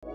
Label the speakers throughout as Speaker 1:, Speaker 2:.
Speaker 1: Hey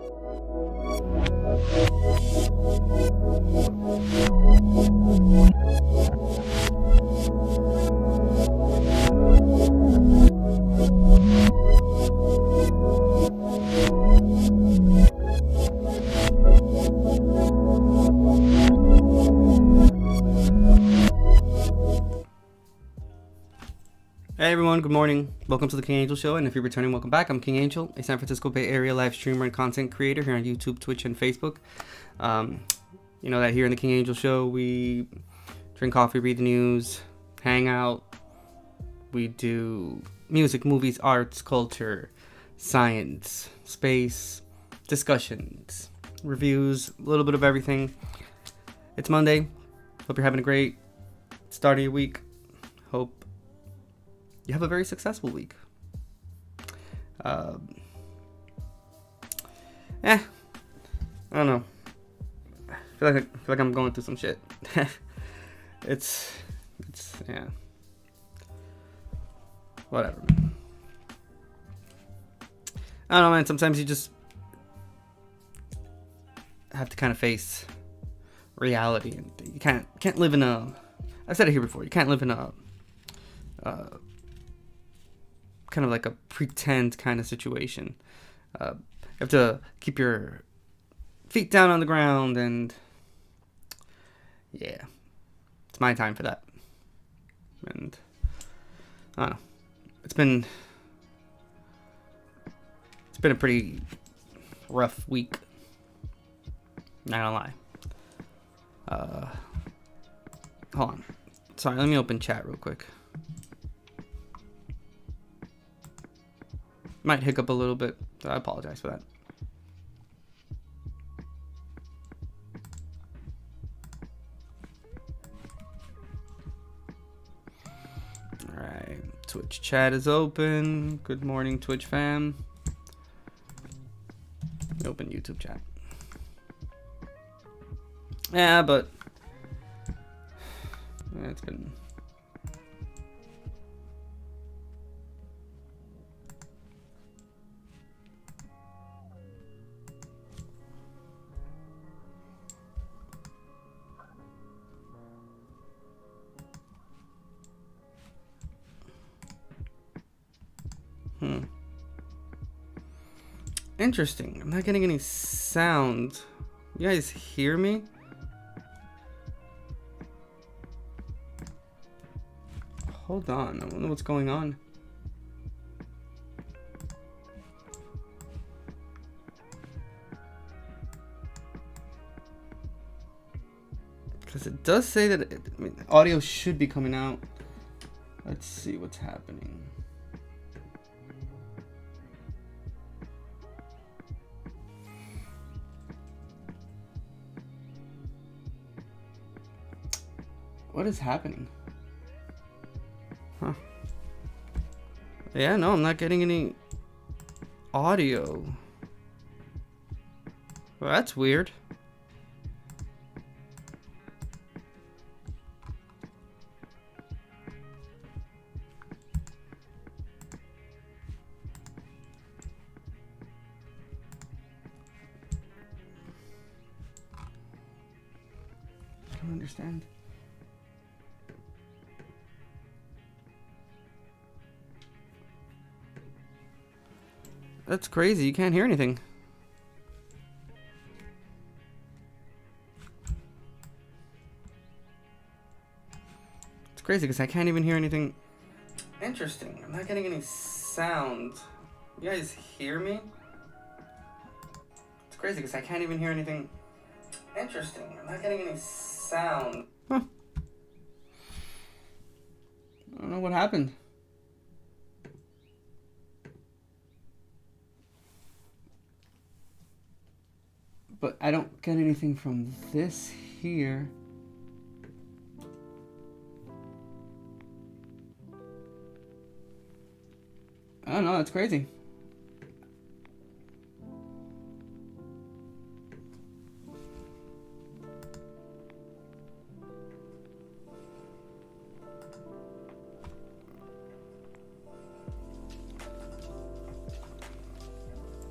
Speaker 1: everyone, good morning. Welcome to the King Angel Show, and if you're returning, welcome back. I'm King Angel, a San Francisco Bay Area live streamer and content creator here on YouTube, Twitch, and Facebook. You know that here in the King Angel Show, we drink coffee, read the news, hang out. We do music, movies, arts, culture, science, space, discussions, reviews, a little bit of everything. It's Monday. Hope you're having a great start of your week. Hope you have a very successful week. I don't know. I feel like I'm going through some shit. it's yeah. Whatever. I don't know, man. Sometimes you just have to kind of face reality, and you can't live in a. I've said it here before. You can't live in a. Kind of like a pretend kind of situation. You have to keep your feet down on the ground, and yeah, it's my time for that. And I don't know, it's been a pretty rough week, not gonna lie. Hold on, sorry, let me open chat real quick. Might hiccup a little bit, so I apologize for that. Alright, Twitch chat is open. Good morning, Twitch fam. Open YouTube chat. Yeah, but it's been... Interesting. I'm not getting any sound. You guys hear me? Hold on. I don't know what's going on. Because it does say that audio should be coming out. Let's see what's happening. What is happening? Huh. Yeah, no, I'm not getting any audio. Well, that's weird. I don't understand. That's crazy. You can't hear anything. It's crazy because I can't even hear anything. Interesting. I'm not getting any sound. You guys hear me? It's crazy because I can't even hear anything. Interesting. I'm not getting any sound. Huh. I don't know what happened. But I don't get anything from this here. I don't know, that's crazy.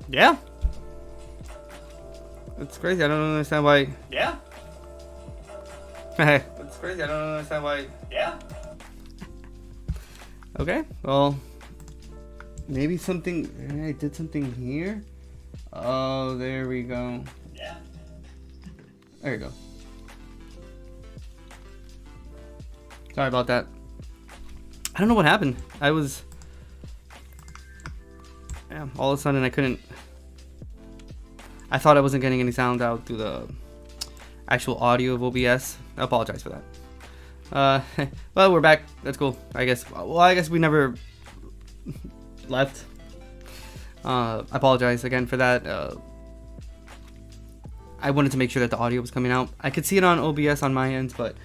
Speaker 1: Yeah. It's crazy. I don't understand why.
Speaker 2: Yeah.
Speaker 1: It's crazy. I don't understand why.
Speaker 2: Yeah.
Speaker 1: Okay. Well, maybe something. I did something here. Oh, there we go.
Speaker 2: Yeah.
Speaker 1: There you go. Sorry about that. I don't know what happened. Yeah, all of a sudden I thought I wasn't getting any sound out through the actual audio of OBS. I apologize for that. Well, we're back. That's cool. I guess. Well, I guess we never left. I apologize again for that. I wanted to make sure that the audio was coming out. I could see it on OBS on my end, but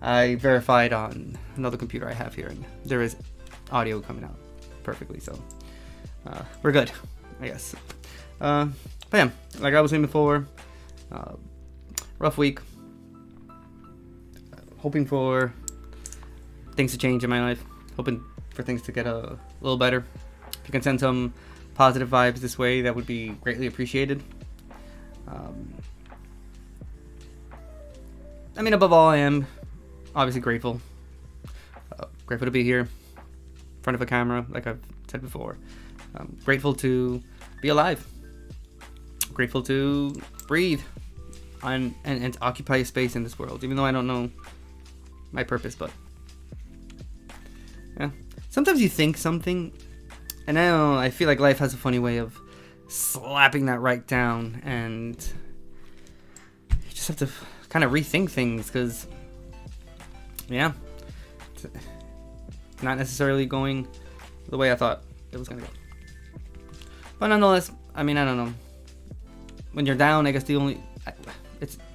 Speaker 1: I verified on another computer I have here, and there is audio coming out perfectly. So we're good, I guess. But yeah, like I was saying before, rough week. Hoping for things to change in my life. Hoping for things to get a little better. If you can send some positive vibes this way, that would be greatly appreciated. I mean, above all, I am obviously grateful. Grateful to be here in front of a camera, like I've said before. Grateful to be alive. Grateful to breathe and to occupy a space in this world, even though I don't know my purpose. But yeah, sometimes you think something, and I feel like life has a funny way of slapping that right down, and you just have to kind of rethink things, because yeah, it's not necessarily going the way I thought it was gonna go. But nonetheless, I mean, I don't know. When you're down, I guess when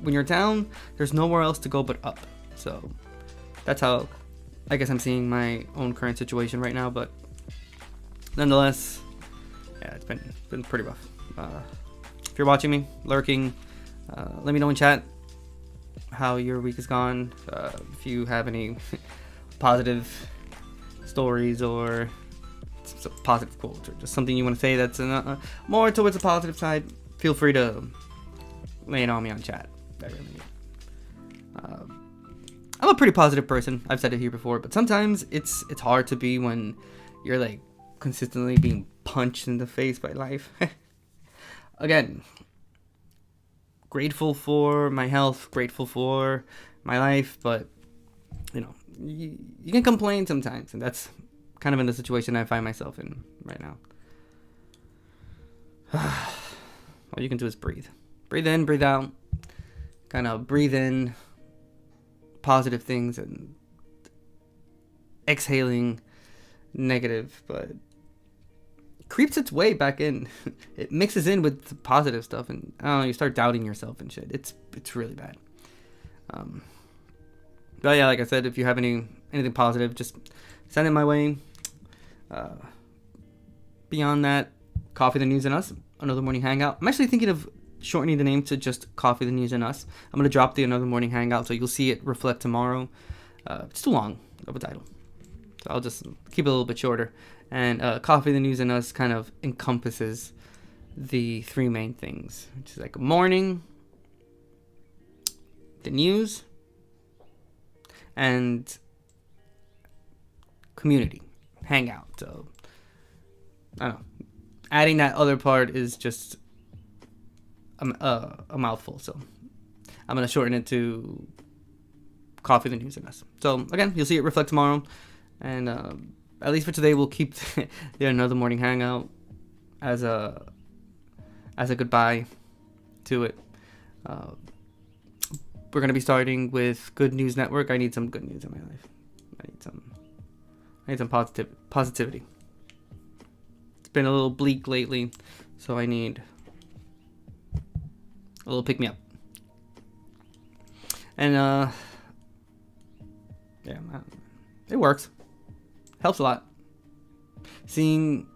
Speaker 1: you're down, there's nowhere else to go but up. So that's how I guess I'm seeing my own current situation right now. But nonetheless, yeah, it's been pretty rough. If you're watching me, lurking, let me know in chat how your week has gone. If you have any positive stories or some positive quotes, or just something you want to say that's more towards the positive side, feel free to lay it on me on chat. I'm a pretty positive person. I've said it here before, but sometimes it's hard to be when you're like consistently being punched in the face by life. Again, grateful for my health, grateful for my life, but you can complain sometimes, and that's kind of in the situation I find myself in right now. All you can do is breathe. Breathe in, breathe out. Kind of breathe in positive things and exhaling negative, but it creeps its way back in. It mixes in with the positive stuff, and I don't know, you start doubting yourself and shit. It's really bad. But yeah, like I said, if you have anything positive, just send it my way. Beyond that, Coffee, the News, and Us, Another Morning Hangout. I'm actually thinking of shortening the name to just Coffee, the News, and Us. I'm going to drop the Another Morning Hangout, so you'll see it reflect tomorrow. It's too long of a title, so I'll just keep it a little bit shorter. And Coffee, the News, and Us kind of encompasses the three main things, which is like morning, the news, and community hangout. So I don't know, adding that other part is just a mouthful, so I'm gonna shorten it to Coffee, the News, and Us. So again, you'll see it reflect tomorrow, and at least for today, we'll keep the Another Morning Hangout as a goodbye to it. We're gonna be starting with Good News Network. I need some good news in my life. I need some positivity. It's been a little bleak lately, so I need a little pick me up. And yeah, it works. Helps a lot. Seeing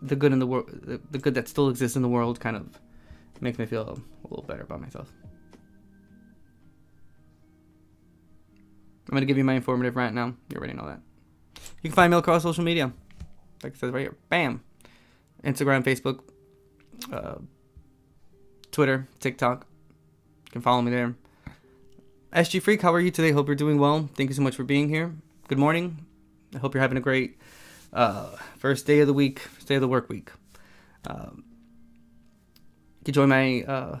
Speaker 1: the good in the world, the good that still exists in the world, kind of makes me feel a little better about myself. I'm going to give you my informative rant now. You already know that. You can find me across social media. Like it says right here. Bam. Instagram, Facebook, Twitter, TikTok. You can follow me there. SG Freak, how are you today? Hope you're doing well. Thank you so much for being here. Good morning. I hope you're having a great first day of the week, first day of the work week. You can join my, you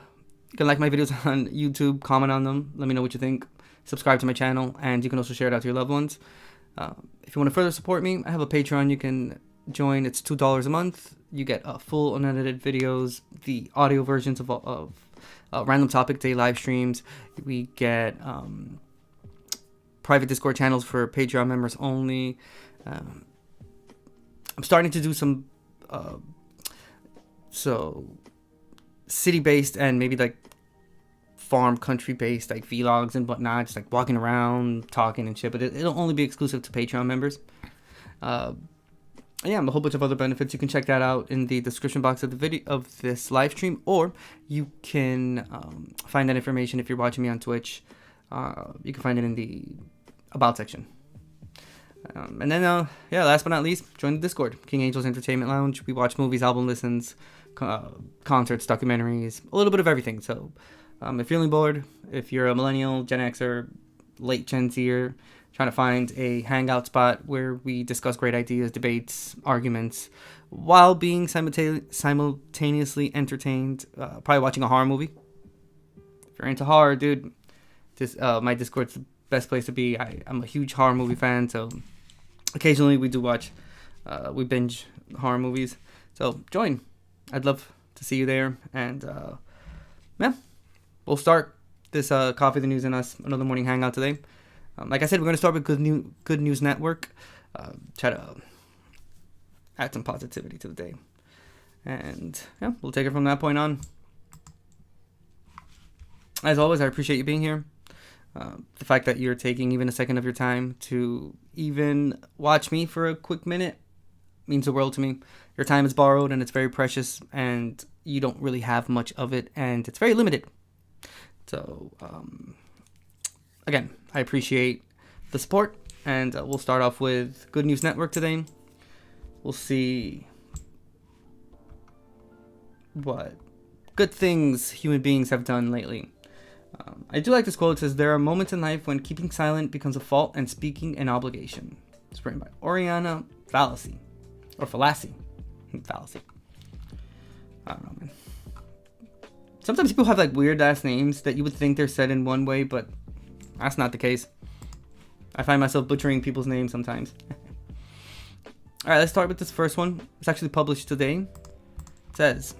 Speaker 1: can like my videos on YouTube, comment on them, let me know what you think. Subscribe to my channel, and you can also share it out to your loved ones. If you want to further support me, I have a Patreon you can join. It's $2 a month. You get full unedited videos, the audio versions of random topic day live streams. We get private Discord channels for Patreon members only. I'm starting to do some city-based and maybe like farm country-based like vlogs and whatnot, just like walking around, talking and shit. But it'll only be exclusive to Patreon members. Yeah, a whole bunch of other benefits. You can check that out in the description box of the video of this live stream, or you can find that information if you're watching me on Twitch. You can find it in the about section. And then, yeah, last but not least, join the Discord, King Angel's Entertainment Lounge. We watch movies, album listens, concerts, documentaries, a little bit of everything. So, if you're feeling bored, if you're a millennial, Gen Xer, late Gen Zer, trying to find a hangout spot where we discuss great ideas, debates, arguments, while being simultaneously entertained, probably watching a horror movie. If you're into horror, dude, my Discord's the best place to be. I'm a huge horror movie fan, so occasionally we do watch, we binge horror movies. So join. I'd love to see you there. And yeah, we'll start this Coffee, the News, and Us, another morning hangout today. Like I said, we're going to start with Good News Network. Try to add some positivity to the day. And yeah, we'll take it from that point on. As always, I appreciate you being here. The fact that you're taking even a second of your time to even watch me for a quick minute means the world to me. Your time is borrowed and it's very precious, and you don't really have much of it, and it's very limited. So, again, I appreciate the support, and we'll start off with Good News Network today. We'll see what good things human beings have done lately. I do like this quote. It says, "There are moments in life when keeping silent becomes a fault and speaking an obligation." It's written by Oriana Fallacy. Or Fallacy. Fallacy. I don't know, man. Sometimes people have like weird ass names that you would think they're said in one way, but that's not the case. I find myself butchering people's names sometimes. Alright, let's start with this first one. It's actually published today. It says,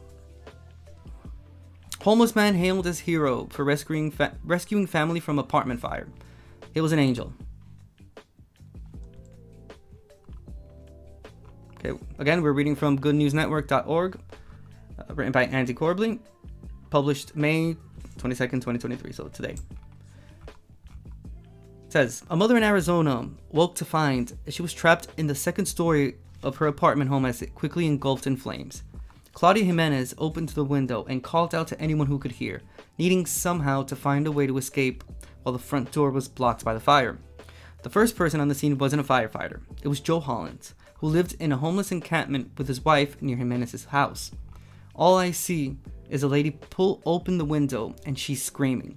Speaker 1: "Homeless man hailed as hero for rescuing family from apartment fire. It was an angel." Okay, again, we're reading from goodnewsnetwork.org, written by Andy Corbley, published May 22nd, 2023, so today. It says, "A mother in Arizona woke to find she was trapped in the second story of her apartment home as it quickly engulfed in flames. Claudia Jimenez opened the window and called out to anyone who could hear, needing somehow to find a way to escape while the front door was blocked by the fire. The first person on the scene wasn't a firefighter. It was Joe Hollins, who lived in a homeless encampment with his wife near Jimenez's house. All I see is a lady pull open the window and she's screaming,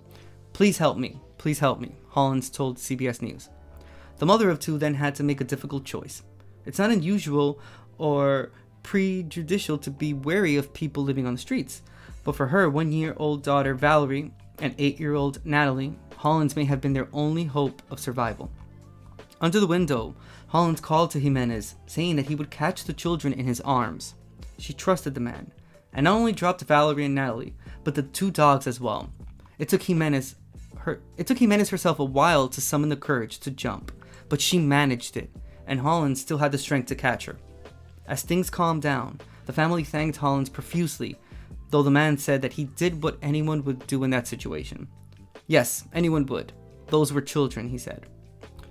Speaker 1: 'Please help me, please help me,' Hollins told CBS News. The mother of two then had to make a difficult choice. It's not unusual or prejudicial to be wary of people living on the streets, but for her 1-year-old daughter Valerie and 8-year-old Natalie, Hollins may have been their only hope of survival. Under the window, Hollins called to Jimenez, saying that he would catch the children in his arms. She trusted the man, and not only dropped Valerie and Natalie, but the 2 dogs as well. It took Jimenez herself a while to summon the courage to jump, but she managed it, and Hollins still had the strength to catch her. As things calmed down, the family thanked Hollins profusely, though the man said that he did what anyone would do in that situation. Yes, anyone would. Those were children, he said.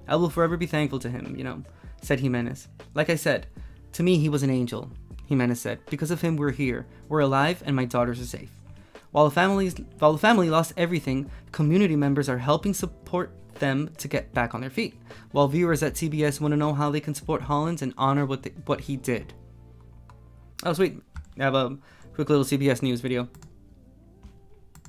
Speaker 1: I will forever be thankful to him, said Jimenez. Like I said, to me he was an angel, Jimenez said. Because of him we're here, we're alive, and my daughters are safe. While the family lost everything, community members are helping support them to get back on their feet, while viewers at CBS want to know how they can support Hollins and honor what he did. Oh, sweet. I have a quick little CBS News video.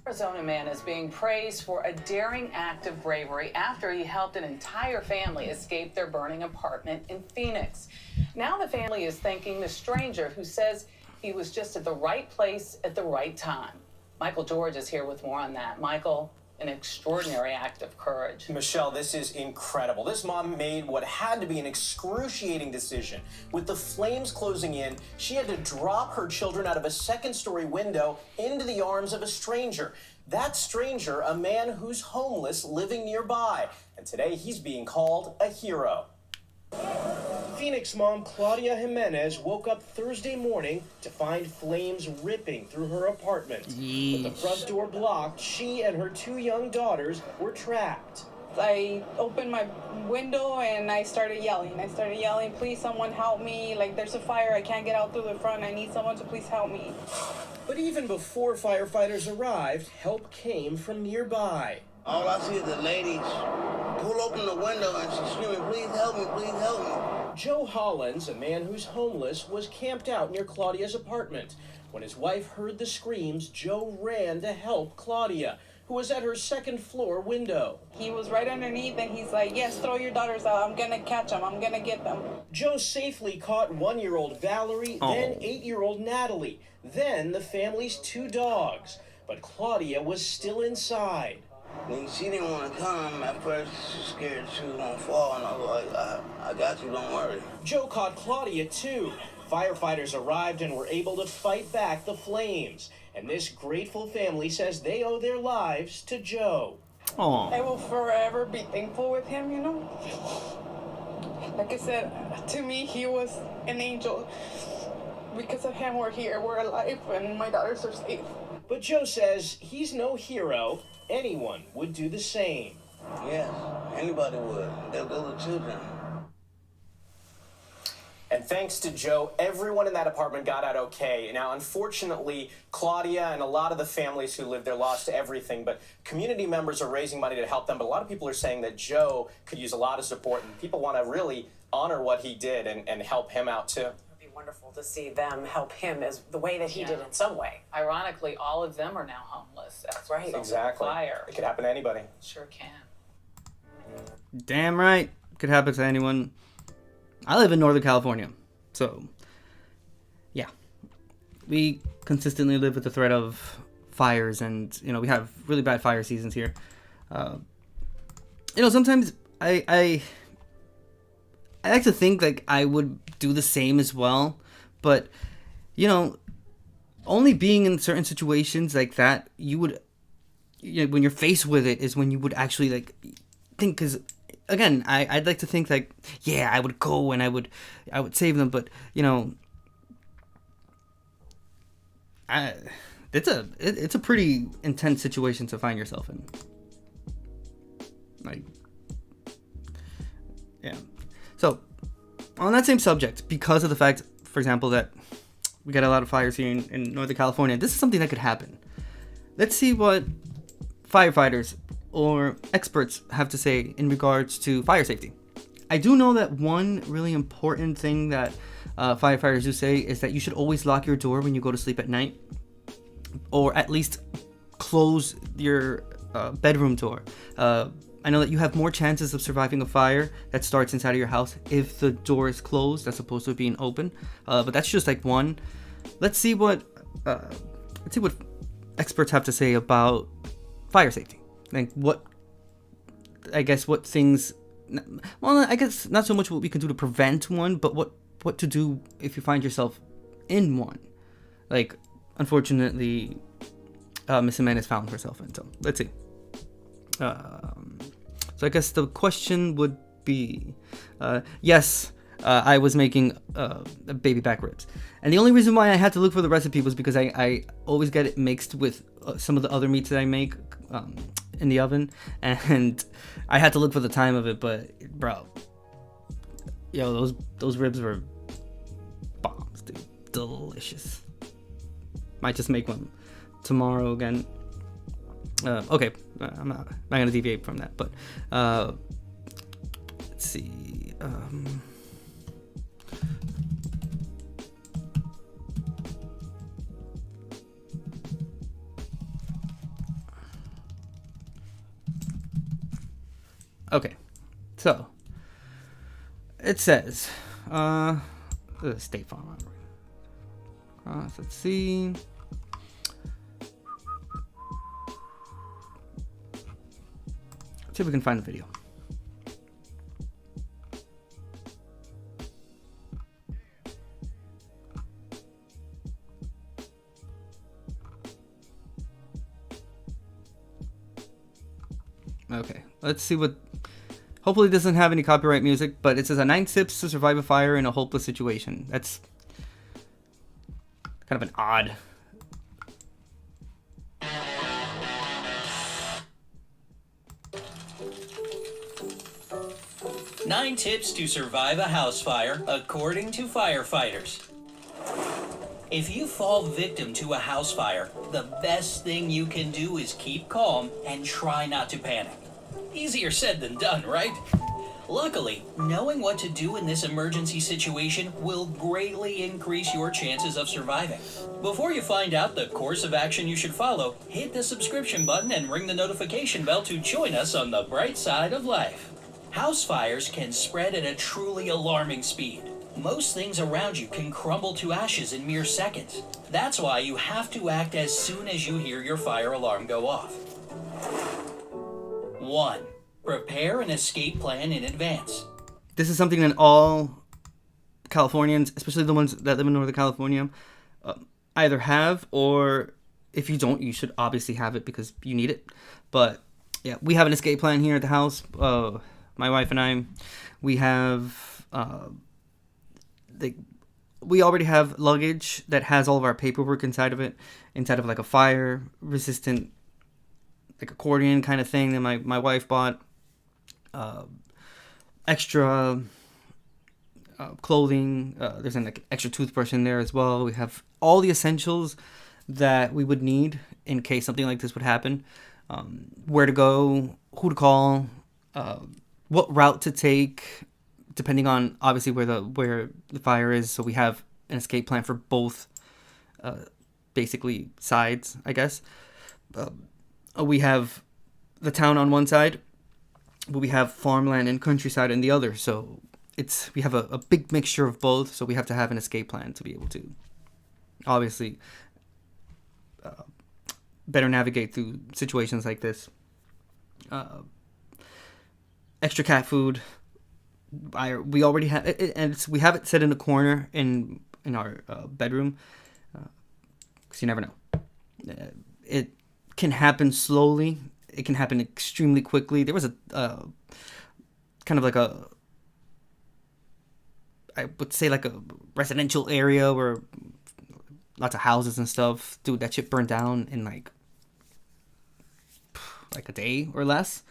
Speaker 2: Arizona man is being praised for a daring act of bravery after he helped an entire family escape their burning apartment in Phoenix. Now the family is thanking the stranger who says he was just at the right place at the right time. Michael George is here with more on that. Michael, an extraordinary act of courage.
Speaker 3: Michelle, this is incredible. This mom made what had to be an excruciating decision. With the flames closing in, she had to drop her children out of a second-story window into the arms of a stranger. That stranger, a man who's homeless living nearby. And today he's being called a hero. Phoenix mom Claudia Jimenez woke up Thursday morning to find flames ripping through her apartment. With the front door blocked, she and her 2 young daughters were trapped.
Speaker 4: I opened my window and I started yelling. Please someone help me. Like, there's a fire. I can't get out through the front. I need someone to please help me.
Speaker 3: But even before firefighters arrived, help came from nearby.
Speaker 5: All I see is the ladies pull open the window and she's screaming, please help me, please help me.
Speaker 3: Joe Hollins, a man who's homeless, was camped out near Claudia's apartment. When his wife heard the screams, Joe ran to help Claudia, who was at her second-floor window.
Speaker 4: He was right underneath and he's like, yes, throw your daughters out. I'm going to catch them. I'm going to get them.
Speaker 3: Joe safely caught 1-year-old Valerie, then 8-year-old Natalie, then the family's 2 dogs. But Claudia was still inside.
Speaker 5: She didn't want to come. At first, she was scared she was going to fall, and I was like, I got you, don't worry.
Speaker 3: Joe caught Claudia, too. Firefighters arrived and were able to fight back the flames. And this grateful family says they owe their lives to Joe.
Speaker 1: Aww.
Speaker 4: I will forever be thankful with him, you know? Like I said, to me, he was an angel. Because of him, we're here, we're alive, and my daughters are safe.
Speaker 3: But Joe says he's no hero. Anyone would do the same.
Speaker 5: Yes, anybody would. They're little children.
Speaker 3: And thanks to Joe, everyone in that apartment got out okay. Now, unfortunately, Claudia and a lot of the families who lived there lost everything, but community members are raising money to help them. But a lot of people are saying that Joe could use a lot of support, and people want to really honor what he did and help him out, too.
Speaker 6: Wonderful to see them help him as the way that he did in some way.
Speaker 2: Ironically, all of them are now homeless. That's
Speaker 6: right.
Speaker 3: Exactly.
Speaker 2: Fire.
Speaker 3: It could happen to anybody.
Speaker 2: Sure can.
Speaker 1: Damn right. Could happen to anyone. I live in Northern California. So, yeah. We consistently live with the threat of fires, and, we have really bad fire seasons here. Sometimes I like to think like I would do the same as well, but only being in certain situations like that, you would, when you're faced with it, is when you would actually like think. Because again, I'd like to think like, yeah, I would go and I would save them, but it's a pretty intense situation to find yourself in. Like, yeah. So, on that same subject, because of the fact, for example, that we got a lot of fires here in Northern California, this is something that could happen. Let's see what firefighters or experts have to say in regards to fire safety. I do know that one really important thing that firefighters do say is that you should always lock your door when you go to sleep at night, or at least close your bedroom door. I know that you have more chances of surviving a fire that starts inside of your house if the door is closed as opposed to it being open. But that's just like one. Let's see what experts have to say about fire safety. Like what things. Well, I guess not so much what we can do to prevent one, but what to do if you find yourself in one. Like, unfortunately, Miss Jimenez found herself in. So let's see. So I guess the question would be, yes, I was making baby back ribs. And the only reason why I had to look for the recipe was because I always get it mixed with some of the other meats that I make in the oven. And I had to look for the time of it, but bro, those ribs were bombs, dude. Delicious. Might just make one tomorrow again. Okay, I'm not going to deviate from that, but let's see. Okay, so it says, State Farm. Let's see. Let's see if we can find the video. Okay, let's see what. Hopefully, it doesn't have any copyright music, but it says 9 tips to survive a fire in a hopeless situation. That's kind of an odd.
Speaker 7: Nine tips to survive a house fire, according to firefighters. If you fall victim to a house fire, the best thing you can do is keep calm and try not to panic. Easier said than done, right? Luckily, knowing what to do in this emergency situation will greatly increase your chances of surviving. Before you find out the course of action you should follow, hit the subscription button and ring the notification bell to join us on the bright side of life. House fires can spread at a truly alarming speed. Most things around you can crumble to ashes in mere seconds. That's why you have to act as soon as you hear your fire alarm go off. 1. Prepare an escape plan in advance.
Speaker 1: This is something that all Californians, especially the ones that live in Northern California, either have, or if you don't, you should obviously have it because you need it. But yeah, we have an escape plan here at the house. My wife and I, we have, we already have luggage that has all of our paperwork inside of it, inside of like a fire resistant, like accordion kind of thing that my wife bought. Extra clothing. There's an extra toothbrush in there as well. We have all the essentials that we would need in case something like this would happen. Where to go, who to call, what route to take, depending on obviously where the fire is. So we have an escape plan for both, basically sides, I guess. We have the town on one side, but we have farmland and countryside on the other. So we have a big mixture of both. So we have to have an escape plan to be able to obviously better navigate through situations like this. Extra cat food. We already have it, and we have it set in a corner in our bedroom, because you never know. It can happen slowly. It can happen extremely quickly. There was a kind of like I would say like a residential area where lots of houses and stuff. Dude, that shit burned down in like a day or less.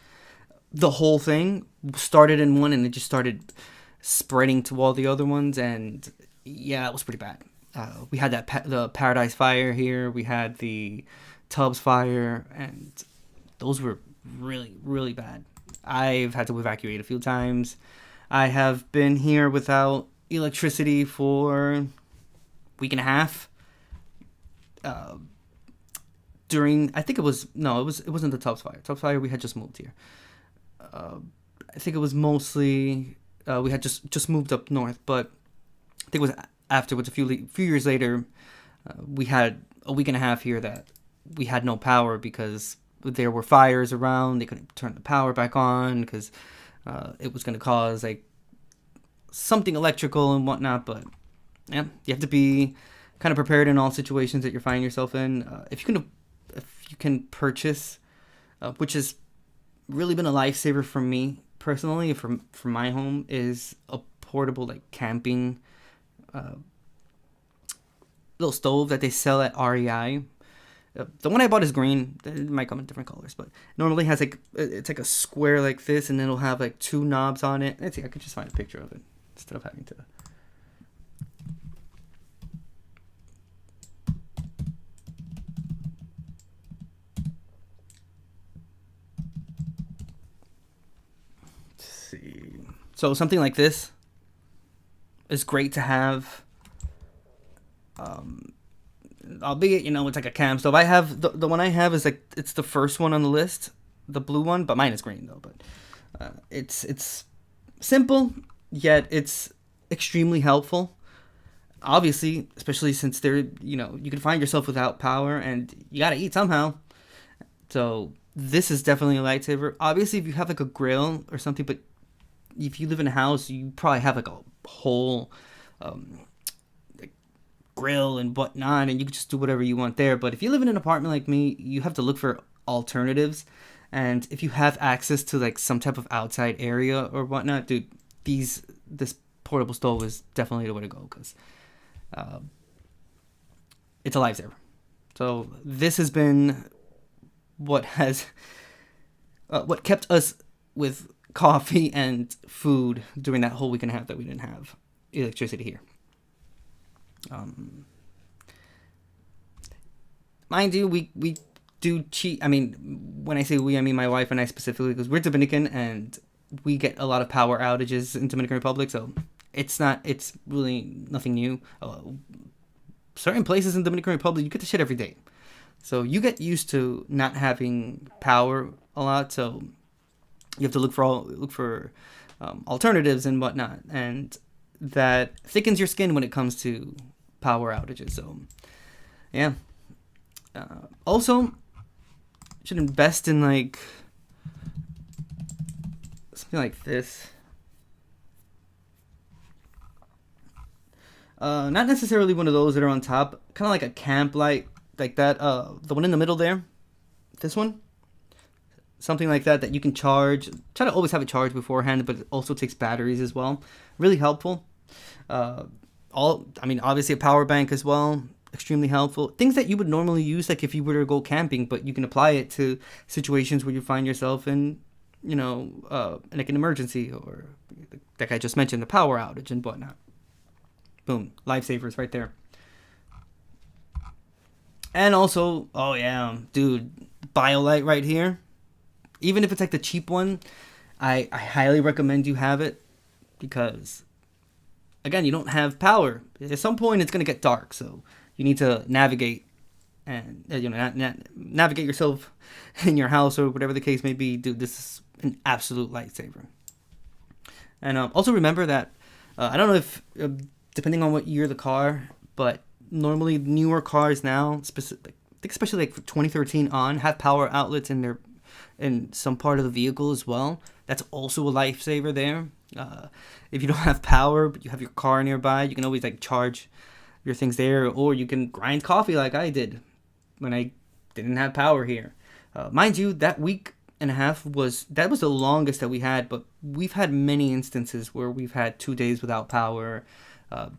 Speaker 1: The whole thing started in one and it just started spreading to all the other ones, and yeah, it was pretty bad. We had the Paradise Fire here. We had the Tubbs Fire, and those were really, really bad. I've had to evacuate a few times. I have been here without electricity for a week and a half. It wasn't the Tubbs Fire. Tubbs Fire, we had just moved here. I think it was mostly we had just moved up north, but I think it was afterwards, a few years later, we had a week and a half here that we had no power because there were fires around. They couldn't turn the power back on because it was going to cause like something electrical and whatnot. But yeah, you have to be kind of prepared in all situations that you're finding yourself in. If you can purchase, which has really been a lifesaver for me personally, for my home, is a portable like camping little stove that they sell at REI. The one I bought is green. It might come in different colors, but normally has it's like a square like this, and then it'll have like 2 knobs on it. Let's see, I could just find a picture of it instead of having to. Let's see. So something like this is great to have. Albeit, it's like a camp stove. I have the one I have is like, it's the first one on the list, the blue one, but mine is green though. But It's simple, yet it's extremely helpful. Obviously, especially since you can find yourself without power and you gotta eat somehow. So this is definitely a lifesaver. Obviously, if you have like a grill or something, but if you live in a house, you probably have like a whole like grill and whatnot, and you can just do whatever you want there. But if you live in an apartment like me, you have to look for alternatives. And if you have access to like some type of outside area or whatnot, dude, this portable stove is definitely the way to go, because it's a lifesaver. So this has been what kept us with coffee and food during that whole week and a half that we didn't have electricity here. Mind you, we do cheat. I mean, when I say we, I mean my wife and I specifically, because we're Dominican and we get a lot of power outages in Dominican Republic, so it's really nothing new. Certain places in Dominican Republic, you get the shit every day. So you get used to not having power a lot, so you have to look for alternatives and whatnot, and that thickens your skin when it comes to power outages. So, yeah. Also, should invest in like something like this. Not necessarily one of those that are on top, kind of like a camp light, like that. The one in the middle there, this one. Something like that you can charge. Try to always have it charged beforehand, but it also takes batteries as well. Really helpful. Obviously a power bank as well. Extremely helpful. Things that you would normally use, like if you were to go camping, but you can apply it to situations where you find yourself in, like an emergency, or like I just mentioned, the power outage and whatnot. Boom, lifesavers right there. And also, oh yeah, dude, BioLite right here. Even if it's like the cheap one, I highly recommend you have it, because, again, you don't have power. At some point, it's gonna get dark, so you need to navigate and navigate yourself in your house or whatever the case may be. Dude, this is an absolute lifesaver. And also remember that I don't know if depending on what year the car, but normally newer cars now, especially like for 2013 on, have power outlets in some part of the vehicle as well. That's also a lifesaver there. If you don't have power, but you have your car nearby, you can always like charge your things there, or you can grind coffee like I did when I didn't have power here. Mind you, that week and a half was the longest that we had, but we've had many instances where we've had 2 days without power, a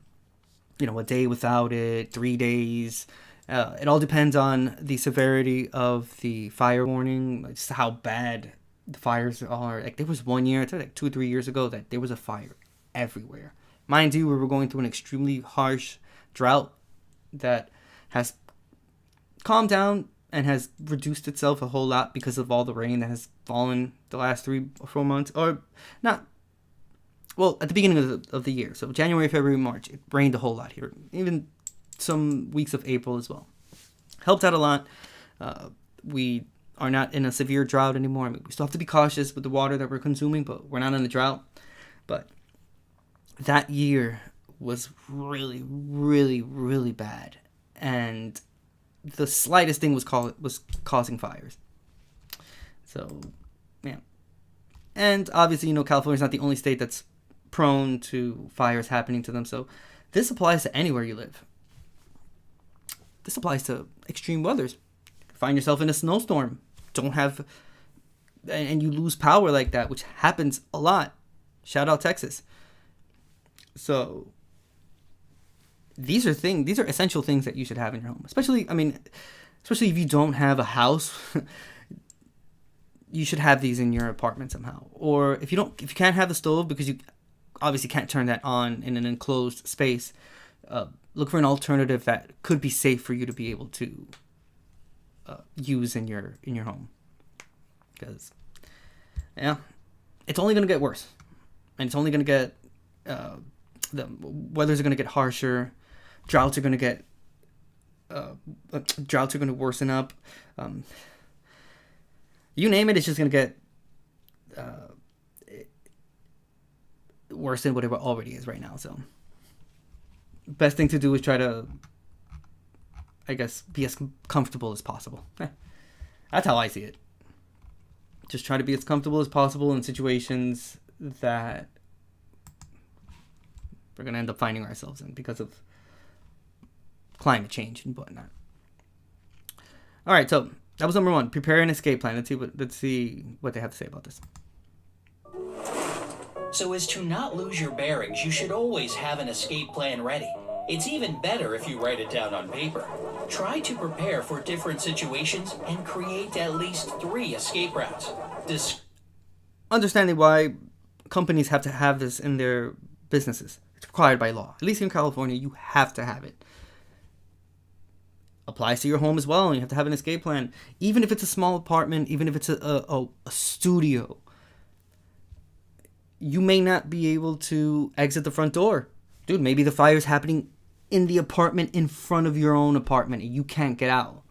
Speaker 1: day without it, 3 days. It all depends on the severity of the fire warning, just how bad the fires are. Like there was one year, it's like 2 or 3 years ago, that there was a fire everywhere. Mind you, we were going through an extremely harsh drought that has calmed down and has reduced itself a whole lot because of all the rain that has fallen the last 3 or 4 months, or not. Well, at the beginning of the year, so January, February, March, it rained a whole lot here. Even some weeks of April as well. Helped out a lot. We are not in a severe drought anymore. I mean, we still have to be cautious with the water that we're consuming, but we're not in a drought. But that year was really, really, really bad. And the slightest thing was causing fires. So, yeah. And obviously, California's not the only state that's prone to fires happening to them. So this applies to anywhere you live. This applies to extreme weathers. Find yourself in a snowstorm, and you lose power like that, which happens a lot. Shout out Texas. So these are essential things that you should have in your home. Especially if you don't have a house, you should have these in your apartment somehow. Or if you can't have the stove because you obviously can't turn that on in an enclosed space, look for an alternative that could be safe for you to be able to use in your home. Because, it's only going to get worse. And it's only going to get, the weathers are going to get harsher. Droughts are going to worsen up. You name it, it's just going to get worse than what it already is right now. So best thing to do is try to, I guess, be as comfortable as possible. That's how I see it. Just try to be as comfortable as possible in situations that we're going to end up finding ourselves in because of climate change and whatnot. All right, so that was number 1. Prepare an escape plan. Let's see what they have to say about this.
Speaker 7: So as to not lose your bearings, you should always have an escape plan ready. It's even better if you write it down on paper. Try to prepare for different situations and create at least 3 escape routes.
Speaker 1: Understanding why companies have to have this in their businesses. It's required by law. At least in California, you have to have it. Applies to your home as well, and you have to have an escape plan. Even if it's a small apartment, even if it's a studio, you may not be able to exit the front door. Dude, maybe the fire's happening in the apartment in front of your own apartment and you can't get out.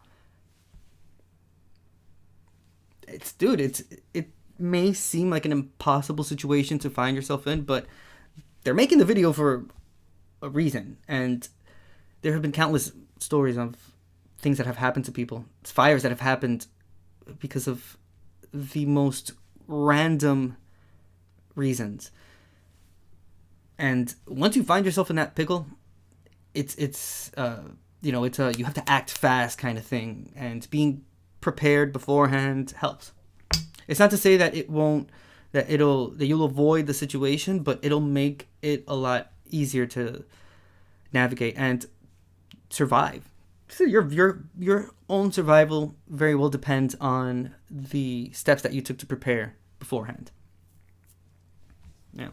Speaker 1: It may seem like an impossible situation to find yourself in, but they're making the video for a reason. And there have been countless stories of things that have happened to people, fires that have happened because of the most random reasons. And once you find yourself in that pickle, it's you have to act fast kind of thing, and being prepared beforehand helps. It's not to say that you'll avoid the situation, but it'll make it a lot easier to navigate and survive. So your own survival very well depends on the steps that you took to prepare beforehand. Yeah.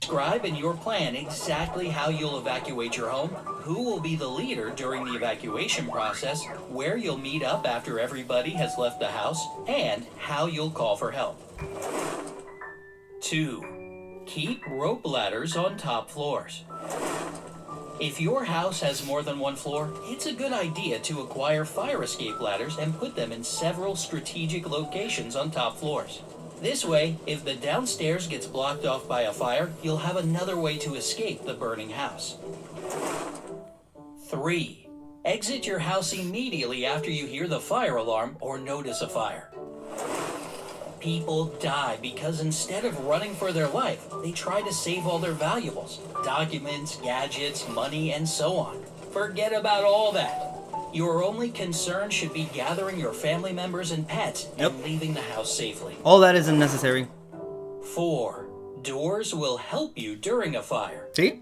Speaker 7: Describe in your plan exactly how you'll evacuate your home, who will be the leader during the evacuation process, where you'll meet up after everybody has left the house, and how you'll call for help. 2. Keep rope ladders on top floors. If your house has more than 1 floor, it's a good idea to acquire fire escape ladders and put them in several strategic locations on top floors. This way, if the downstairs gets blocked off by a fire, you'll have another way to escape the burning house. 3. Exit your house immediately after you hear the fire alarm or notice a fire. People die because instead of running for their life, they try to save all their valuables, documents, gadgets, money, and so on. Forget about all that. Your only concern should be gathering your family members and pets and leaving the house safely.
Speaker 1: All that is unnecessary.
Speaker 7: 4. Doors will help you during a fire.
Speaker 1: See?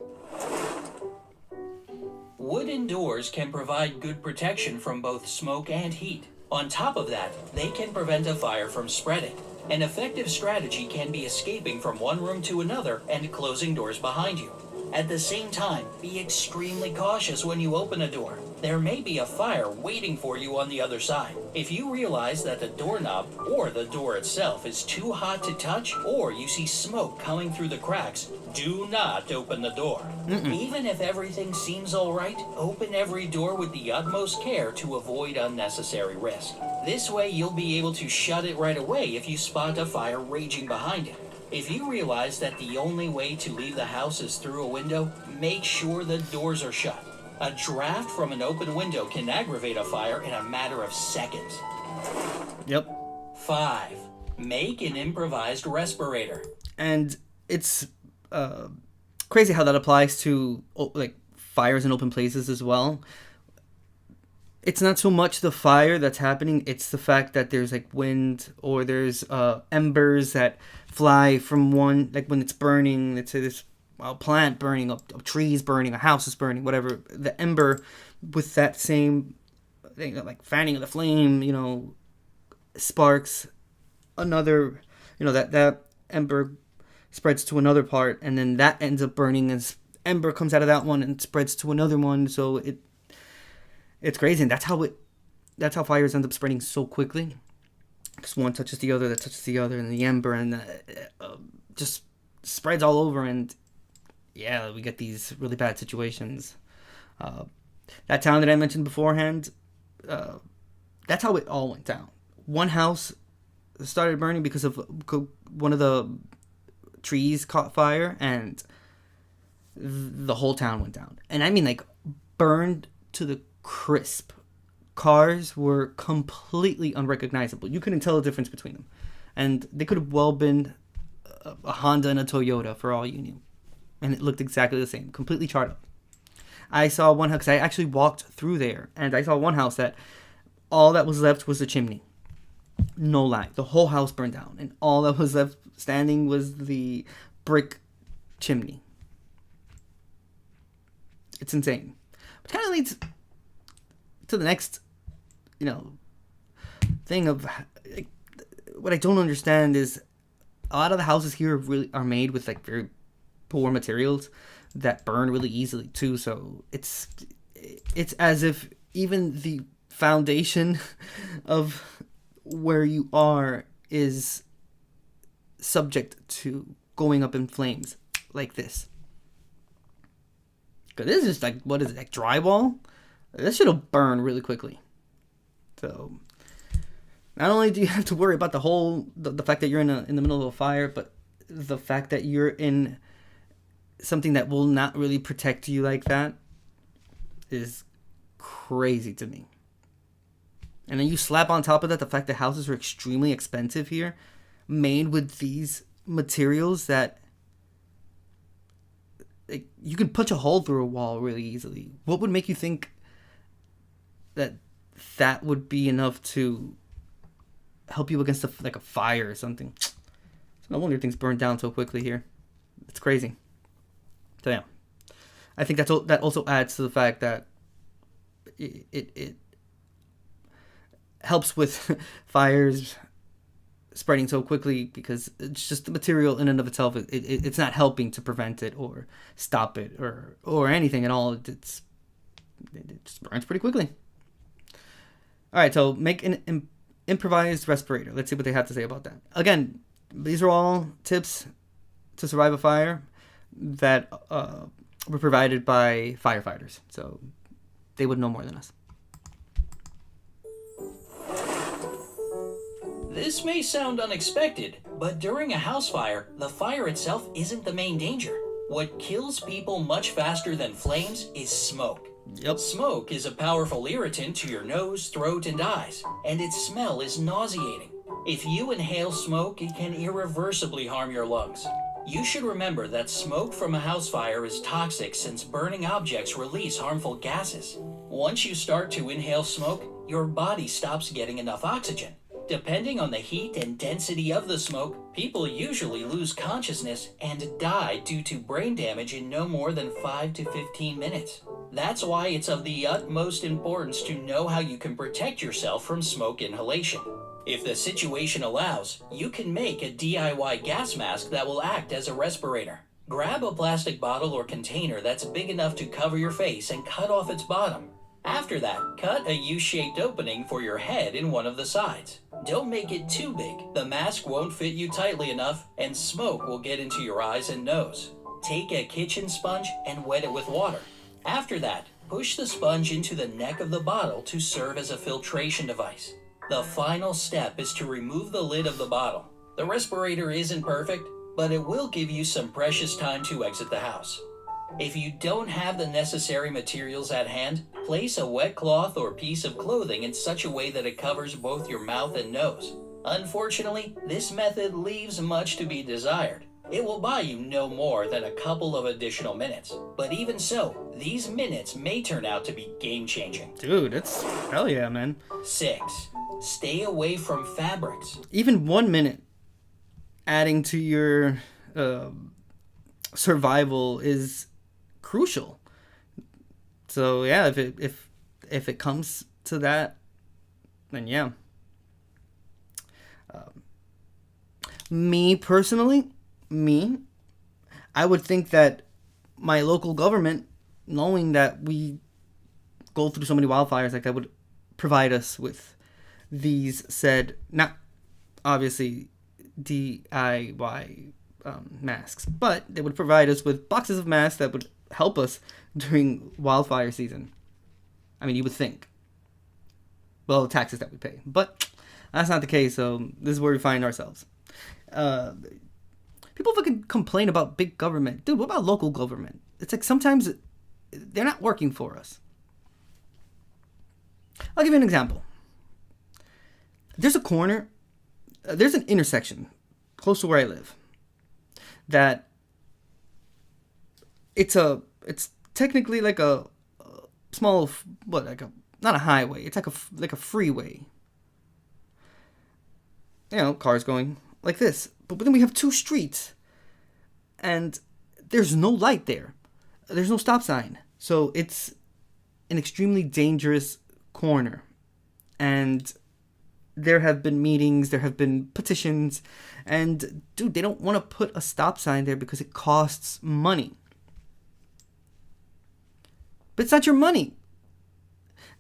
Speaker 7: Wooden doors can provide good protection from both smoke and heat. On top of that, they can prevent a fire from spreading. An effective strategy can be escaping from one room to another and closing doors behind you. At the same time, be extremely cautious when you open a door. There may be a fire waiting for you on the other side. If you realize that the doorknob or the door itself is too hot to touch, or you see smoke coming through the cracks, do not open the door. Even if everything seems alright, open every door with the utmost care to avoid unnecessary risk. This way you'll be able to shut it right away if you spot a fire raging behind it. If you realize that the only way to leave the house is through a window, make sure the doors are shut. A draft from an open window can aggravate a fire in a matter of seconds.
Speaker 1: Yep.
Speaker 7: 5. Make an improvised respirator.
Speaker 1: And it's crazy how that applies to like fires in open places as well. It's not so much the fire that's happening, it's the fact that there's like wind, or there's embers that fly from one, like when it's burning, let's say this plant burning, a tree's burning, a house is burning, whatever, the ember with that same thing, like fanning of the flame, sparks another, that ember spreads to another part, and then that ends up burning as ember comes out of that one and spreads to another one. So it's crazy, and that's how fires end up spreading so quickly, because one touches the other, that touches the other, and the ember, and just spreads all over, and yeah, we get these really bad situations. That town that I mentioned beforehand, that's how it all went down. One house started burning because of one of the trees caught fire, and the whole town went down. And I mean, like, burned to the crisp. Cars were completely unrecognizable. You couldn't tell the difference between them. And they could have well been a Honda and a Toyota for all you knew. And it looked exactly the same, completely charred up. I saw one house, I actually walked through there, and I saw one house that all that was left was the chimney. No lie. The whole house burned down, and all that was left standing was the brick chimney. It's insane. But kind of leads to the next, thing of, like, what I don't understand is a lot of the houses here really are made with, like, very poor materials that burn really easily too. So it's as if even the foundation of where you are is subject to going up in flames like this. Because this is like, what is it, like drywall? This should have burned really quickly. So not only do you have to worry about the fact that you're in the middle of a fire, but the fact that you're in something that will not really protect you like that is crazy to me. And then you slap on top of that the fact that houses are extremely expensive here, made with these materials that, like, you can punch a hole through a wall really easily. What would make you think that would be enough to help you against a fire or something? So no wonder things burn down so quickly here. It's crazy. So yeah, I think that also adds to the fact that it helps with fires spreading so quickly, because it's just the material in and of itself. It's not helping to prevent it or stop it or anything at all. It just burns pretty quickly. All right, so make an improvised respirator. Let's see what they have to say about that. Again, these are all tips to survive a fire that were provided by firefighters, so they would know more than us.
Speaker 7: This may sound unexpected, but during a house fire, the fire itself isn't the main danger. What kills people much faster than flames is smoke.
Speaker 1: Yep.
Speaker 7: Smoke is a powerful irritant to your nose, throat, and eyes, and its smell is nauseating. If you inhale smoke, it can irreversibly harm your lungs. You should remember that smoke from a house fire is toxic, since burning objects release harmful gases. Once you start to inhale smoke, your body stops getting enough oxygen. Depending on the heat and density of the smoke, people usually lose consciousness and die due to brain damage in no more than 5 to 15 minutes. That's why it's of the utmost importance to know how you can protect yourself from smoke inhalation. If the situation allows, you can make a DIY gas mask that will act as a respirator. Grab a plastic bottle or container that's big enough to cover your face and cut off its bottom. After that, cut a U-shaped opening for your head in one of the sides. Don't make it too big. The mask won't fit you tightly enough, and smoke will get into your eyes and nose. Take a kitchen sponge and wet it with water. After that, push the sponge into the neck of the bottle to serve as a filtration device. The final step is to remove the lid of the bottle. The respirator isn't perfect, but it will give you some precious time to exit the house. If you don't have the necessary materials at hand, place a wet cloth or piece of clothing in such a way that it covers both your mouth and nose. Unfortunately, this method leaves much to be desired. It will buy you no more than a couple of additional minutes. But even so, these minutes may turn out to be game-changing.
Speaker 1: Dude, it's hell yeah, man.
Speaker 7: 6. Stay away from fabrics.
Speaker 1: Even 1 minute adding to your survival is crucial. So yeah, if it comes to that, then yeah. Me personally, I would think that my local government, knowing that we go through so many wildfires like that, would provide us with these said, not obviously DIY masks, but they would provide us with boxes of masks that would help us during wildfire season. I mean, you would think. Well, the taxes that we pay. But that's not the case, so this is where we find ourselves. People fucking complain about big government. Dude, what about local government? It's like sometimes they're not working for us. I'll give you an example. There's there's an intersection close to where I live that it's technically like a small, not a highway. It's like a freeway. You know, cars going like this. But then we have two streets and there's no light there. There's no stop sign. So it's an extremely dangerous corner. And there have been meetings, there have been petitions, and dude, they don't want to put a stop sign there because it costs money. But it's not your money.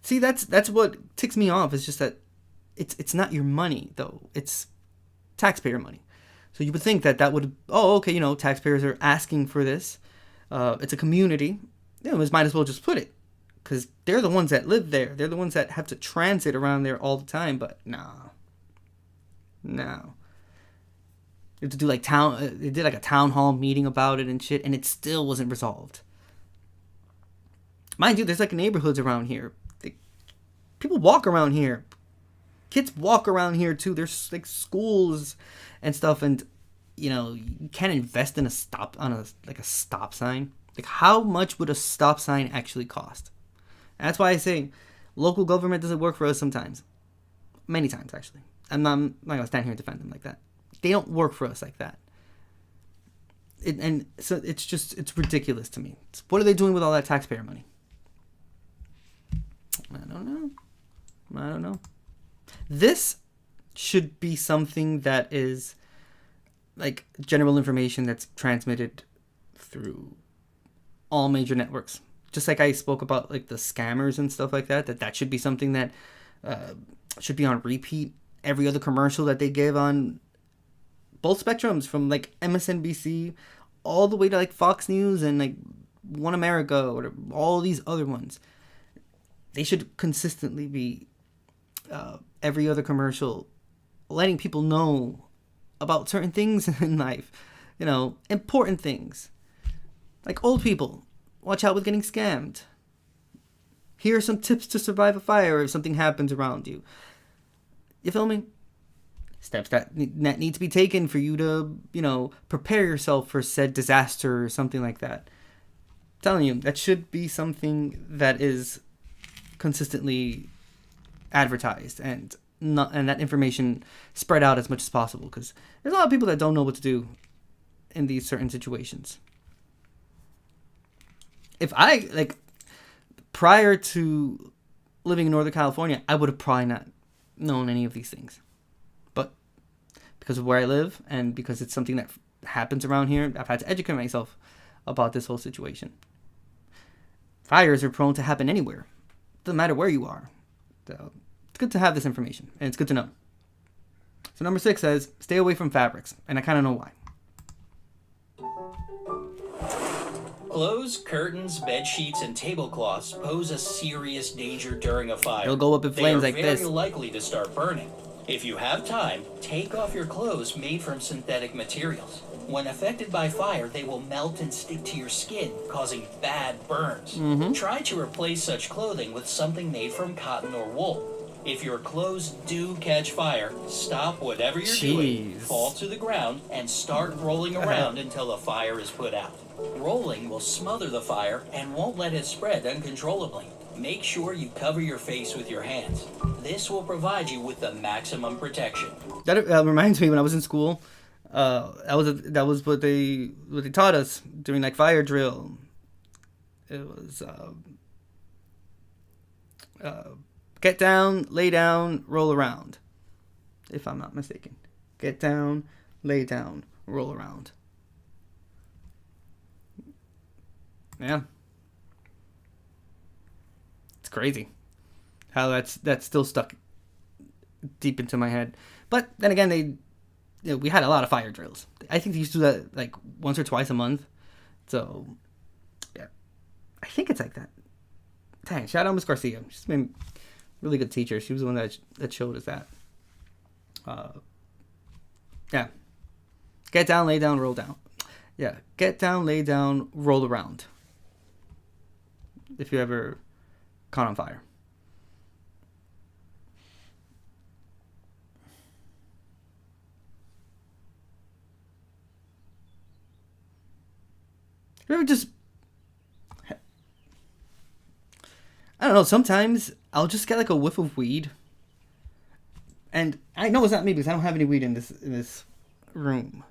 Speaker 1: See, that's what ticks me off, is just that it's not your money, though. It's taxpayer money. So you would think that would, okay, taxpayers are asking for this. It's a community. Might as well just put it. Because they're the ones that live there. They're the ones that have to transit around there all the time. But no. You have to do they did like a town hall meeting about it and shit. And it still wasn't resolved. Mind you, there's like neighborhoods around here. People walk around here. Kids walk around here too. There's like schools and stuff. And, you can't invest in a stop sign. Like, how much would a stop sign actually cost? That's why I say local government doesn't work for us sometimes. Many times, actually. I'm not going to stand here and defend them like that. They don't work for us like that. And so it's ridiculous to me. What are they doing with all that taxpayer money? I don't know. This should be something that is like general information that's transmitted through all major networks. Just like I spoke about like the scammers and stuff like that should be something that should be on repeat. Every other commercial that they give on both spectrums, from like MSNBC all the way to like Fox News and like One America or all these other ones. They should consistently be every other commercial letting people know about certain things in life. Important things. Like old people. Watch out with getting scammed. Here are some tips to survive a fire if something happens around you. You feel me? Steps that need to be taken for you to, prepare yourself for said disaster or something like that. I'm telling you, that should be something that is consistently advertised and that information spread out as much as possible, because there's a lot of people that don't know what to do in these certain situations. If prior to living in Northern California, I would have probably not known any of these things. But because of where I live and because it's something that happens around here, I've had to educate myself about this whole situation. Fires are prone to happen anywhere. Doesn't matter where you are. So it's good to have this information, and it's good to know. So number 6 says, stay away from fabrics. And I kind of know why.
Speaker 7: Clothes, curtains, bed sheets, and tablecloths pose a serious danger during a fire.
Speaker 1: They'll go up in flames like this.
Speaker 7: They are very likely to start burning. If you have time, take off your clothes made from synthetic materials. When affected by fire, they will melt and stick to your skin, causing bad burns. Try to replace such clothing with something made from cotton or wool. If your clothes do catch fire, stop whatever you're doing, fall to the ground, and start rolling around until the fire is put out. Rolling will smother the fire and won't let it spread uncontrollably. Make sure you cover your face with your hands. This will provide you with the maximum protection.
Speaker 1: That reminds me, when I was in school, that was what they taught us during like fire drill. It was get down, lay down, roll around. If I'm not mistaken. Get down, lay down, roll around. Yeah. It's crazy how that's still stuck deep into my head. But then again, we had a lot of fire drills. I think they used to do that like once or twice a month. So, yeah. I think it's like that. Dang, shout out Miss Garcia. She's been a really good teacher. She was the one that showed us that. Yeah. Get down, lay down, roll down. Yeah, get down, lay down, roll around. If you ever caught on fire. You ever just... I don't know, sometimes I'll just get like a whiff of weed. And I know it's not me because I don't have any weed in this room.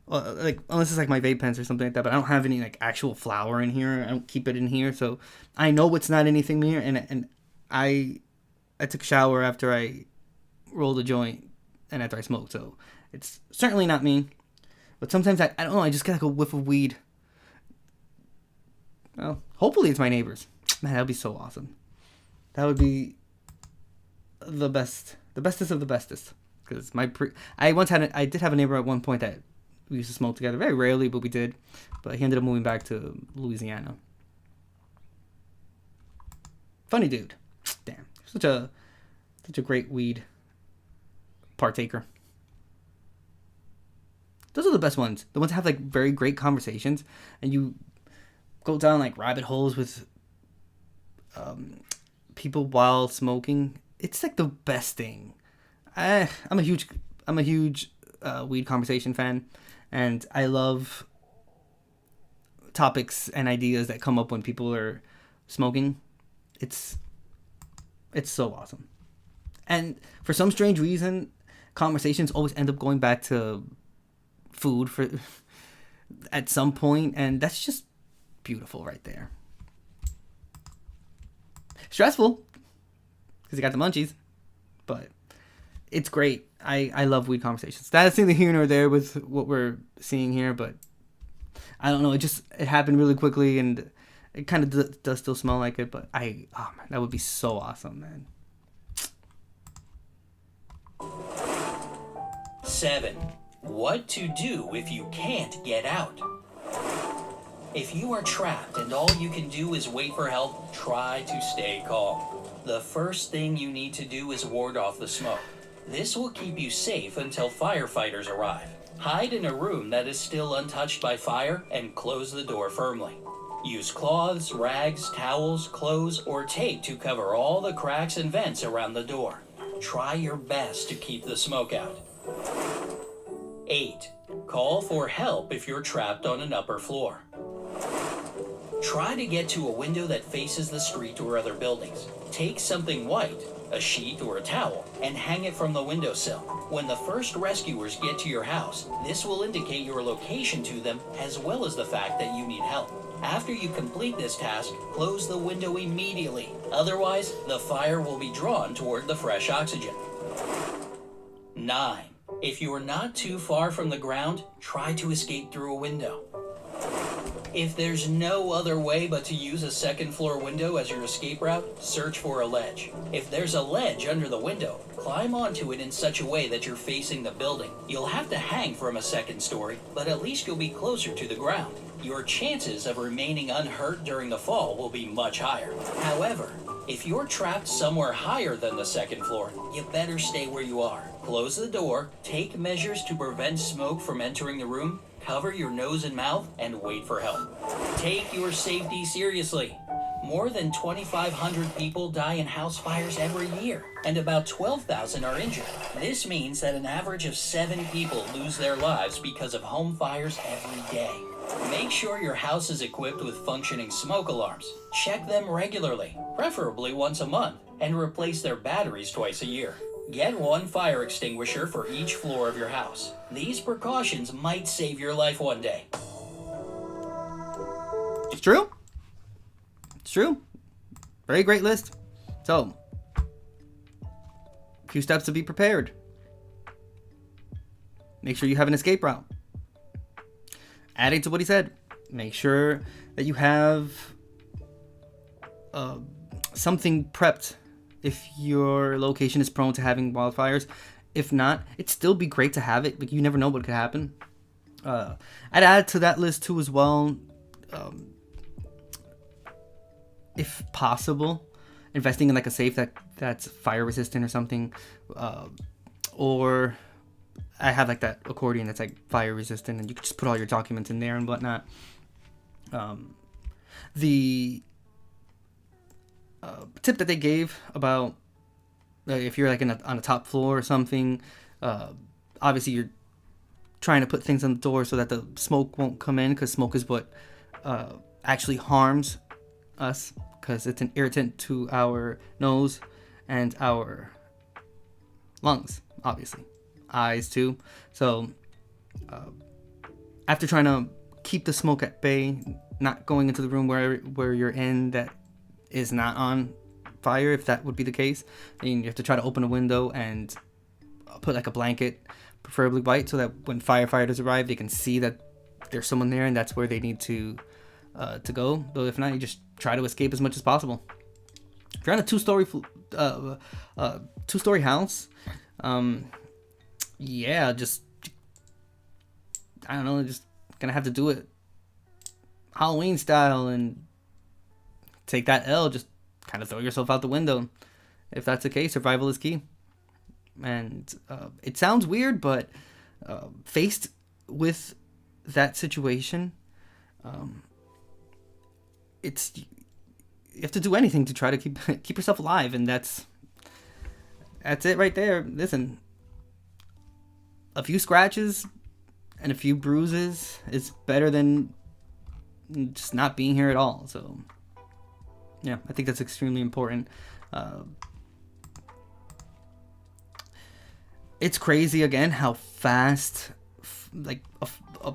Speaker 1: Like, unless it's like my vape pens or something like that, but I don't have any like actual flower in here. I don't keep it in here, so I know it's not anything here. And I took a shower after I rolled a joint and after I smoked, so it's certainly not me. But sometimes I don't know, I just get like a whiff of weed. Well, hopefully it's my neighbors. Man, that would be so awesome. That would be the bestest of the bestest. Because I did have a neighbor at one point that we used to smoke together very rarely, but we did. But he ended up moving back to Louisiana. Funny dude. Damn, such a great weed partaker. Those are the best ones. The ones that have like very great conversations, and you go down like rabbit holes with people while smoking. It's like the best thing. I'm a huge weed conversation fan, and I love topics and ideas that come up when people are smoking. It's so awesome. And for some strange reason, conversations always end up going back to food at some point, and that's just beautiful right there. Stressful because you got the munchies, but it's great. I love weed conversations. That's neither here nor there with what we're seeing here, but I don't know. It happened really quickly, and it kind of does still smell like it. But man, that would be so awesome, man.
Speaker 7: 7. What to do if you can't get out. If you are trapped and all you can do is wait for help, try to stay calm. The first thing you need to do is ward off the smoke. This will keep you safe until firefighters arrive. Hide in a room that is still untouched by fire and close the door firmly. Use cloths, rags, towels, clothes, or tape to cover all the cracks and vents around the door. Try your best to keep the smoke out. 8. Call for help if you're trapped on an upper floor. Try to get to a window that faces the street or other buildings. Take something white, a sheet or a towel, and hang it from the windowsill. When the first rescuers get to your house, this will indicate your location to them as well as the fact that you need help. After you complete this task, close the window immediately. Otherwise, the fire will be drawn toward the fresh oxygen. 9. If you are not too far from the ground, try to escape through a window. If there's no other way but to use a second floor window as your escape route, search for a ledge. If there's a ledge under the window, climb onto it in such a way that you're facing the building. You'll have to hang from a second story, but at least you'll be closer to the ground. Your chances of remaining unhurt during the fall will be much higher. However, if you're trapped somewhere higher than the second floor, you better stay where you are. Close the door, take measures to prevent smoke from entering the room, cover your nose and mouth, and wait for help. Take your safety seriously. More than 2,500 people die in house fires every year, and about 12,000 are injured. This means that an average of 7 people lose their lives because of home fires every day. Make sure your house is equipped with functioning smoke alarms. Check them regularly, preferably once a month, and replace their batteries twice a year. Get one fire extinguisher for each floor of your house. These precautions might save your life one day.
Speaker 1: It's true. It's true. Very great list. So, a few steps to be prepared. Make sure you have an escape route. Adding to what he said, make sure that you have something prepped if your location is prone to having wildfires. If not, it'd still be great to have it. Like, you never know what could happen. I'd add to that list too as well, if possible, investing in like a safe that's fire resistant or something, or I have like that accordion that's like fire resistant, and you can just put all your documents in there and whatnot. The tip that they gave about if you're like on a top floor or something, obviously you're trying to put things on the door so that the smoke won't come in, because smoke is what actually harms us, because it's an irritant to our nose and our lungs, obviously eyes too. So after trying to keep the smoke at bay, not going into the room where you're in that is not on fire, if that would be the case, then you have to try to open a window and put like a blanket, preferably white, so that when firefighters arrive they can see that there's someone there and that's where they need to go. Though if not, you just try to escape as much as possible. If you're on a two-story house, yeah, just, I don't know, just gonna have to do it Halloween style and take that L. Just kind of throw yourself out the window. If that's the case, survival is key. And it sounds weird, but faced with that situation, it's, you have to do anything to try to keep yourself alive, and that's it right there. Listen, a few scratches and a few bruises is better than just not being here at all. So yeah, I think that's extremely important. It's crazy again how fast like a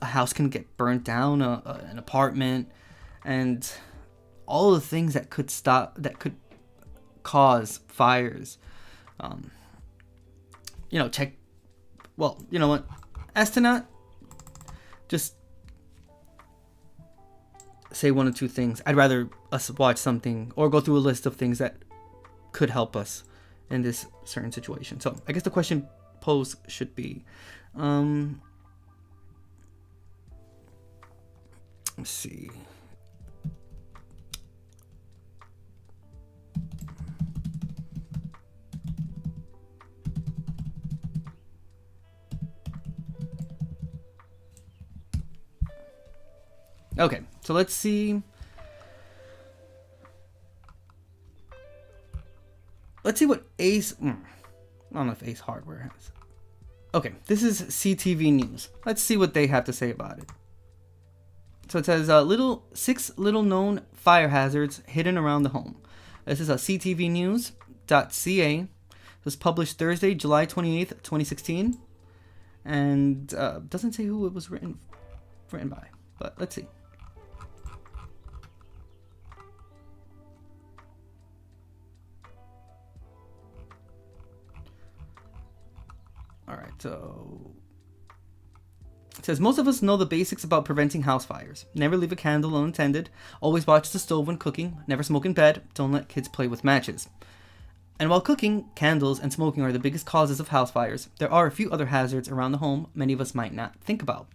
Speaker 1: house can get burnt down, an apartment, and all the things that could cause fires. Check. Well, you know what? As to not just say one or two things, I'd rather us watch something or go through a list of things that could help us in this certain situation. So I guess the question posed should be, let's see. Okay, so let's see. Let's see what Ace. I don't know if Ace Hardware has. Okay, this is CTV News. Let's see what they have to say about it. So it says 6 little known fire hazards hidden around the home. This is ctvnews.ca. It was published Thursday, July 28th, 2016, and doesn't say who it was written by. But let's see. All right, so it says most of us know the basics about preventing house fires. Never leave a candle unattended. Always watch the stove when cooking. Never smoke in bed. Don't let kids play with matches. And while cooking, candles and smoking are the biggest causes of house fires, there are a few other hazards around the home many of us might not think about.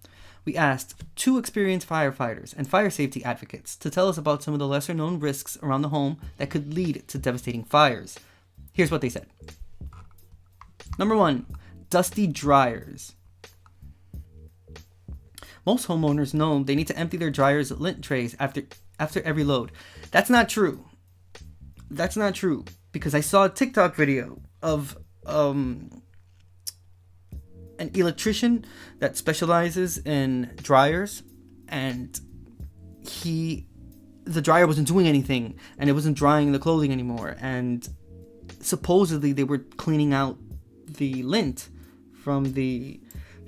Speaker 1: We asked 2 experienced firefighters and fire safety advocates to tell us about some of the lesser known risks around the home that could lead to devastating fires. Here's what they said. Number 1, dusty dryers. Most homeowners know they need to empty their dryer's lint trays after every load. That's not true. That's not true, because I saw a TikTok video of an electrician that specializes in dryers, and the dryer wasn't doing anything, and it wasn't drying the clothing anymore, and supposedly they were cleaning out the lint from that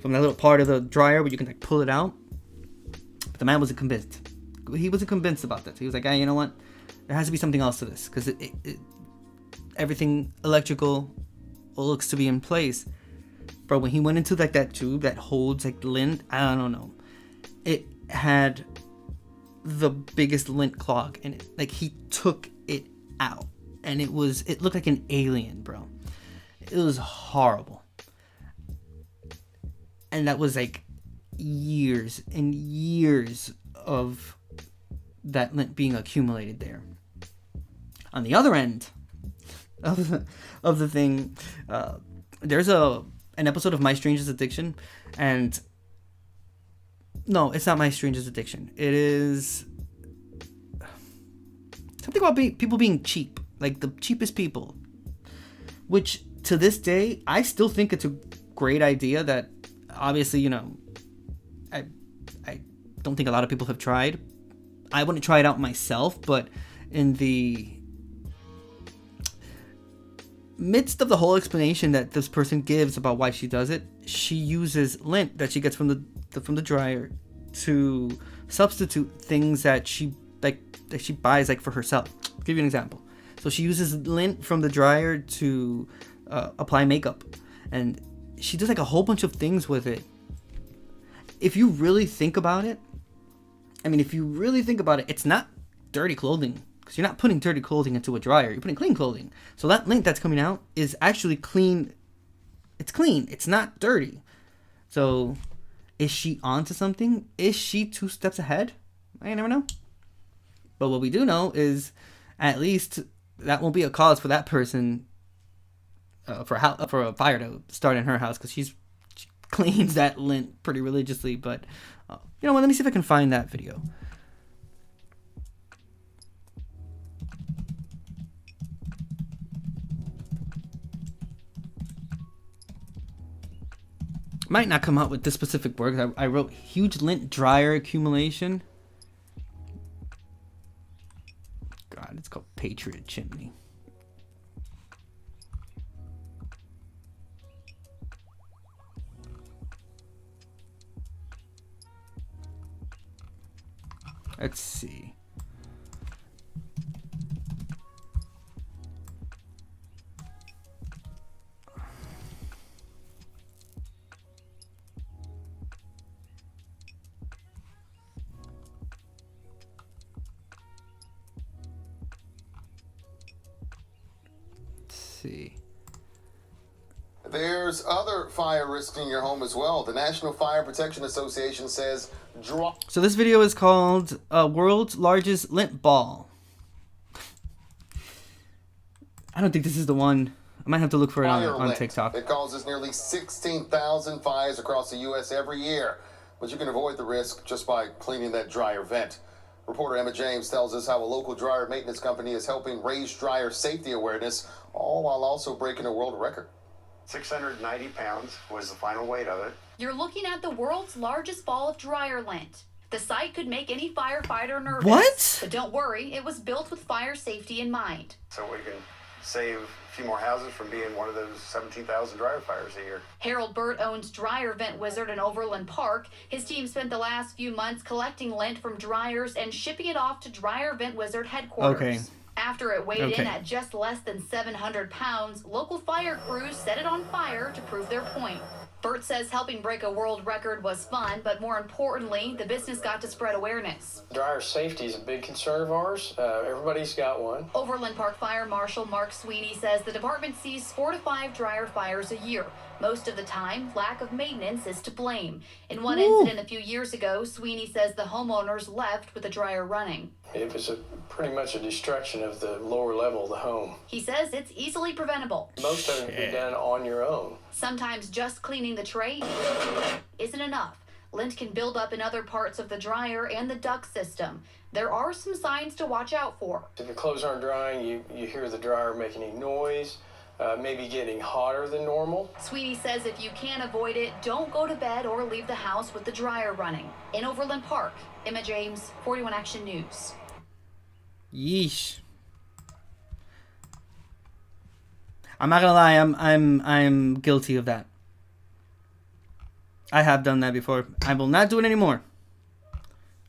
Speaker 1: little part of the dryer where you can like pull it out. But the man wasn't convinced. He wasn't convinced about this. He was like, hey, you know what? There has to be something else to this, because everything electrical looks to be in place. Bro, when he went into like that tube that holds like lint, I don't know, it had the biggest lint clog in it. Like, he took it out, and it looked like an alien, bro. It was horrible. And that was like years and years of that lint being accumulated there. On the other end of the thing, there's an an episode of My Strangest Addiction, and no, it's not My Strangest Addiction. It is something about people being cheap, like the cheapest people. Which to this day, I still think it's a great idea. That obviously, you know, I don't think a lot of people have tried. I wouldn't try it out myself, but in the midst of the whole explanation that this person gives about why she does it, she uses lint that she gets from the dryer to substitute things that she buys like for herself. I'll give you an example. So she uses lint from the dryer to apply makeup, and she does like a whole bunch of things with it. If you really think about it, it's not dirty clothing. Because you're not putting dirty clothing into a dryer. You're putting clean clothing. So that lint that's coming out is actually clean. It's clean. It's not dirty. So is she onto something? Is she 2 steps ahead? I never know. But what we do know is at least that won't be a cause for that person for a fire to start in her house, because she cleans that lint pretty religiously. But you know what? Let me see if I can find that video. Might not come out with this specific word. I wrote huge lint dryer accumulation. God, it's called Patriot Chimney. Let's see. See.
Speaker 8: There's other fire risks in your home as well. The National Fire Protection Association says
Speaker 1: So this video is called World's Largest Lint Ball. I don't think this is the one. I might have to look for it on TikTok.
Speaker 8: It causes nearly 16,000 fires across the U.S. every year. But you can avoid the risk just by cleaning that dryer vent. Reporter Emma James tells us how a local dryer maintenance company is helping raise dryer safety awareness, all while also breaking a world record.
Speaker 9: 690 pounds was the final weight of it.
Speaker 10: You're looking at the world's largest ball of dryer lint. The sight could make any firefighter nervous.
Speaker 1: What?
Speaker 10: But don't worry, it was built with fire safety in mind.
Speaker 9: So we can save a few more houses from being one of those 17,000 dryer fires a year.
Speaker 10: Harold Burt owns Dryer Vent Wizard in Overland Park. His team spent the last few months collecting lint from dryers and shipping it off to Dryer Vent Wizard headquarters.
Speaker 1: Okay.
Speaker 10: After it weighed in at just less than 700 pounds, local fire crews set it on fire to prove their point. Burt says helping break a world record was fun, but more importantly, the business got to spread awareness.
Speaker 11: Dryer safety is a big concern of ours. Everybody's got one.
Speaker 10: Overland Park Fire Marshal Mark Sweeney says the department sees 4 to 5 dryer fires a year. Most of the time, lack of maintenance is to blame. In one incident a few years ago, Sweeney says the homeowners left with the dryer running.
Speaker 11: It was pretty much a destruction of the lower level of the home.
Speaker 10: He says it's easily preventable.
Speaker 11: Most of it can be done on your own.
Speaker 10: Sometimes just cleaning the tray isn't enough. Lint can build up in other parts of the dryer and the duct system. There are some signs to watch out for.
Speaker 11: If your clothes aren't drying, you hear the dryer making a noise, maybe getting hotter than normal.
Speaker 10: Sweeney says if you can avoid it, don't go to bed or leave the house with the dryer running. In Overland Park, Emma James, 41 Action News.
Speaker 1: Yeesh. I'm not gonna lie, I'm guilty of that. I have done that before. I will not do it anymore.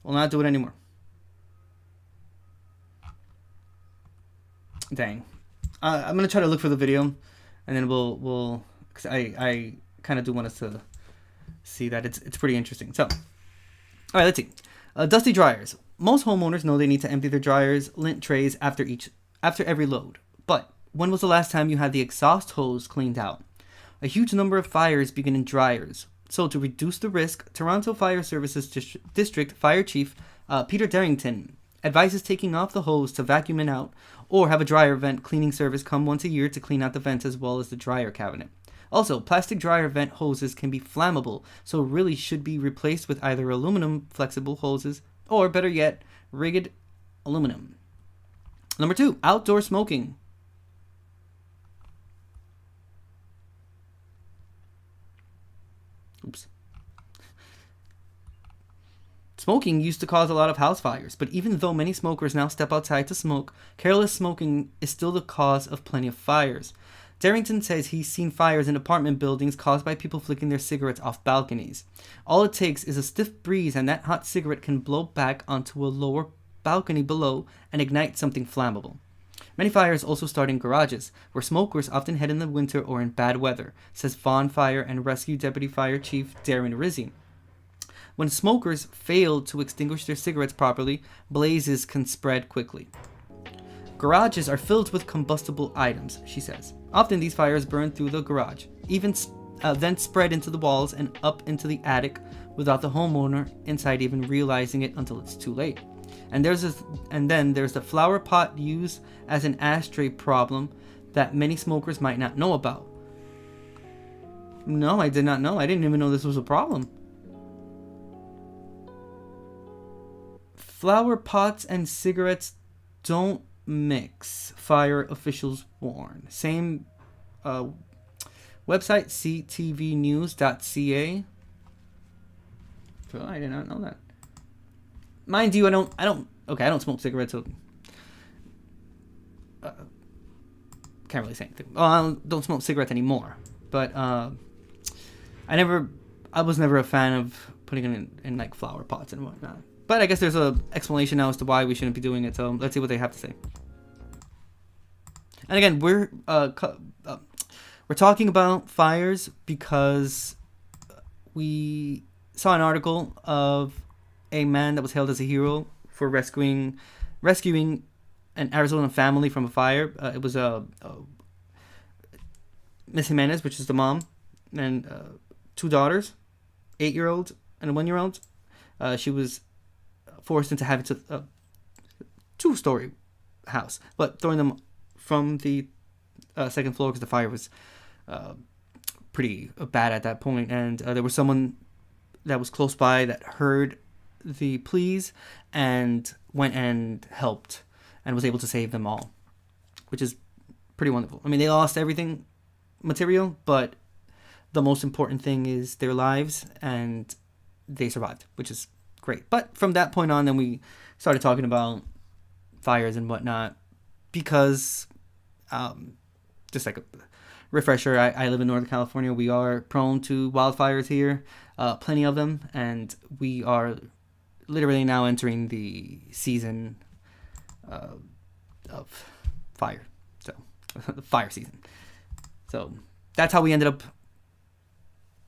Speaker 1: Will not do it anymore. Dang. I'm gonna try to look for the video, and then we'll cause I kind of do want us to see that it's pretty interesting. So, all right, let's see. Dusty dryers. Most homeowners know they need to empty their dryers lint trays after every load. But when was the last time you had the exhaust hose cleaned out? A huge number of fires begin in dryers. So to reduce the risk, Toronto Fire Services District Fire Chief Peter Darrington advises taking off the hose to vacuum it out, or have a dryer vent cleaning service come once a year to clean out the vents as well as the dryer cabinet. Also, plastic dryer vent hoses can be flammable, so really should be replaced with either aluminum flexible hoses or, better yet, rigged aluminum. Number 2, outdoor smoking. Oops. Smoking used to cause a lot of house fires, but even though many smokers now step outside to smoke, careless smoking is still the cause of plenty of fires. Darrington says he's seen fires in apartment buildings caused by people flicking their cigarettes off balconies. All it takes is a stiff breeze and that hot cigarette can blow back onto a lower balcony below and ignite something flammable. Many fires also start in garages, where smokers often head in the winter or in bad weather, says Vaughan Fire and Rescue Deputy Fire Chief Darren Rizzi. When smokers fail to extinguish their cigarettes properly, blazes can spread quickly. Garages are filled with combustible items, she says. Often these fires burn through the garage, then spread into the walls and up into the attic without the homeowner inside even realizing it until it's too late. And then there's the flower pot used as an ashtray problem that many smokers might not know about. No, I did not know. I didn't even know this was a problem. Flower pots and cigarettes don't mix, fire officials warn. Same website, ctvnews.ca. So I did not know that. Mind you, I don't smoke cigarettes, so can't really say anything. Oh, I don't smoke cigarettes anymore, but I was never a fan of putting it in like flower pots and whatnot. But I guess there's a explanation now as to why we shouldn't be doing it. So let's see what they have to say. And again, we're talking about fires because we saw an article of a man that was hailed as a hero for rescuing an Arizona family from a fire. It was Miss Jimenez, which is the mom, and 2 daughters, 8-year-old and a 1-year-old. She was forced into having a 2-story house, but throwing them from the 2nd floor because the fire was pretty bad at that point. And there was someone that was close by that heard the pleas and went and helped and was able to save them all, which is pretty wonderful. I mean, they lost everything material, but the most important thing is their lives, and they survived, which is great. But from that point on, then we started talking about fires and whatnot because, just like a refresher, I live in Northern California. We are prone to wildfires here, plenty of them, and we are literally now entering the season of fire. So, the fire season. So, that's how we ended up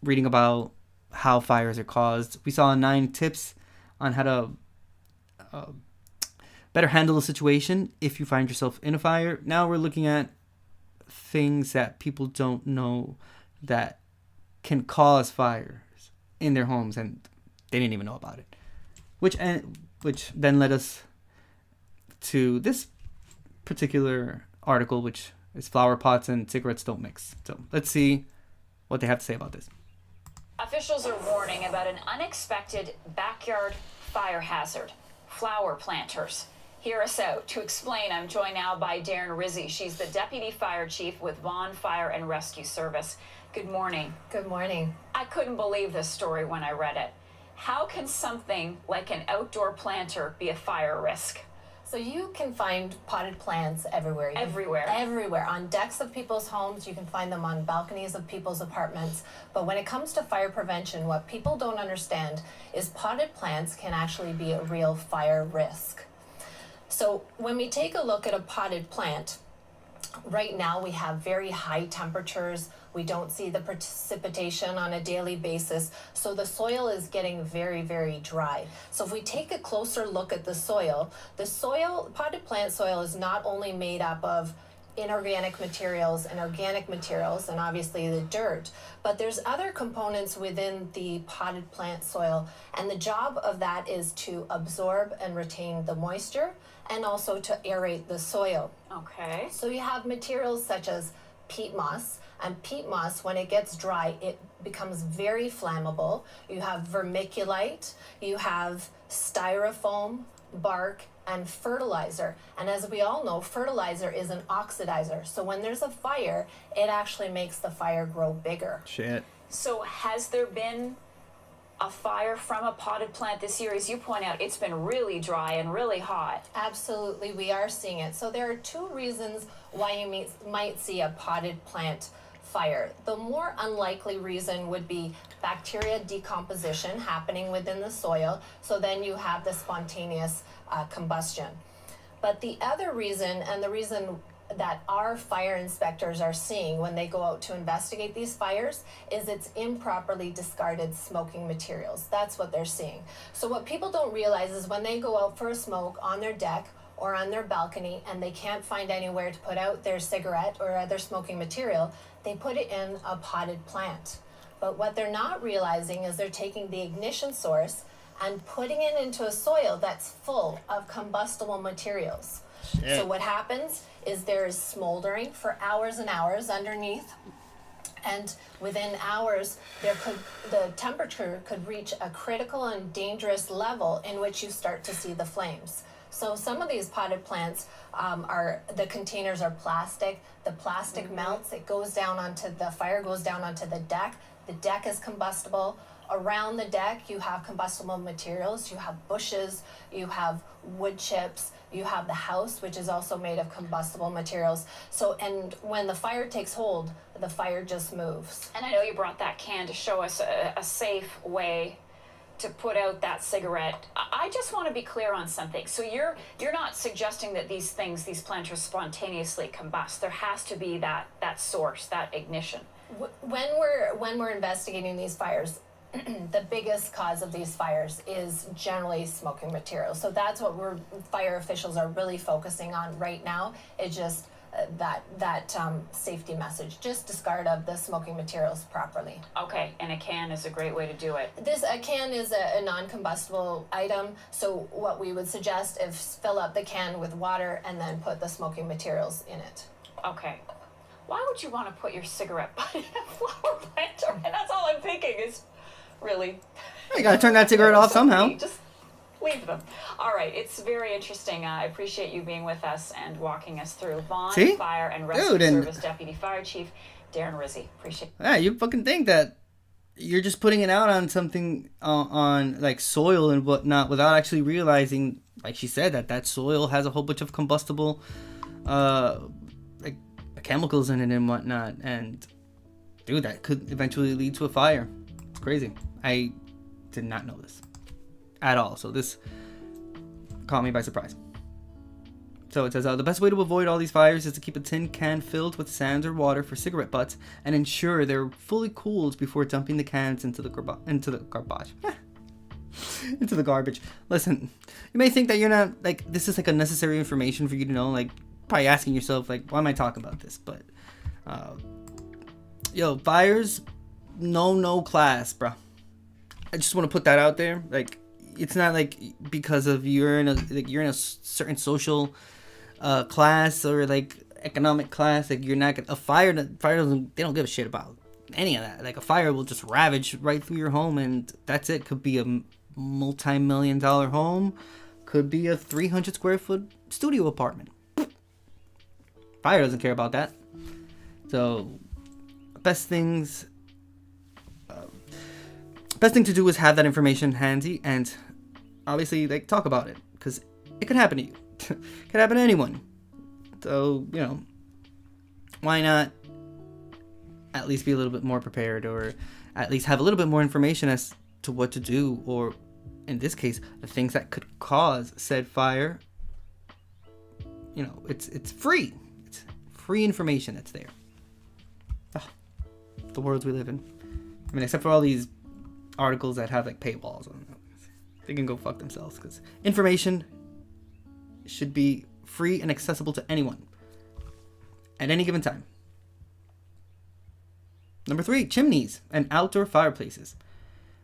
Speaker 1: reading about how fires are caused. We saw 9 tips on how to better handle the situation if you find yourself in a fire. Now we're looking at things that people don't know that can cause fires in their homes, and they didn't even know about it. Which then led us to this particular article, which is flower pots and cigarettes don't mix. So let's see what they have to say about this.
Speaker 10: Officials are warning about an unexpected backyard fire hazard, flower planters. Hear us out. To explain, I'm joined now by Darren Rizzi. She's the Deputy Fire Chief with Vaughan Fire and Rescue Service. Good morning.
Speaker 12: Good morning.
Speaker 10: I couldn't believe this story when I read it. How can something like an outdoor planter be a fire risk?
Speaker 12: So you can find potted plants everywhere.
Speaker 10: Everywhere?
Speaker 12: Everywhere. On decks of people's homes, you can find them on balconies of people's apartments. But when it comes to fire prevention, what people don't understand is potted plants can actually be a real fire risk. So when we take a look at a potted plant, right now we have very high temperatures. We don't see the precipitation on a daily basis. So the soil is getting very, very dry. So if we take a closer look at the soil, potted plant soil is not only made up of inorganic materials and organic materials and obviously the dirt, but there's other components within the potted plant soil, and the job of that is to absorb and retain the moisture and also to aerate the soil.
Speaker 10: Okay.
Speaker 12: So you have materials such as peat moss. And peat moss, when it gets dry, it becomes very flammable. You have vermiculite, you have styrofoam, bark, and fertilizer. And as we all know, fertilizer is an oxidizer. So when there's a fire, it actually makes the fire grow bigger.
Speaker 1: Shit.
Speaker 13: So has there been a fire from a potted plant this year? As you point out, it's been really dry and really hot.
Speaker 12: Absolutely, we are seeing it. So there are two reasons why you might see a potted plant fire. The more unlikely reason would be bacteria decomposition happening within the soil, so then you have the spontaneous combustion. But the other reason, and the reason that our fire inspectors are seeing when they go out to investigate these fires, is it's improperly discarded smoking materials. That's what they're seeing. So what people don't realize is when they go out for a smoke on their deck or on their balcony and they can't find anywhere to put out their cigarette or other smoking material, they put it in a potted plant. But what they're not realizing is they're taking the ignition source and putting it into a soil that's full of combustible materials.
Speaker 1: Shit.
Speaker 12: So what happens is there's smoldering for hours and hours underneath, and within hours the temperature could reach a critical and dangerous level in which you start to see the flames. So some of these potted plants the containers are plastic. The plastic melts, it goes down onto the fire, goes down onto the deck. The deck is combustible. Around the deck, you have combustible materials. You have bushes, you have wood chips, you have the house, which is also made of combustible materials. So, and when the fire takes hold, the fire just moves.
Speaker 13: And I know you brought that can to show us a safe way to put out that cigarette. I just want to be clear on something. So you're not suggesting that these planters spontaneously combust. There has to be that source, that ignition.
Speaker 12: When we're investigating these fires, the biggest cause of these fires is generally smoking materials. So that's what fire officials are really focusing on right now. It's just that safety message. Just discard of the smoking materials properly.
Speaker 13: Okay, and a can is a great way to do it.
Speaker 12: A can is a non-combustible item. So what we would suggest is fill up the can with water and then put the smoking materials in it.
Speaker 13: Okay. Why would you want to put your cigarette butt in a flower planter? And that's all I'm thinking is, really.
Speaker 1: You gotta turn that cigarette off somehow.
Speaker 13: Just leave them. All right, it's very interesting. I appreciate you being with us and walking us through. Vaughan Fire and Rescue Service Deputy Fire Chief Darren Rizzi. Appreciate it.
Speaker 1: Yeah, you fucking think that you're just putting it out on something on like soil and whatnot without actually realizing, like she said, that soil has a whole bunch of combustible like chemicals in it and whatnot, and dude, that could eventually lead to a fire. It's crazy. I did not know this at all, so this caught me by surprise. So it says, the best way to avoid all these fires is to keep a tin can filled with sand or water for cigarette butts and ensure they're fully cooled before dumping the cans into the garbage. Into the garbage. Listen, you may think that you're not, like, this is like unnecessary information for you to know, like, probably asking yourself, like, why am I talking about this? But, fires, no class, bro. I just want to put that out there. Like, it's not like because of you're in a certain social class or like economic class, like you're not gonna, fire doesn't, they don't give a shit about any of that. Like a fire will just ravage right through your home and that's it. Could be a multi-million-dollar home, could be a 300 square foot studio apartment. Fire doesn't care about that. So best thing to do is have that information handy and obviously like talk about it, because it could happen to you. It could happen to anyone. So, why not at least be a little bit more prepared, or at least have a little bit more information as to what to do, or in this case, the things that could cause said fire. It's free. It's free information that's there. The world we live in. I mean, except for all these articles that have like paywalls on them. They can go fuck themselves, because information should be free and accessible to anyone at any given time. Number 3, chimneys and outdoor fireplaces.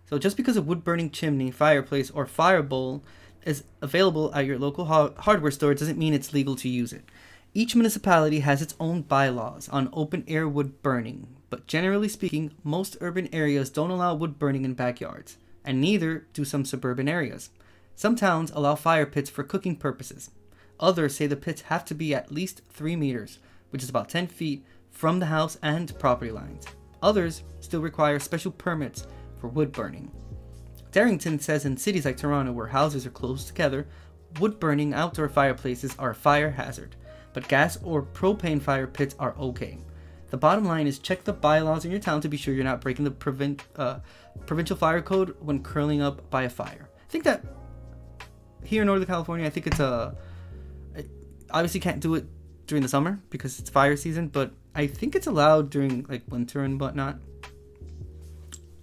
Speaker 1: So just because a wood-burning chimney, fireplace, or fire bowl is available at your local hardware store doesn't mean it's legal to use it. Each municipality has its own bylaws on open-air wood burning, but generally speaking, most urban areas don't allow wood burning in backyards, and neither do some suburban areas. Some towns allow fire pits for cooking purposes. Others say the pits have to be at least 3 meters, which is about 10 feet, from the house and property lines. Others still require special permits for wood burning. Darrington says in cities like Toronto, where houses are close together, wood burning outdoor fireplaces are a fire hazard, but gas or propane fire pits are okay. The bottom line is check the bylaws in your town to be sure you're not breaking the provincial fire code when curling up by a fire. I think that here in Northern California, I think it's obviously can't do it during the summer because it's fire season, but I think it's allowed during like winter and whatnot.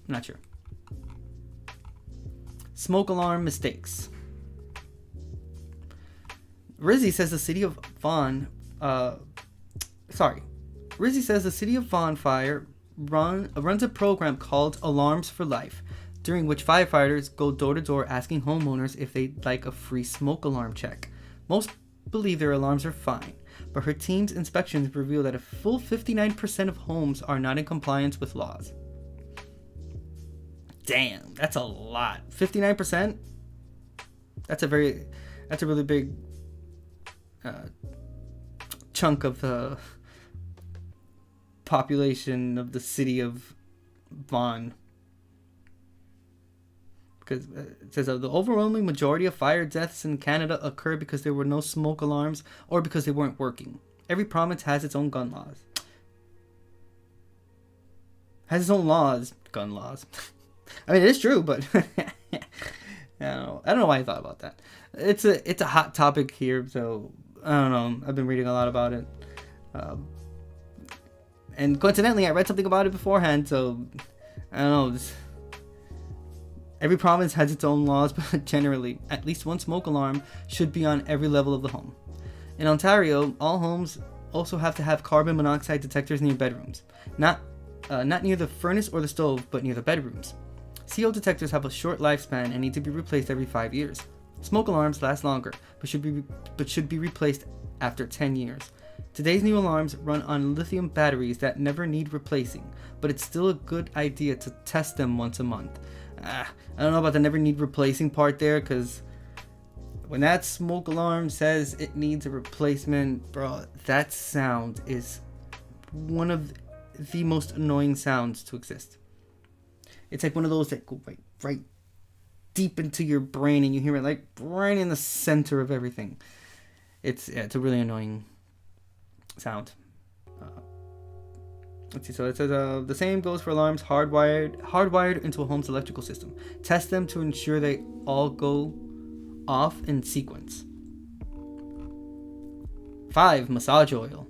Speaker 1: I'm not sure. Smoke alarm mistakes. Rizzy says the city of Vaughan Fire runs a program called Alarms for Life, during which firefighters go door to door asking homeowners if they'd like a free smoke alarm check. Most believe their alarms are fine, but her team's inspections reveal that a full 59% of homes are not in compliance with laws. Damn, that's a lot. 59%? That's a really big chunk of the population of the city of Vaughan. Because it says the overwhelming majority of fire deaths in Canada occur because there were no smoke alarms or because they weren't working. Every province has its own gun laws. Gun laws. I mean, it is true, but I don't know why I thought about that. It's a hot topic here, so I don't know. I've been reading a lot about it. And coincidentally, I read something about it beforehand, so I don't know. Every province has its own laws, but generally, at least one smoke alarm should be on every level of the home. In Ontario, all homes also have to have carbon monoxide detectors near bedrooms. Not near the furnace or the stove, but near the bedrooms. CO detectors have a short lifespan and need to be replaced every 5 years. Smoke alarms last longer, but should be replaced after 10 years. Today's new alarms run on lithium batteries that never need replacing, but it's still a good idea to test them once a month. I don't know about the never need replacing part there, because when that smoke alarm says it needs a replacement, bro, that sound is one of the most annoying sounds to exist. It's like one of those that go right deep into your brain, and you hear it like right in the center of everything. It's a really annoying sound. Let's see. So it says the same goes for alarms hardwired into a home's electrical system. Test them to ensure they all go off in sequence. 5. Massage oil.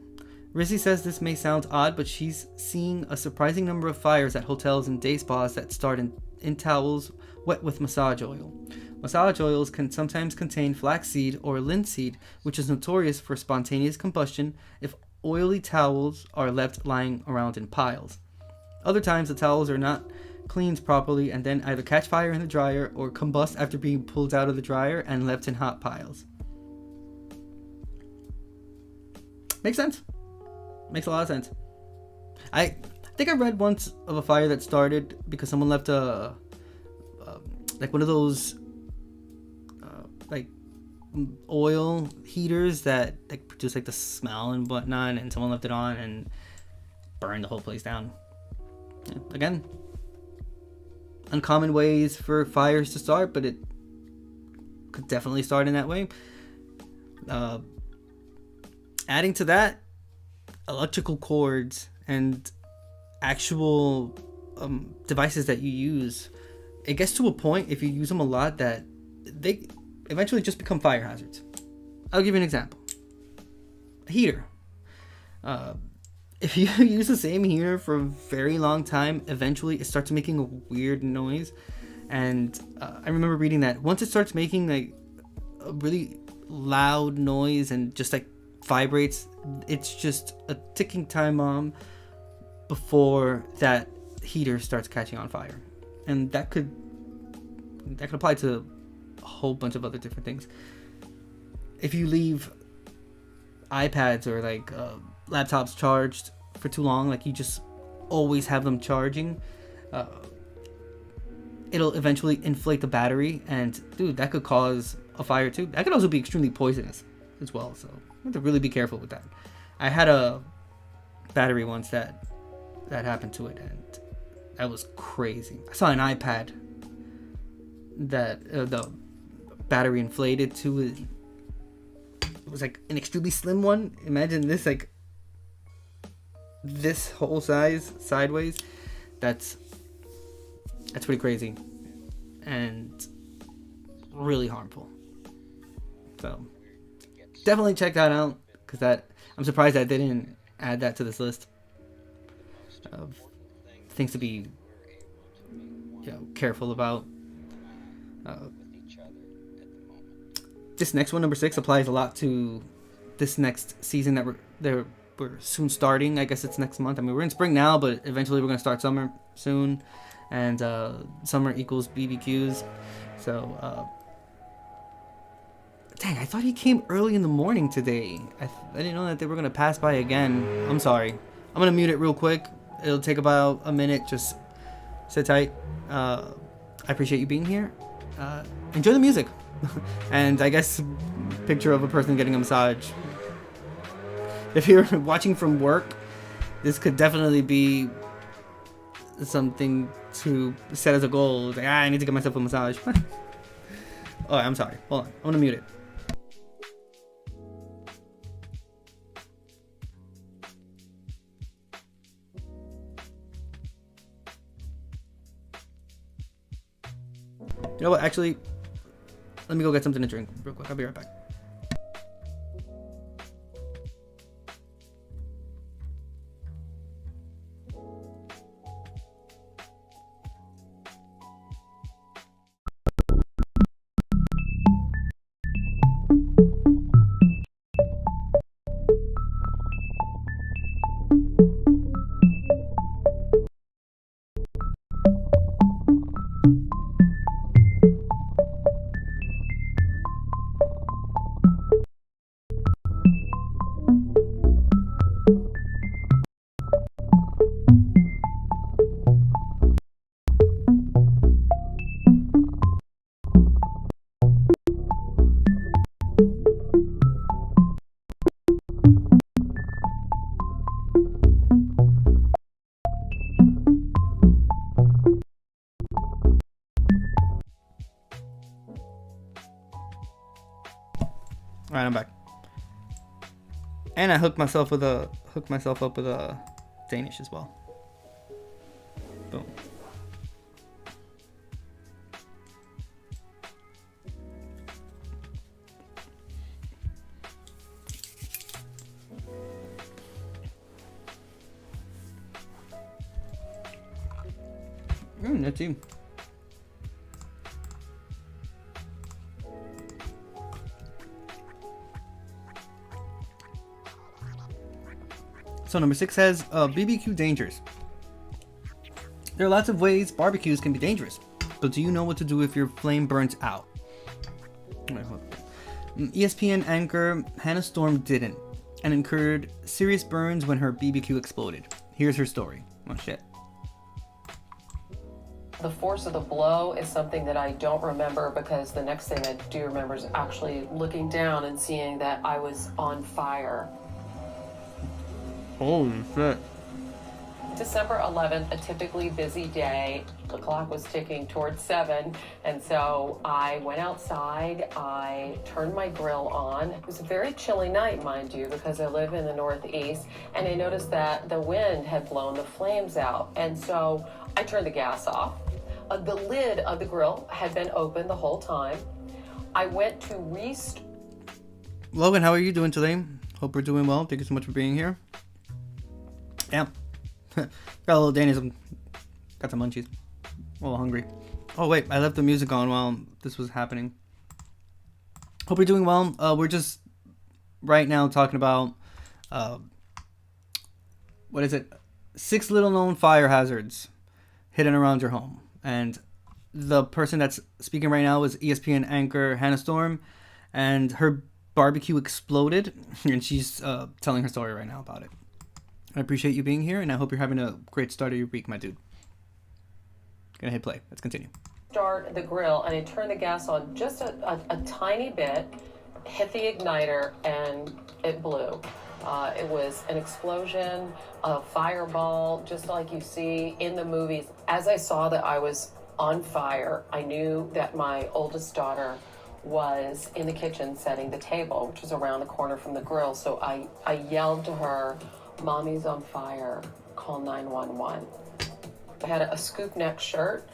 Speaker 1: Rizzy says this may sound odd, but she's seeing a surprising number of fires at hotels and day spas that start in towels wet with massage oil. Massage oils can sometimes contain flaxseed or linseed, which is notorious for spontaneous combustion if oily towels are left lying around in piles. Other times the towels are not cleaned properly and then either catch fire in the dryer or combust after being pulled out of the dryer and left in hot piles. Makes sense. Makes a lot of sense. I think I read once of a fire that started because someone left like one of those like oil heaters that like produce like the smell and whatnot, and someone left it on and burned the whole place down. Yeah, again, uncommon ways for fires to start, but it could definitely start in that way. Adding to that, electrical cords and actual devices that you use, it gets to a point if you use them a lot that they eventually just become fire hazards. I'll give you an example. A heater. If you use the same heater for a very long time, eventually it starts making a weird noise. And I remember reading that once it starts making like a really loud noise and just like vibrates, it's just a ticking time bomb before that heater starts catching on fire. And that could apply to a whole bunch of other different things. If you leave iPads or like laptops charged for too long, like you just always have them charging, it'll eventually inflate the battery, and dude, that could cause a fire too. That could also be extremely poisonous as well, so you have to really be careful with that. I had a battery once that happened to it, and that was crazy. I saw an iPad that the battery inflated to it was like an extremely slim one. Imagine this, like this whole size sideways. That's pretty crazy and really harmful. So definitely check that out, because I'm surprised I didn't add that to this list of things to be careful about. This next one, number 6, applies a lot to this next season that we're soon starting. I guess it's next month. I mean, we're in spring now, but eventually we're going to start summer soon, and summer equals BBQs. So dang, I thought he came early in the morning today. I didn't know that they were going to pass by again. I'm sorry. I'm going to mute it real quick. It'll take about a minute. Just sit tight. I appreciate you being here. Enjoy the music. And I guess picture of a person getting a massage. If you're watching from work, this could definitely be something to set as a goal. Like, I need to get myself a massage. Oh, I'm sorry. Hold on. I'm going to mute it. You know what? Actually, let me go get something to drink real quick. I'll be right back. Alright, I'm back. And I hooked myself up with a Danish as well. Boom. Let's see. So number 6 says BBQ dangers. There are lots of ways barbecues can be dangerous, but do you know what to do if your flame burns out? ESPN anchor Hannah Storm didn't, and incurred serious burns when her BBQ exploded. Here's her story. Oh shit.
Speaker 14: The force of the blow is something that I don't remember, because the next thing I do remember is actually looking down and seeing that I was on fire.
Speaker 1: Holy shit.
Speaker 14: December 11th, a typically busy day. The clock was ticking towards 7, and so I went outside. I turned my grill on. It was a very chilly night, mind you, because I live in the Northeast, and I noticed that the wind had blown the flames out, and so I turned the gas off. The lid of the grill had been open the whole time. I went to
Speaker 1: Logan, how are you doing today? Hope we're doing well. Thank you so much for being here. Yeah. Got a little Danish. Got some munchies. A little hungry. Oh, wait. I left the music on while this was happening. Hope you're doing well. We're just right now talking about, what is it? 6 little known fire hazards hidden around your home. And the person that's speaking right now is ESPN anchor Hannah Storm. And her barbecue exploded, and she's telling her story right now about it. I appreciate you being here, and I hope you're having a great start of your week, my dude. Gonna hit play. Let's continue.
Speaker 14: Start the grill, and I turned the gas on just a tiny bit, hit the igniter, and it blew. It was an explosion, a fireball, just like you see in the movies. As I saw that I was on fire, I knew that my oldest daughter was in the kitchen setting the table, which was around the corner from the grill. So I yelled to her, "Mommy's on fire, call 911." I had a scoop neck shirt.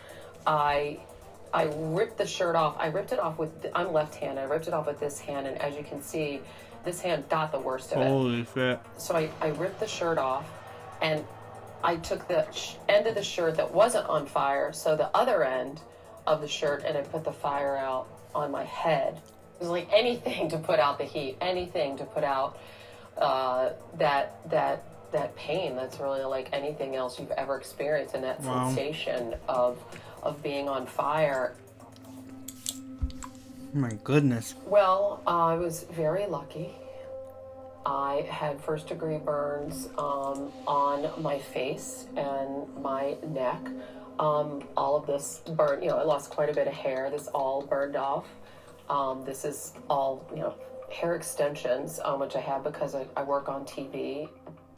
Speaker 14: I ripped the shirt off. I ripped it off with, I'm left-handed, I ripped it off with this hand, and as you can see, this hand got the worst of it.
Speaker 1: Holy shit.
Speaker 14: So I ripped the shirt off, and I took the end of the shirt that wasn't on fire, so the other end of the shirt, and I put the fire out on my head. It was like anything to put out the heat, anything to put out that pain that's really like anything else you've ever experienced, and that sensation of being on fire.
Speaker 1: My goodness.
Speaker 14: Well, I was very lucky. I had first-degree burns on my face and my neck. All of this burned, I lost quite a bit of hair. This all burned off. This is all, hair extensions, which I have because I work on TV.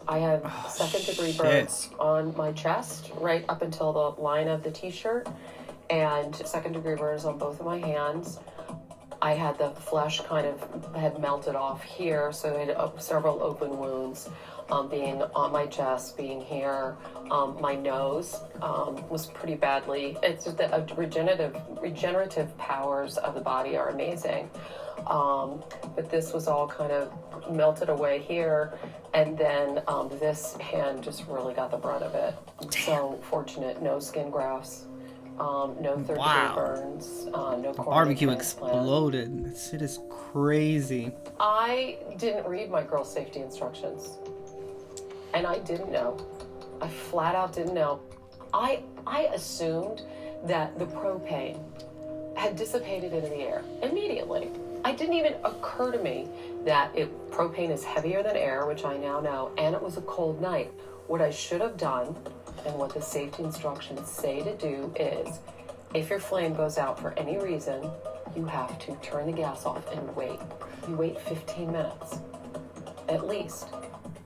Speaker 14: I have second-degree burns on my chest, right up until the line of the t-shirt, and second-degree burns on both of my hands. I had the flesh had melted off here, so I had several open wounds, being on my chest, being here. My nose was pretty badly. It's just the regenerative powers of the body are amazing. But this was all kind of melted away here, and then this hand just really got the brunt of it. So fortunate, no skin grafts. No third-degree burns, no
Speaker 1: barbecue exploded. This shit is crazy.
Speaker 14: I didn't read my girl safety instructions, and I didn't know. I flat out didn't know. I assumed that the propane had dissipated into the air immediately. It didn't even occur to me that propane is heavier than air, which I now know, and it was a cold night. What I should have done, and what the safety instructions say to do, is if your flame goes out for any reason, you have to turn the gas off and wait. You wait 15 minutes, at least.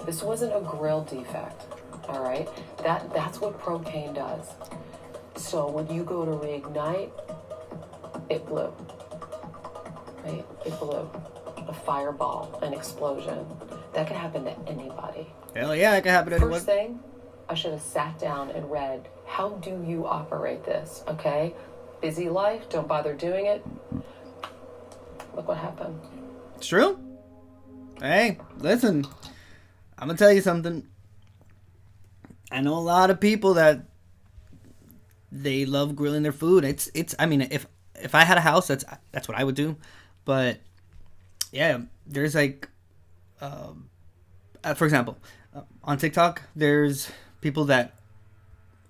Speaker 14: This wasn't a grill defect, all right? That's what propane does. So when you go to reignite, it blew, right? It blew. A fireball, an explosion. That could happen to anybody.
Speaker 1: Hell yeah, it could happen to anyone.
Speaker 14: First thing, I should have sat down and read, how do you operate this, okay? Busy life, don't bother doing it. Look what happened.
Speaker 1: It's true. Hey, listen, I'm gonna tell you something. I know a lot of people that they love grilling their food. I mean, if I had a house, that's what I would do. But yeah, there's like, for example, on TikTok, there's people that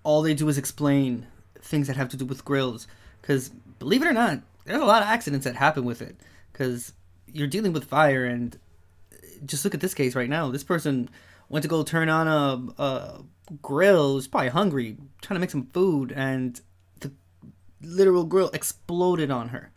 Speaker 1: all they do is explain things that have to do with grills. Because believe it or not, there's a lot of accidents that happen with it. Because you're dealing with fire, and just look at this case right now. This person went to go turn on a grill, was probably hungry, trying to make some food, and the literal grill exploded on her.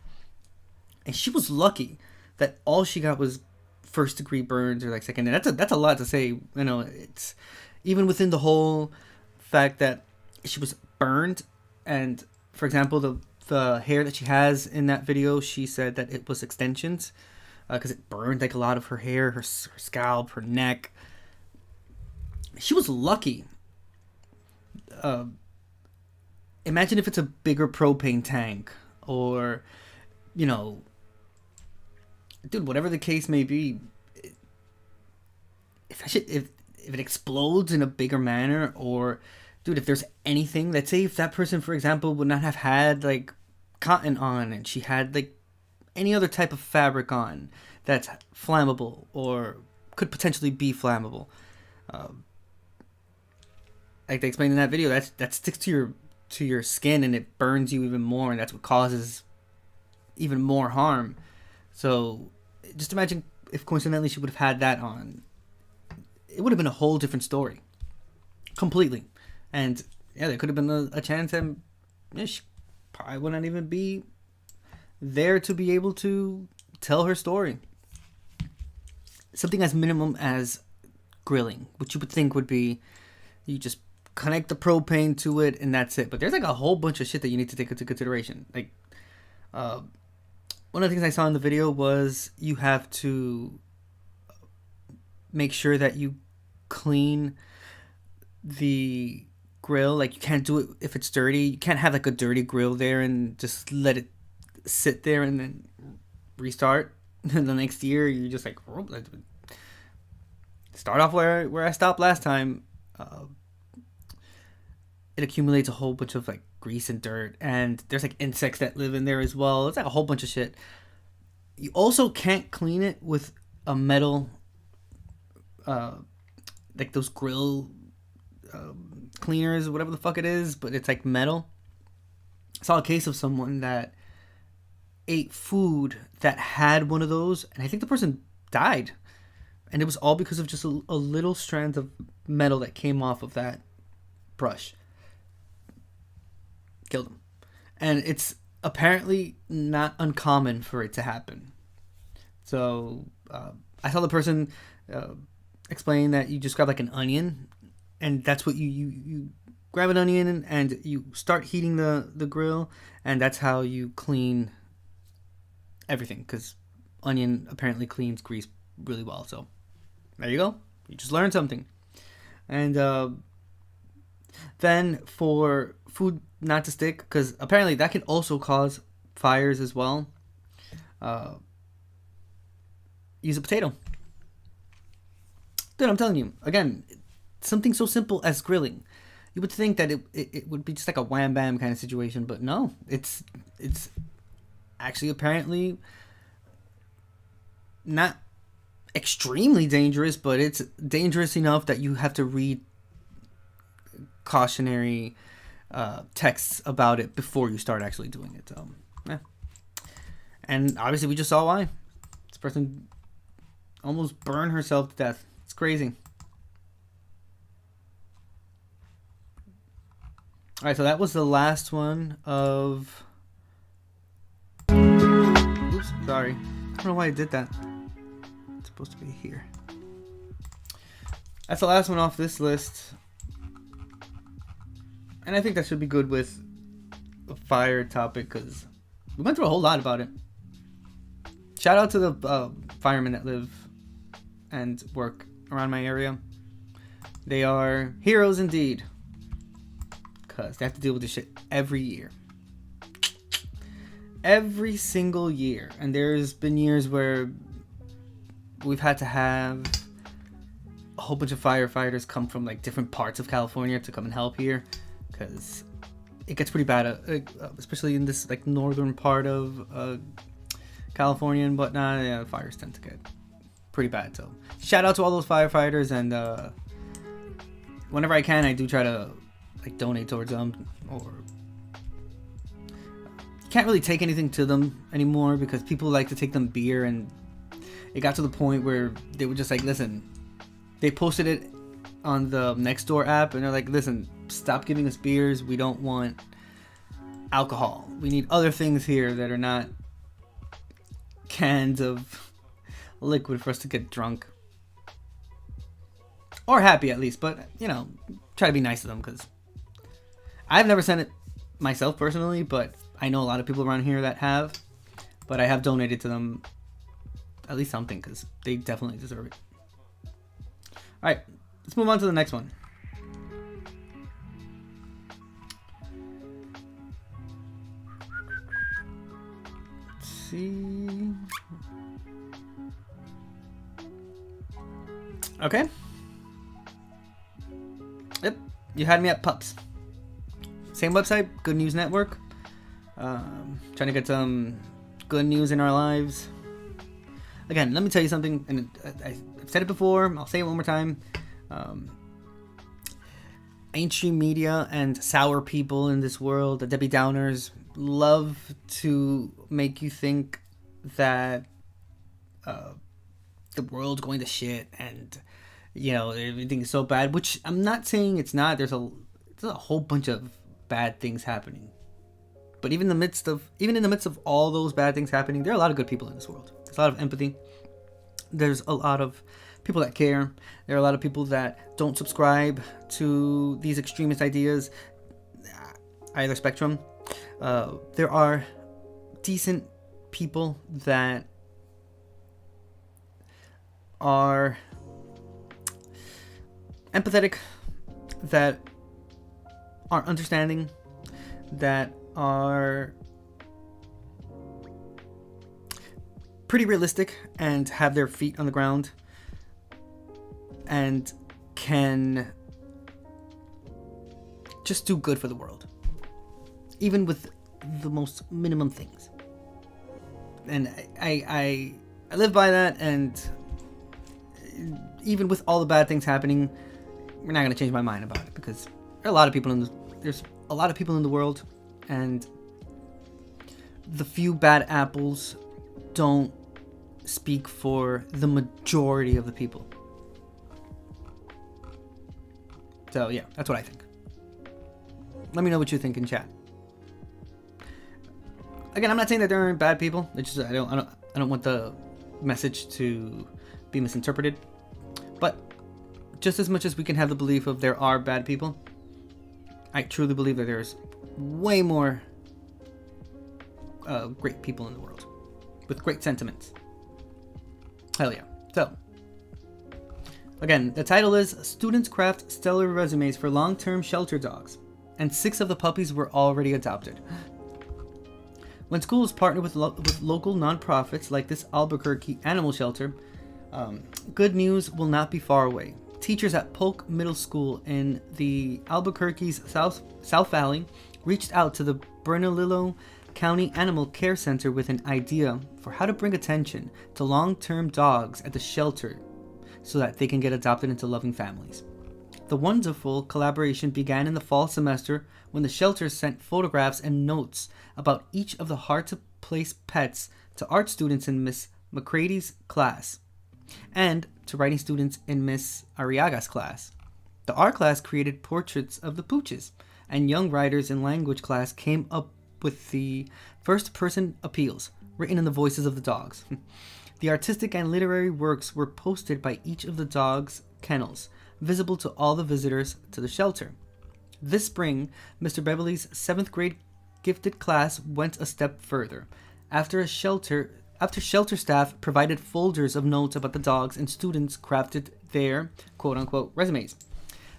Speaker 1: And she was lucky that all she got was first-degree burns or like second. And that's a lot to say. It's even within the whole fact that she was burned. And for example, the hair that she has in that video, she said that it was extensions because it burned like a lot of her hair, her scalp, her neck. She was lucky. Imagine if it's a bigger propane tank, or dude, whatever the case may be, if it explodes in a bigger manner, or dude, if there's anything, let's say if that person, for example, would not have had like cotton on, and she had like any other type of fabric on that's flammable or could potentially be flammable, like they explained in that video, that sticks to your skin and it burns you even more, and that's what causes even more harm. So just imagine if coincidentally she would have had that on. It would have been a whole different story. Completely. And yeah, there could have been a chance that she probably wouldn't even be there to be able to tell her story. Something as minimum as grilling, which you would think would be, you just connect the propane to it and that's it. But there's like a whole bunch of shit that you need to take into consideration. Like, one of the things I saw in the video was you have to make sure that you clean the grill. Like, you can't do it if it's dirty. You can't have like a dirty grill there and just let it sit there and then restart the next year. You just like start off where I stopped last time. It accumulates a whole bunch of like grease and dirt, and there's like insects that live in there as well. It's like a whole bunch of shit. You also can't clean it with a metal, like those grill cleaners, whatever the fuck it is, but it's like metal. I saw a case of someone that ate food that had one of those, and I think the person died, and it was all because of just a little strand of metal that came off of that brush. Killed him. And it's apparently not uncommon for it to happen. So I saw the person explain that you just grab like an onion, and that's what you grab an onion and you start heating the grill, and that's how you clean everything, because onion apparently cleans grease really well. So there you go. You just learned something. And then for food not to stick, because apparently that can also cause fires as well, use a potato. Dude, I'm telling you, again, something so simple as grilling. You would think that it would be just like a wham bam kind of situation, but no, it's actually apparently not extremely dangerous, but it's dangerous enough that you have to read cautionary texts about it before you start actually doing it. So, yeah. And obviously we just saw why. This person almost burned herself to death. It's crazy. Alright, so that was the last one of... Oops, sorry. I don't know why I did that. It's supposed to be here. That's the last one off this list. And I think that should be good with a fire topic, because we went through a whole lot about it. Shout out to the firemen that live and work around my area. They are heroes indeed, because they have to deal with this shit every year. Every single year. And there's been years where we've had to have a whole bunch of firefighters come from like different parts of California to come and help here, because it gets pretty bad, especially in this like northern part of California and whatnot. Yeah, fires tend to get pretty bad. So shout out to all those firefighters, and whenever I can, I do try to like donate towards them. Or you can't really take anything to them anymore because people like to take them beer, and it got to the point where they were just like, listen, they posted it on the Nextdoor app, and they're like, listen, stop giving us beers. We don't want alcohol. We need other things here that are not cans of liquid for us to get drunk. Or happy, at least. But, you know, try to be nice to them, because I've never sent it myself personally, but I know a lot of people around here that have. But I have donated to them at least something, because they definitely deserve it. Alright, let's move on to the next one. Let's see. Okay. Yep, you had me at pups. Same website, Good News Network. Trying to get some good news in our lives. Again, let me tell you something, and I've said it before, I'll say it one more time. Mainstream media and sour people in this world, the Debbie Downers, love to make you think that the world's going to shit and, everything is so bad, which I'm not saying it's not. There's a whole bunch of bad things happening. But even in the midst of all those bad things happening, there are a lot of good people in this world. There's a lot of empathy. There's a lot of people that care. There are a lot of people that don't subscribe to these extremist ideas, either spectrum. There are decent people that are empathetic, that are understanding, that are pretty realistic and have their feet on the ground and can just do good for the world, even with the most minimum things. And I live by that, and even with all the bad things happening, we're not going to change my mind about it, because there are a lot of people there's a lot of people in the world, and the few bad apples don't speak for the majority of the people. So yeah, that's what I think. Let me know what you think in chat. Again, I'm not saying that there aren't bad people. It's just I don't want the message to be misinterpreted. But just as much as we can have the belief of there are bad people, I truly believe that there's way more great people in the world with great sentiments. Hell yeah. So, again, the title is Students Craft Stellar Resumes for Long-Term Shelter Dogs, and 6 of the puppies were already adopted. When schools partner with local nonprofits like this Albuquerque animal shelter, good news will not be far away. Teachers at Polk Middle School in the Albuquerque's South Valley reached out to the Bernalillo County Animal Care Center with an idea for how to bring attention to long-term dogs at the shelter so that they can get adopted into loving families. The wonderful collaboration began in the fall semester when the shelter sent photographs and notes about each of the hard-to-place pets to art students in Miss McCrady's class and to writing students in Miss Arriaga's class. The art class created portraits of the pooches, and young writers in language class came up with the first-person appeals, written in the voices of the dogs. The artistic and literary works were posted by each of the dogs' kennels, visible to all the visitors to the shelter. This spring, Mr. Beverly's 7th grade gifted class went a step further. After shelter staff provided folders of notes about the dogs and students crafted their quote-unquote resumes.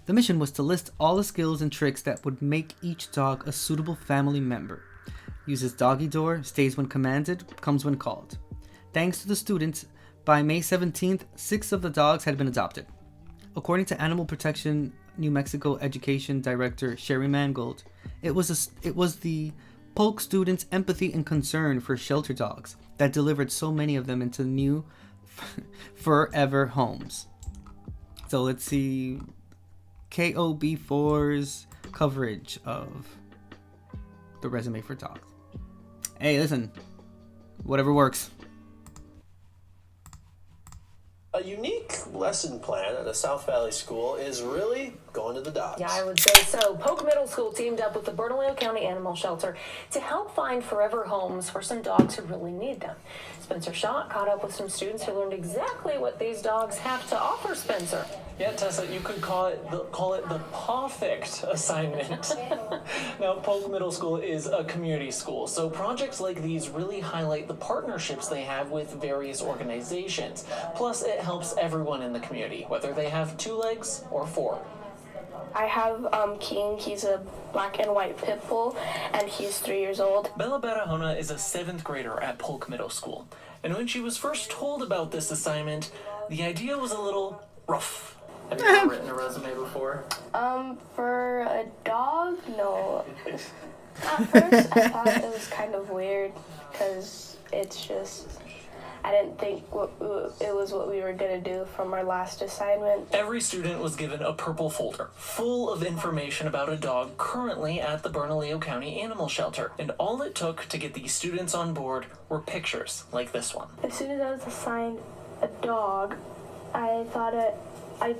Speaker 1: The mission was to list all the skills and tricks that would make each dog a suitable family member. Uses doggy door, stays when commanded, comes when called. Thanks to the students, by May 17th, 6 of the dogs had been adopted. According to Animal Protection New Mexico Education Director Sherry Mangold, it was the Polk students' empathy and concern for shelter dogs that delivered so many of them into new forever homes. So let's see KOB4's coverage of the resume for dogs. Hey, listen, whatever works.
Speaker 15: A unique lesson plan at a South Valley school is really going to the dogs.
Speaker 16: Yeah, I would say so. Polk Middle School teamed up with the Bernalillo County Animal Shelter to help find forever homes for some dogs who really need them. Spencer Shaw caught up with some students who learned exactly what these dogs have to offer, Spencer.
Speaker 17: Yeah, Tessa, you could call it the perfect assignment. Now, Polk Middle School is a community school, so projects like these really highlight the partnerships they have with various organizations. Plus, it helps everyone in the community, whether they have 2 legs or 4.
Speaker 18: I have King. He's a black and white pit bull, and he's 3 years old.
Speaker 17: Bella Barahona is a 7th grader at Polk Middle School, and when she was first told about this assignment, the idea was a little rough. Have you ever written a resume before?
Speaker 18: For a dog, no. At first, I thought it was kind of weird, because it's just, I didn't think it was what we were going to do from our last assignment.
Speaker 17: Every student was given a purple folder full of information about a dog currently at the Bernalillo County Animal Shelter. And all it took to get these students on board were pictures like this one.
Speaker 18: As soon as I was assigned a dog, I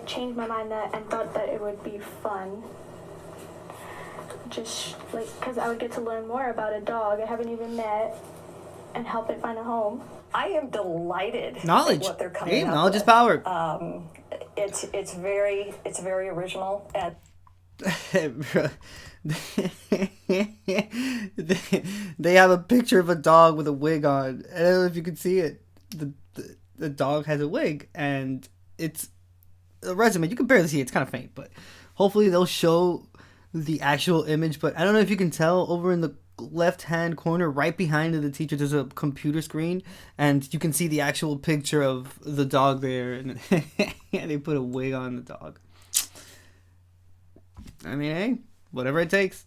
Speaker 18: changed my mind and thought that it would be fun. Just like, because I would get to learn more about a dog I haven't even met and help it find a home.
Speaker 19: I am delighted
Speaker 1: Knowledge.
Speaker 19: with what they're coming up
Speaker 1: Knowledge
Speaker 19: with.
Speaker 1: is power.
Speaker 19: It's very original and
Speaker 1: they have a picture of a dog with a wig on. I don't know if you can see it. The dog has a wig, and it's a resume. You can barely see it. It's kind of faint, but hopefully they'll show the actual image. But I don't know if you can tell, over in the left-hand corner right behind the teacher, there's a computer screen, and you can see the actual picture of the dog there, and they put a wig on the dog. I mean, hey, whatever it takes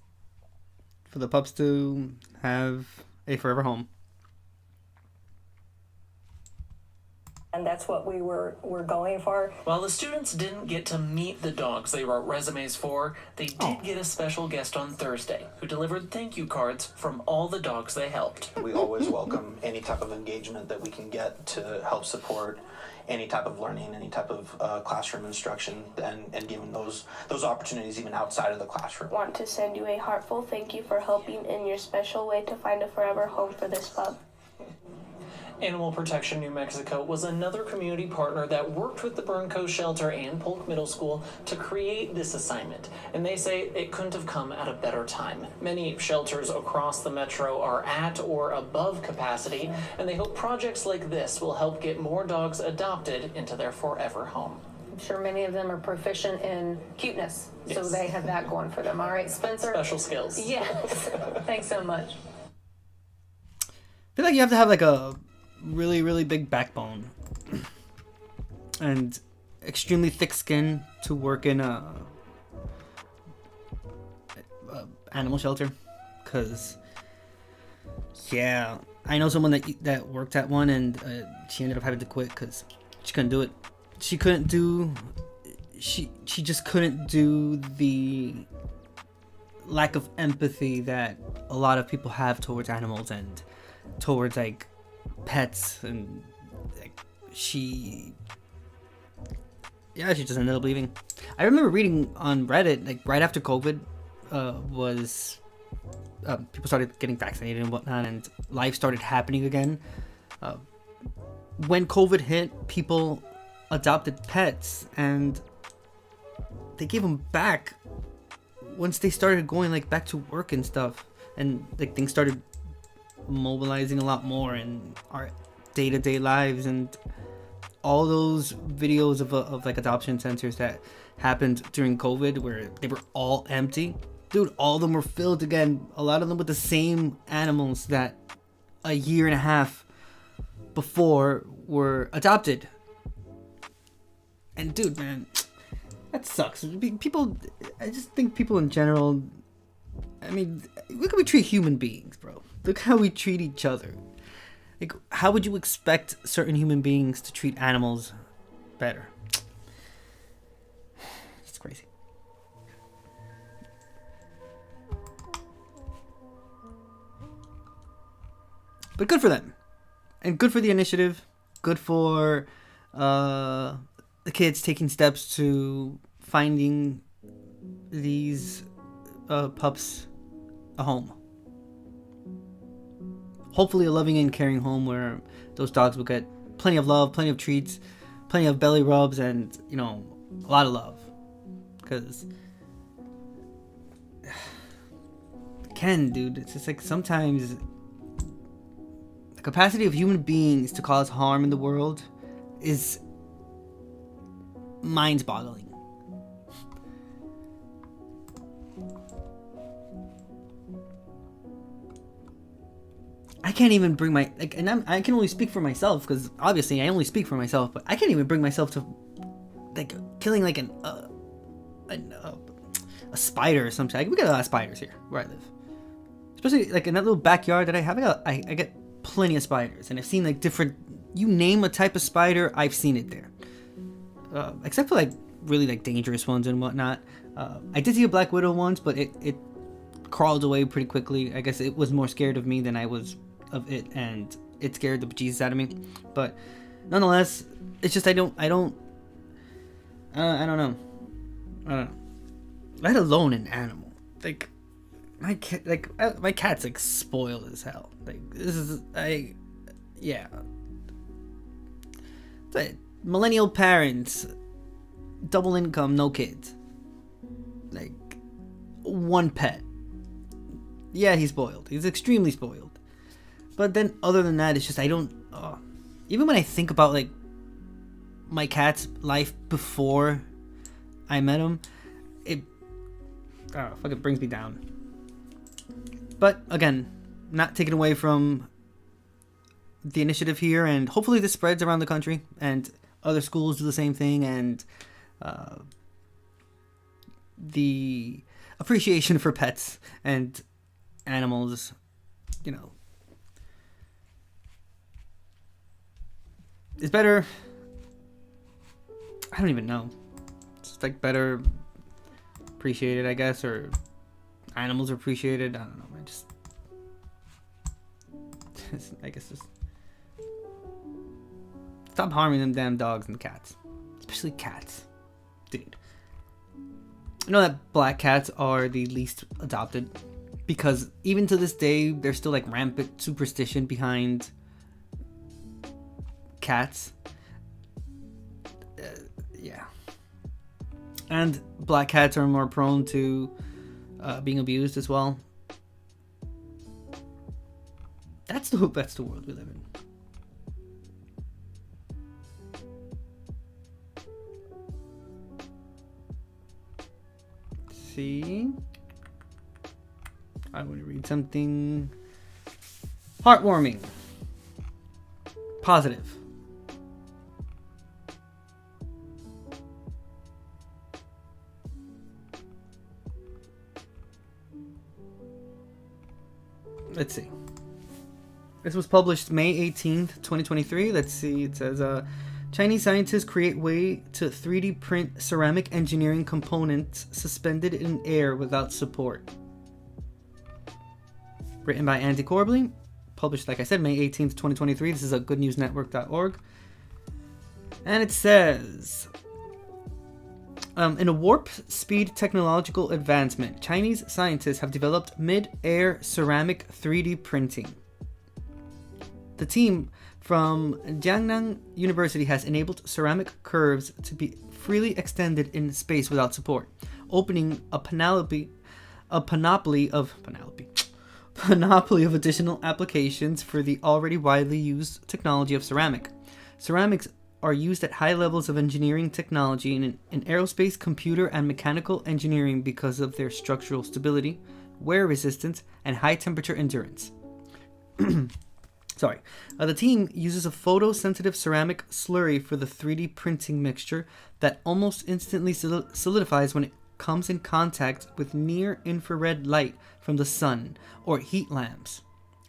Speaker 1: for the pups to have a forever home.
Speaker 19: and that's what we're going for.
Speaker 17: While the students didn't get to meet the dogs they wrote resumes for, they did get a special guest on Thursday who delivered thank you cards from all the dogs they helped.
Speaker 20: We always welcome any type of engagement that we can get to help support any type of learning, any type of classroom instruction, and giving those opportunities even outside of the classroom.
Speaker 18: Want to send you a heartfelt thank you for helping in your special way to find a forever home for this pup.
Speaker 17: Animal Protection New Mexico was another community partner that worked with the Burncoast Shelter and Polk Middle School to create this assignment, and they say it couldn't have come at a better time. Many shelters across the metro are at or above capacity, and they hope projects like this will help get more dogs adopted into their forever home.
Speaker 16: I'm sure many of them are proficient in cuteness, so
Speaker 17: Yes.
Speaker 16: they have that going for them. All right, Spencer?
Speaker 17: Special skills.
Speaker 16: Yes. Thanks so much.
Speaker 1: I feel like you have to have like a really, really big backbone and extremely thick skin to work in a animal shelter, because yeah, I know someone that worked at one, and she ended up having to quit because she couldn't do it. She just couldn't do the lack of empathy that a lot of people have towards animals and towards like pets, and like she just ended up leaving. I remember reading on Reddit, like right after COVID people started getting vaccinated and whatnot, and life started happening again. When COVID hit, people adopted pets and they gave them back once they started going like back to work and stuff, and like things started mobilizing a lot more in our day-to-day lives. And all those videos of like adoption centers that happened during COVID where they were all empty, dude, all of them were filled again, a lot of them with the same animals that a year and a half before were adopted. And dude, man, that sucks. I just think people in general, I mean, look how we treat human beings, bro. Look how we treat each other. Like, how would you expect certain human beings to treat animals better? It's crazy. But good for them. And good for the initiative. Good for the kids taking steps to finding these pups a home. Hopefully a loving and caring home where those dogs will get plenty of love, plenty of treats, plenty of belly rubs, and, you know, a lot of love. Because, Ken, dude, it's just like sometimes the capacity of human beings to cause harm in the world is mind-boggling. I can't even bring my I can only speak for myself, because obviously I only speak for myself, but I can't even bring myself to like killing like a spider or something. Like, we got a lot of spiders here where I live, especially like in that little backyard that I have. I get plenty of spiders, and I've seen like different you name a type of spider, I've seen it there. Except for like really like dangerous ones and whatnot. I did see a black widow once, but it crawled away pretty quickly. I guess it was more scared of me than I was of it, and it scared the bejesus out of me. But nonetheless, it's just I don't know. Let alone an animal. Like my cat's like spoiled as hell. Like this is yeah. Millennial parents, double income, no kids. Like one pet. Yeah, he's spoiled. He's extremely spoiled. But then other than that, it's just I don't even when I think about like my cat's life before I met him, it fucking brings me down. But again, not taken away from the initiative here, and hopefully this spreads around the country and other schools do the same thing, and the appreciation for pets and animals, you know, is better. I don't even know. It's like better appreciated, I guess, or animals are appreciated. I don't know. I guess just stop harming them damn dogs and cats, especially cats, dude. I know that black cats are the least adopted because even to this day there's still like rampant superstition behind cats. Yeah, and black cats are more prone to being abused as well. That's the world we live in. See, I want to read something heartwarming, positive. Let's see. This was published May 18th, 2023. Let's see. It says, Chinese scientists create way to 3D print ceramic engineering components suspended in air without support. Written by Andy Corbley. Published, like I said, May 18th, 2023. This is at goodnewsnetwork.org. And it says, in a warp speed technological advancement, Chinese scientists have developed mid-air ceramic 3D printing. The team from Jiangnan University has enabled ceramic curves to be freely extended in space without support, opening a panoply of additional applications for the already widely used technology of ceramic. Ceramics are used at high levels of engineering technology in aerospace, computer, and mechanical engineering because of their structural stability, wear resistance, and high temperature endurance. The team uses a photosensitive ceramic slurry for the 3D printing mixture that almost instantly solidifies when it comes in contact with near-infrared light from the sun or heat lamps,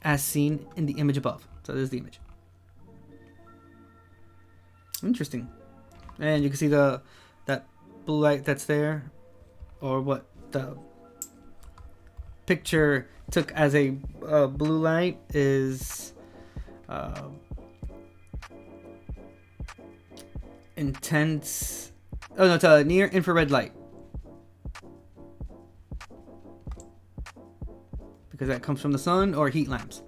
Speaker 1: as seen in the image above. So there's the image. Interesting. And you can see that blue light that's there, or what the picture took as a blue light is intense. Oh no, it's a near infrared light, because that comes from the sun or heat lamps.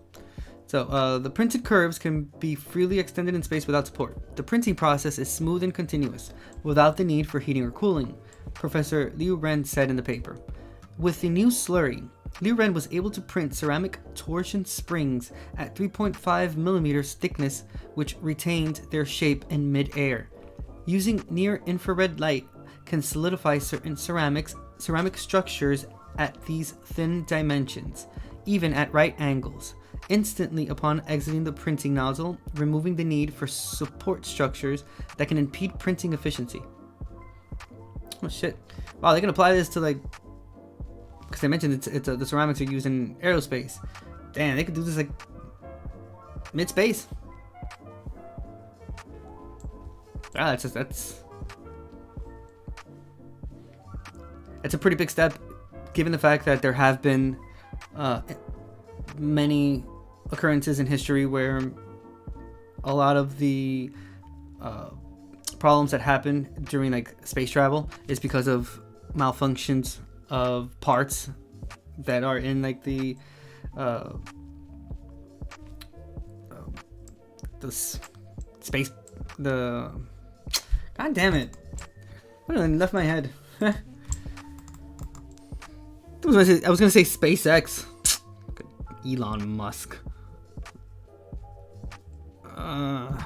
Speaker 1: So the printed curves can be freely extended in space without support. The printing process is smooth and continuous, without the need for heating or cooling, Professor Liu Ren said in the paper. With the new slurry, Liu Ren was able to print ceramic torsion springs at 3.5 millimeters thickness, which retained their shape in mid-air. Using near-infrared light can solidify certain ceramic structures at these thin dimensions, even at right angles, instantly upon exiting the printing nozzle, removing the need for support structures that can impede printing efficiency. Oh shit. Wow, they can apply this to, like, because I mentioned the ceramics are used in aerospace. Damn, they could do this like mid-space. That's a pretty big step, given the fact that there have been many occurrences in history where a lot of the problems that happen during like space travel is because of malfunctions of parts that are in like the space, god damn it, what left my head. I was gonna say SpaceX. Elon Musk. I'm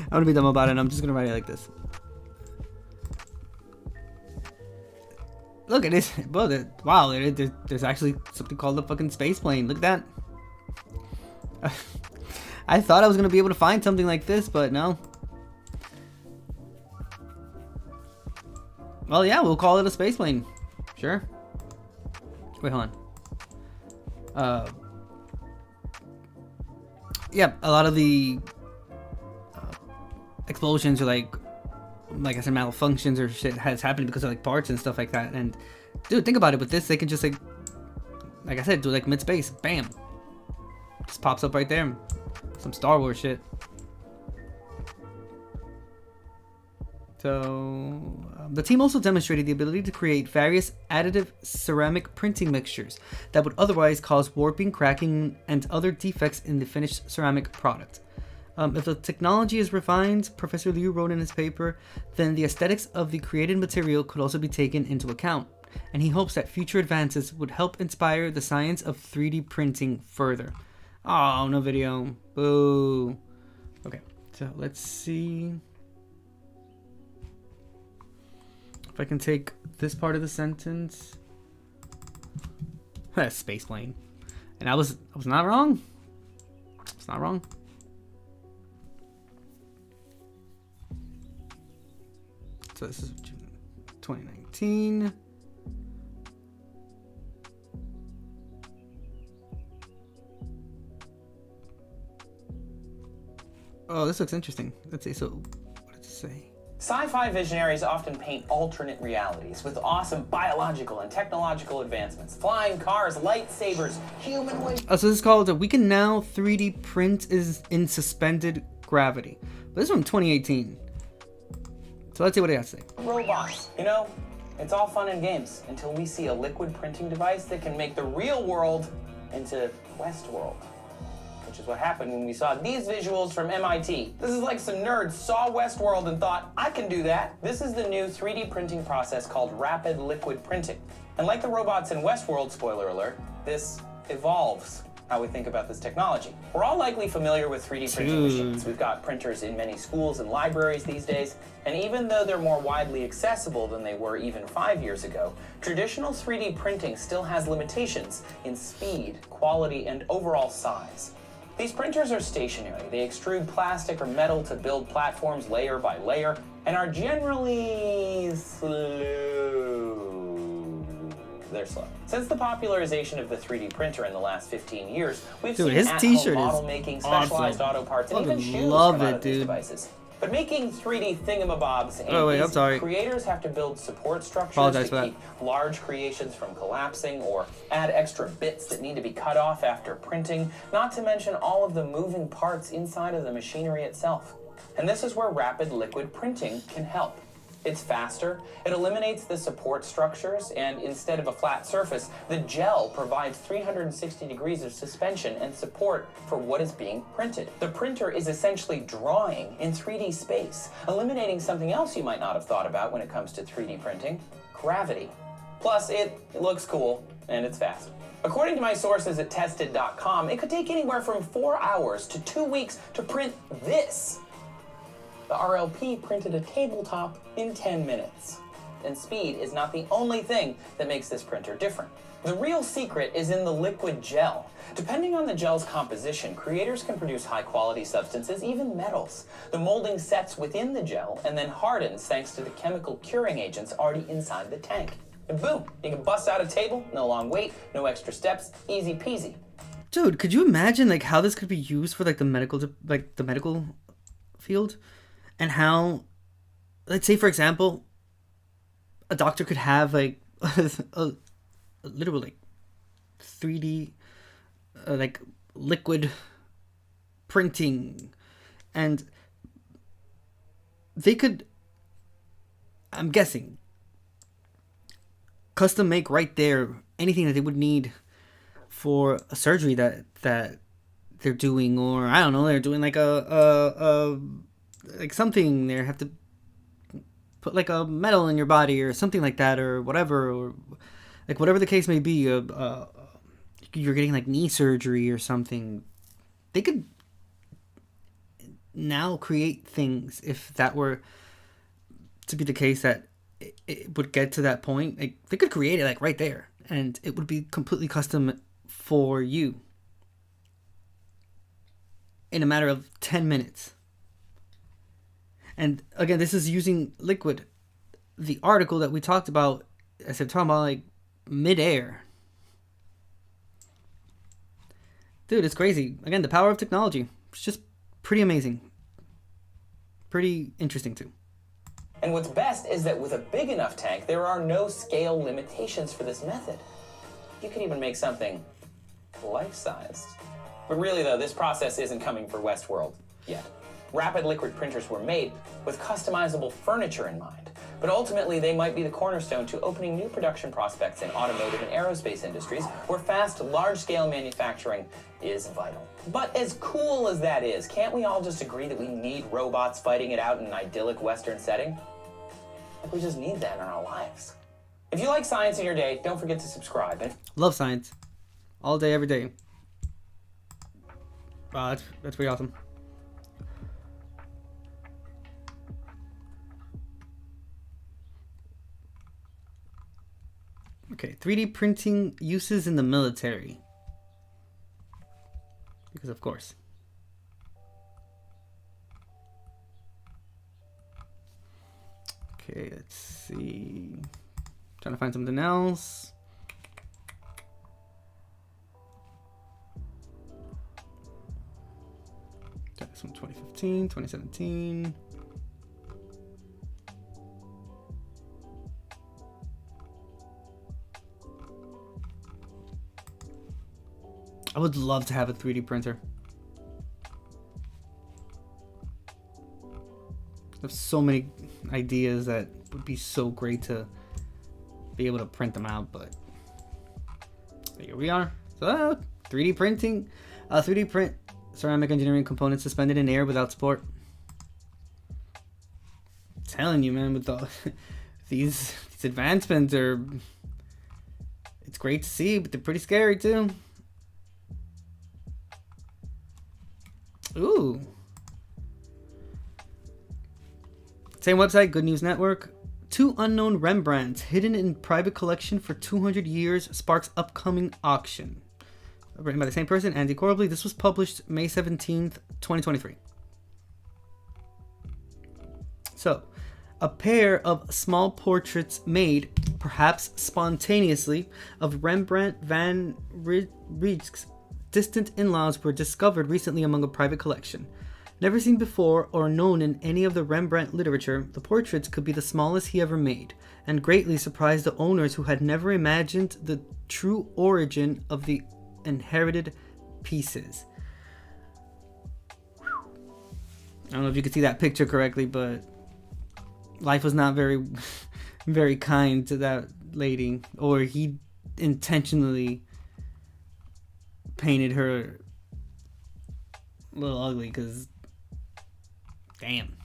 Speaker 1: gonna be dumb about it. I'm just gonna write it like this. Look at this, bro. Wow, there's actually something called the fucking space plane. Look at that. I thought I was gonna be able to find something like this, but no. Well, yeah, we'll call it a space plane. Sure. Wait, hold on. Yeah, a lot of the explosions are like I said, malfunctions or shit has happened because of like parts and stuff like that. And dude, think about it. With this, they can just like I said, do like mid-space, bam, just pops up right there. Some Star Wars shit. So the team also demonstrated the ability to create various additive ceramic printing mixtures that would otherwise cause warping, cracking, and other defects in the finished ceramic product. If the technology is refined, Professor Liu wrote in his paper, then the aesthetics of the created material could also be taken into account, and he hopes that future advances would help inspire the science of 3D printing further. Oh, no video. Boo. Okay, so let's see if I can take this part of the sentence. Space plane. And I was not wrong. It's not wrong. So this is June 2019. Oh, this looks interesting. Let's see. So, what does it say?
Speaker 21: Sci-fi visionaries often paint alternate realities with awesome biological and technological advancements. Flying cars, lightsabers, human waste.
Speaker 1: Oh, so this is called We Can Now 3D Print is in Suspended Gravity. But this is from 2018. So let's see what it has to say.
Speaker 21: Robots. You know, it's all fun and games until we see a liquid printing device that can make the real world into Westworld. Which is what happened when we saw these visuals from MIT. This is like some nerds saw Westworld and thought, I can do that. This is the new 3D printing process called rapid liquid printing. And like the robots in Westworld, spoiler alert, this evolves how we think about this technology. We're all likely familiar with 3D printing machines. We've got printers in many schools and libraries these days, and even though they're more widely accessible than they were even 5 years ago, traditional 3D printing still has limitations in speed, quality, and overall size. These printers are stationary. They extrude plastic or metal to build platforms layer by layer and are generally slow. They're slow. Since the popularization of the 3D printer in the last 15 years, we've seen at-home model making, specialized auto parts, and even shoes come out of these devices. But making 3D thingamabobs ain't easy. Creators have to build support structures to keep large creations from collapsing or add extra bits that need to be cut off after printing, not to mention all of the moving parts inside of the machinery itself. And this is where rapid liquid printing can help. It's faster, it eliminates the support structures, and instead of a flat surface, the gel provides 360 degrees of suspension and support for what is being printed. The printer is essentially drawing in 3D space, eliminating something else you might not have thought about when it comes to 3D printing: gravity. Plus, it looks cool, and it's fast. According to my sources at tested.com, it could take anywhere from 4 hours to 2 weeks to print this. The RLP printed a tabletop in 10 minutes. And speed is not the only thing that makes this printer different. The real secret is in the liquid gel. Depending on the gel's composition, creators can produce high-quality substances, even metals. The molding sets within the gel and then hardens thanks to the chemical curing agents already inside the tank. And boom, you can bust out a table, no long wait, no extra steps, easy peasy.
Speaker 1: Dude, could you imagine like how this could be used for like the medical field, and how, let's say for example, a doctor could have like a literal like 3D like liquid printing, and they could, I'm guessing, custom make right there anything that they would need for a surgery that they're doing, or I don't know, they're doing like a like something, they have to put like a metal in your body or something like that, or whatever, or like whatever the case may be, you're getting like knee surgery or something. They could now create things, if that were to be the case, that it would get to that point. Like they could create it like right there, and it would be completely custom for you in a matter of 10 minutes. And again, this is using liquid. The article that we talked about, as I'm talking about like midair. Dude, it's crazy. Again, the power of technology. It's just pretty amazing. Pretty interesting too.
Speaker 21: And what's best is that with a big enough tank, there are no scale limitations for this method. You can even make something life-sized. But really though, this process isn't coming for Westworld yet. Rapid liquid printers were made with customizable furniture in mind, but ultimately they might be the cornerstone to opening new production prospects in automotive and aerospace industries, where fast, large-scale manufacturing is vital. But as cool as that is, can't we all just agree that we need robots fighting it out in an idyllic Western setting? Like we just need that in our lives. If you like science in your day, don't forget to subscribe.
Speaker 1: Love science. All day, every day. Wow, that's pretty awesome. Okay, 3D printing uses in the military. Because of course. Okay, let's see. Trying to find something else. This one 2015, 2017. I would love to have a 3D printer. I have so many ideas that would be so great to be able to print them out, but here we are. So 3D printing, 3D print ceramic engineering components suspended in air without support. I'm telling you, man, with all these advancements, it's great to see, but they're pretty scary too. Ooh. Same website, Good News Network. 2 unknown Rembrandts hidden in private collection for 200 years sparks upcoming auction. Written by the same person, Andy Corbally. This was published May 17th, 2023. So, a pair of small portraits made, perhaps spontaneously, of Rembrandt van Rijk's distant in-laws were discovered recently among a private collection. Never seen before or known in any of the Rembrandt literature, the portraits could be the smallest he ever made, and greatly surprised the owners who had never imagined the true origin of the inherited pieces. I don't know if you could see that picture correctly, but life was not very very kind to that lady, or he intentionally painted her a little ugly, because damn.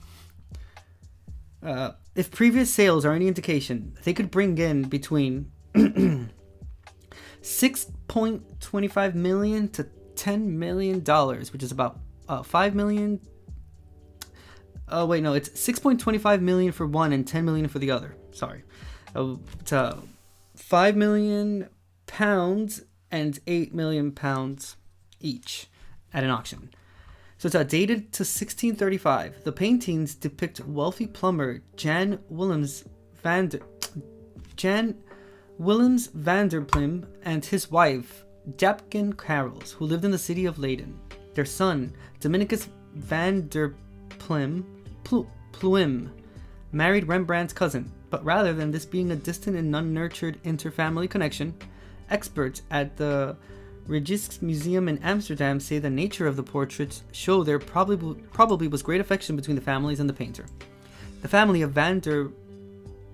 Speaker 1: If previous sales are any indication, they could bring in between $6.25 million to $10 million, which is about $5 million. Oh wait, no, it's $6.25 million for one and $10 million for the other. Sorry, it's £5 million and £8 million each at an auction. So it's dated to 1635. The paintings depict wealthy plumber Jan Willems van der Plim and his wife Japkin Carols, who lived in the city of Leyden. Their son, Dominicus van der Pluim, married Rembrandt's cousin, but rather than this being a distant and unnurtured inter-family connection, experts at the Rijksmuseum in Amsterdam say the nature of the portraits show there probably was great affection between the families and the painter. The family of van der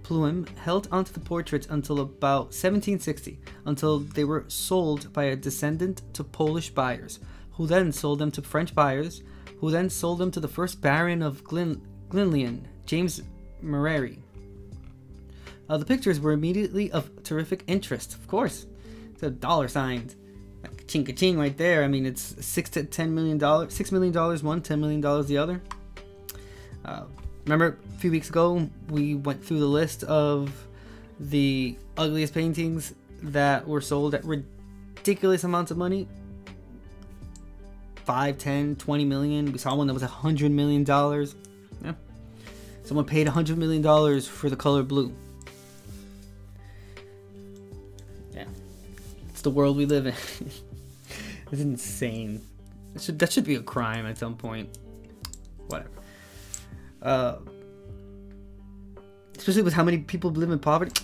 Speaker 1: Pluim held onto the portraits until about 1760, until they were sold by a descendant to Polish buyers, who then sold them to French buyers, who then sold them to the first Baron of Glenlyon, James Murray. The pictures were immediately of terrific interest, of course. It's a dollar sign. Like ching-ka-ching right there. I mean, it's $6 million one, $10 million the other. Remember a few weeks ago, we went through the list of the ugliest paintings that were sold at ridiculous amounts of money. 5, 10, 20 million. We saw one that was $100 million. Yeah. Someone paid $100 million for the color blue. Yeah. It's the world we live in. It's insane. That should be a crime at some point. Whatever. Especially with how many people live in poverty.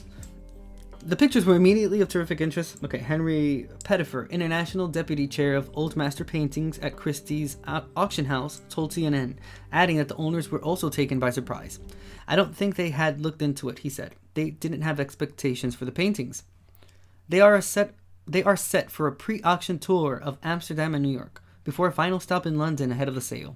Speaker 1: The pictures were immediately of terrific interest. Okay, Henry Pettifer, International Deputy Chair of Old Master Paintings at Christie's Auction House, told CNN, adding that the owners were also taken by surprise. I don't think they had looked into it, he said. They didn't have expectations for the paintings. They are set for a pre-auction tour of Amsterdam and New York, before a final stop in London ahead of the sale.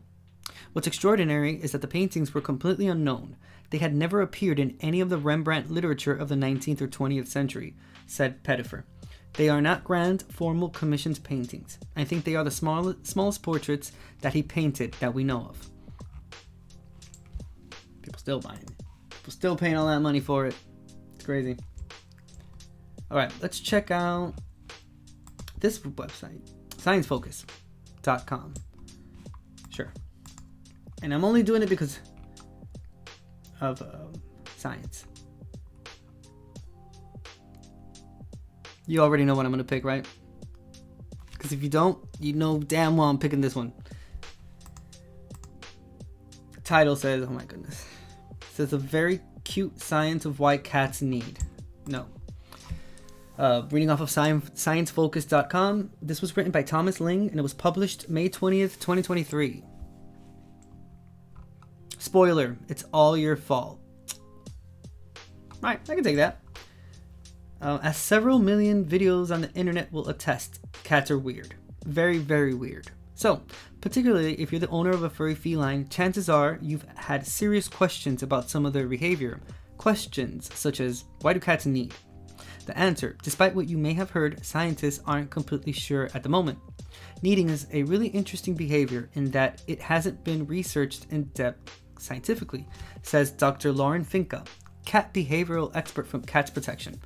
Speaker 1: What's extraordinary is that the paintings were completely unknown. They had never appeared in any of the Rembrandt literature of the 19th or 20th century, said Pettifer. They are not grand, formal commissioned paintings. I think they are the smallest portraits that he painted that we know of. People still buying it. People still paying all that money for it. It's crazy. Alright, let's check out this website. ScienceFocus.com. Sure. And I'm only doing it because of science. You already know what I'm going to pick, right? Because if you don't, you know damn well I'm picking this one. The title says, oh my goodness. It says a very cute science of why cats need. No. Reading off of sciencefocus.com. This was written by Thomas Ling and it was published May 20th, 2023. Spoiler, it's all your fault. Right, I can take that. As several million videos on the internet will attest, cats are weird. Very, very weird. So, particularly if you're the owner of a furry feline, chances are you've had serious questions about some of their behavior. Questions such as, why do cats need? The answer, despite what you may have heard, scientists aren't completely sure at the moment. Needing is a really interesting behavior in that it hasn't been researched in depth scientifically, says Dr. Lauren Finca, cat behavioral expert from Cats Protection.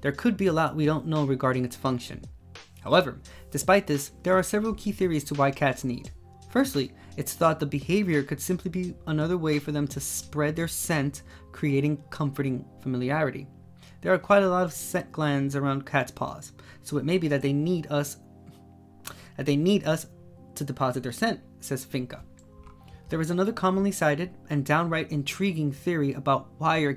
Speaker 1: There could be a lot we don't know regarding its function. However, despite this, there are several key theories to why cats need. Firstly, it's thought the behavior could simply be another way for them to spread their scent, creating comforting familiarity. There are quite a lot of scent glands around cats' paws, so it may be that they need us to deposit their scent, says Finca. There is another commonly cited and downright intriguing theory about why your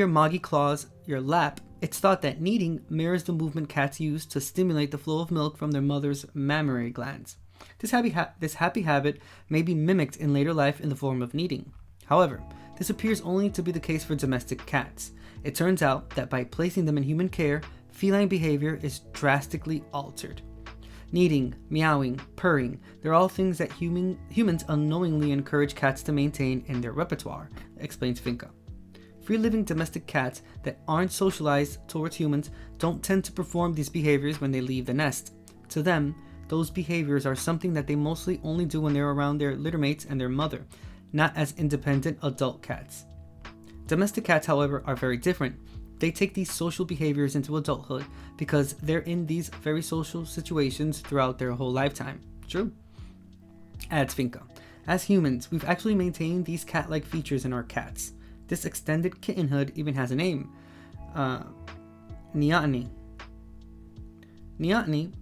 Speaker 1: moggy claws your lap. It's thought that kneading mirrors the movement cats use to stimulate the flow of milk from their mother's mammary glands. This happy habit may be mimicked in later life in the form of kneading. However, this appears only to be the case for domestic cats. It turns out that by placing them in human care, feline behavior is drastically altered. Kneading, meowing, purring, they're all things that humans unknowingly encourage cats to maintain in their repertoire, explains Finca. Free-living domestic cats that aren't socialized towards humans don't tend to perform these behaviors when they leave the nest. To them, those behaviors are something that they mostly only do when they're around their littermates and their mother, not as independent adult cats. Domestic cats, however, are very different. They take these social behaviors into adulthood because they're in these very social situations throughout their whole lifetime. True. Adds Finca. As humans, we've actually maintained these cat-like features in our cats. This extended kittenhood even has a name. neoteny. Neoteny,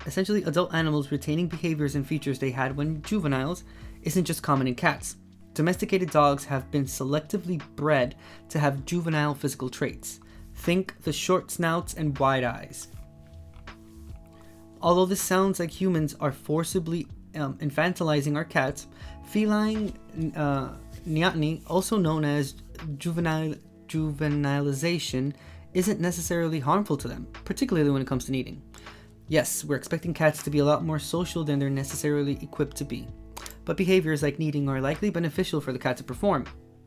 Speaker 1: essentially adult animals retaining behaviors and features they had when juveniles, isn't just common in cats. Domesticated dogs have been selectively bred to have juvenile physical traits. Think the short snouts and wide eyes. Although this sounds like humans are forcibly infantilizing our cats, feline neoteny, also known as juvenilization, isn't necessarily harmful to them, particularly when it comes to kneading. Yes, we're expecting cats to be a lot more social than they're necessarily equipped to be, but behaviors like kneading are likely beneficial for the cat to perform.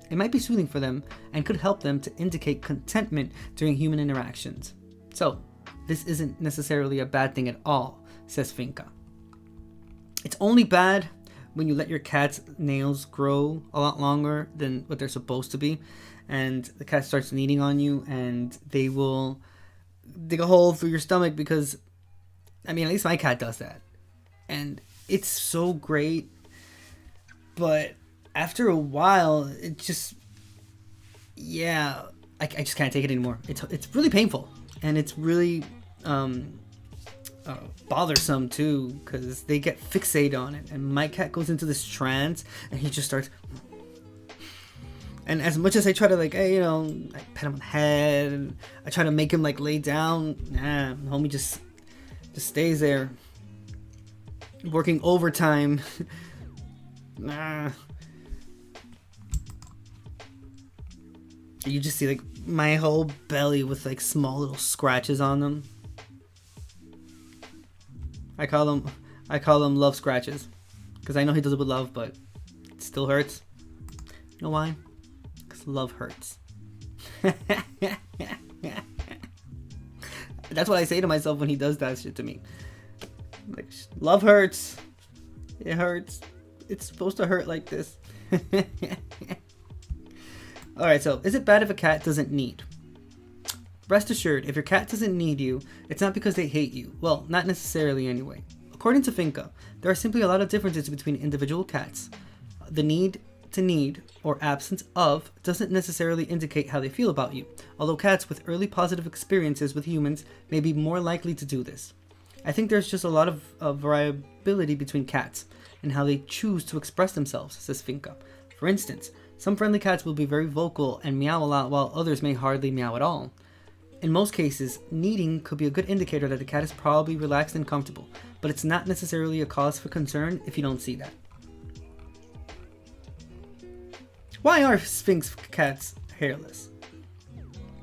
Speaker 1: It might be soothing for them and could help them to indicate contentment during human interactions. So, this isn't necessarily a bad thing at all, says Sphynx. It's only bad when you let your cat's nails grow a lot longer than what they're supposed to be, and the cat starts kneading on you, and they will dig a hole through your stomach because, I mean, at least my cat does that. And it's so great, but after a while, it just, yeah, I just can't take it anymore. It's really painful, and it's really bothersome too, because they get fixated on it, and my cat goes into this trance, and he just starts. And as much as I try to, like, hey, you know, I pet him on the head, and I try to make him, like, lay down, nah, homie just stays there, working overtime. Nah. You just see, like, my whole belly with, like, small little scratches on them. I call them love scratches, because I know he does it with love, but it still hurts. You know why? Because love hurts. That's what I say to myself when he does that shit to me. Like, love hurts. It hurts. It's supposed to hurt like this. Alright, so is it bad if a cat doesn't need? Rest assured, if your cat doesn't need you, it's not because they hate you. Well, not necessarily anyway. According to Sphynx, there are simply a lot of differences between individual cats. The need to need, or absence of, doesn't necessarily indicate how they feel about you, although cats with early positive experiences with humans may be more likely to do this. I think there's just a lot of variability between cats and how they choose to express themselves, says Sphynx. For instance, some friendly cats will be very vocal and meow a lot, while others may hardly meow at all. In most cases, kneading could be a good indicator that the cat is probably relaxed and comfortable, but it's not necessarily a cause for concern if you don't see that. Why are Sphynx cats hairless?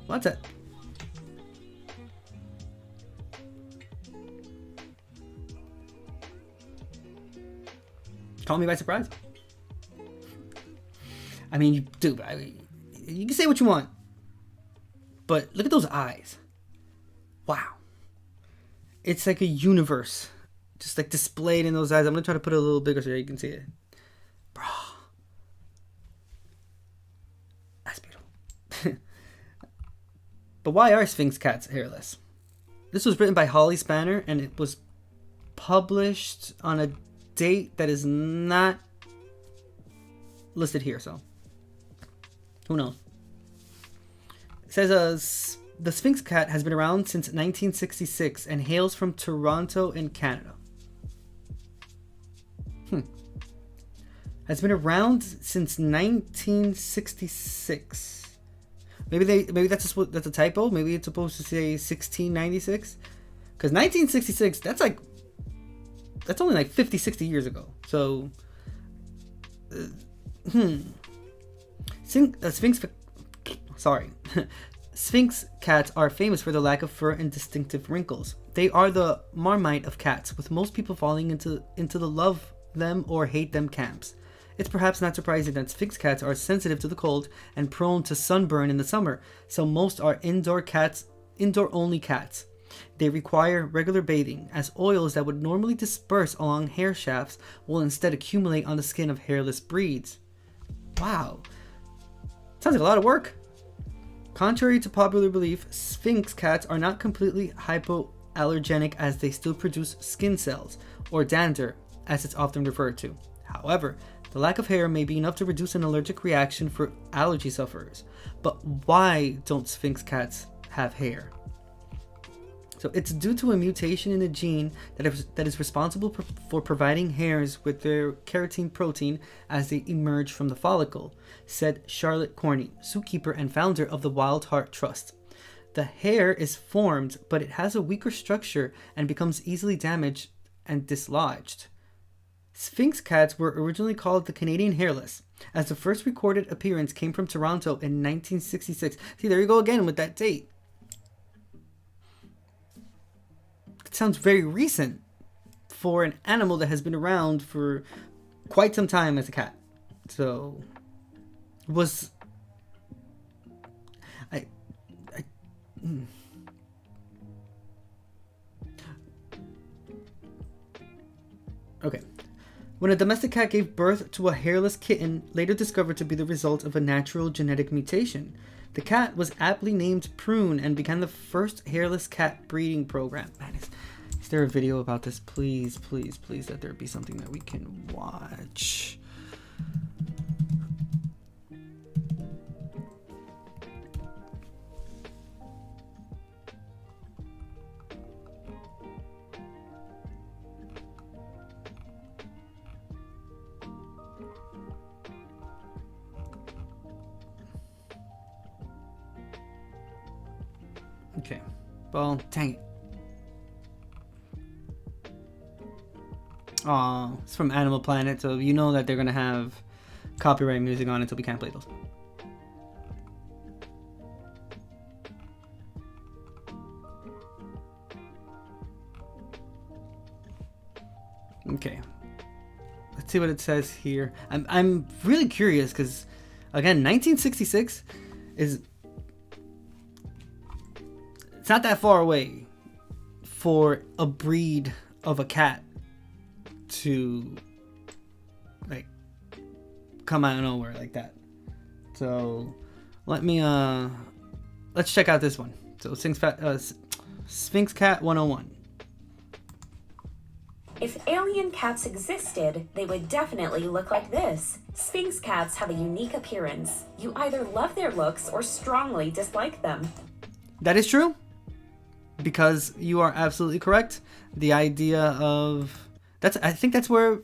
Speaker 1: What's that? Call me by surprise. I mean, you do. You can say what you want. But look at those eyes. Wow. It's like a universe. Just like displayed in those eyes. I'm going to try to put it a little bigger so you can see it. Bro. That's beautiful. But why are Sphynx cats hairless? This was written by Holly Spanner, and it was published on a date that is not listed here, so who knows. It says the Sphynx cat has been around since 1966 and hails from Toronto in Canada. Has been around since 1966. Maybe that's a typo. Maybe it's supposed to say 1696. Because 1966, that's only like 50, 60 years ago. So, Sphynx cats are famous for their lack of fur and distinctive wrinkles. They are the Marmite of cats, with most people falling into the love them or hate them camps. It's perhaps not surprising that Sphynx cats are sensitive to the cold and prone to sunburn in the summer, so most are indoor-only cats. They require regular bathing, as oils that would normally disperse along hair shafts will instead accumulate on the skin of hairless breeds. Wow. Sounds like a lot of work. Contrary to popular belief, Sphynx cats are not completely hypoallergenic, as they still produce skin cells, or dander, as it's often referred to. However, the lack of hair may be enough to reduce an allergic reaction for allergy sufferers. But why don't Sphynx cats have hair. So it's due to a mutation in the gene that is responsible for providing hairs with their keratin protein as they emerge from the follicle, said Charlotte Corney, zookeeper and founder of the Wild Heart Trust. The hair is formed, but it has a weaker structure and becomes easily damaged and dislodged. Sphynx cats were originally called the Canadian hairless, as the first recorded appearance came from Toronto in 1966. See, there you go again with that date. It sounds very recent for an animal that has been around for quite some time as a cat. So, was... Okay. When a domestic cat gave birth to a hairless kitten, later discovered to be the result of a natural genetic mutation, the cat was aptly named Prune and began the first hairless cat breeding program. Man, is there a video about this? Please, please, please, let there be something that we can watch. Okay. Well, dang it. Aw, it's from Animal Planet, so you know that they're gonna have copyright music on it, so we can't play those. Okay. Let's see what it says here. I'm really curious because, again, 1966 is... It's not that far away for a breed of a cat to like come out of nowhere like that. So let's check out this one. So Sphynx Cat 101.
Speaker 4: If alien cats existed, they would definitely look like this. Sphynx cats have a unique appearance. You either love their looks or strongly dislike them.
Speaker 1: That is true. Because you are absolutely correct. The idea of I think that's where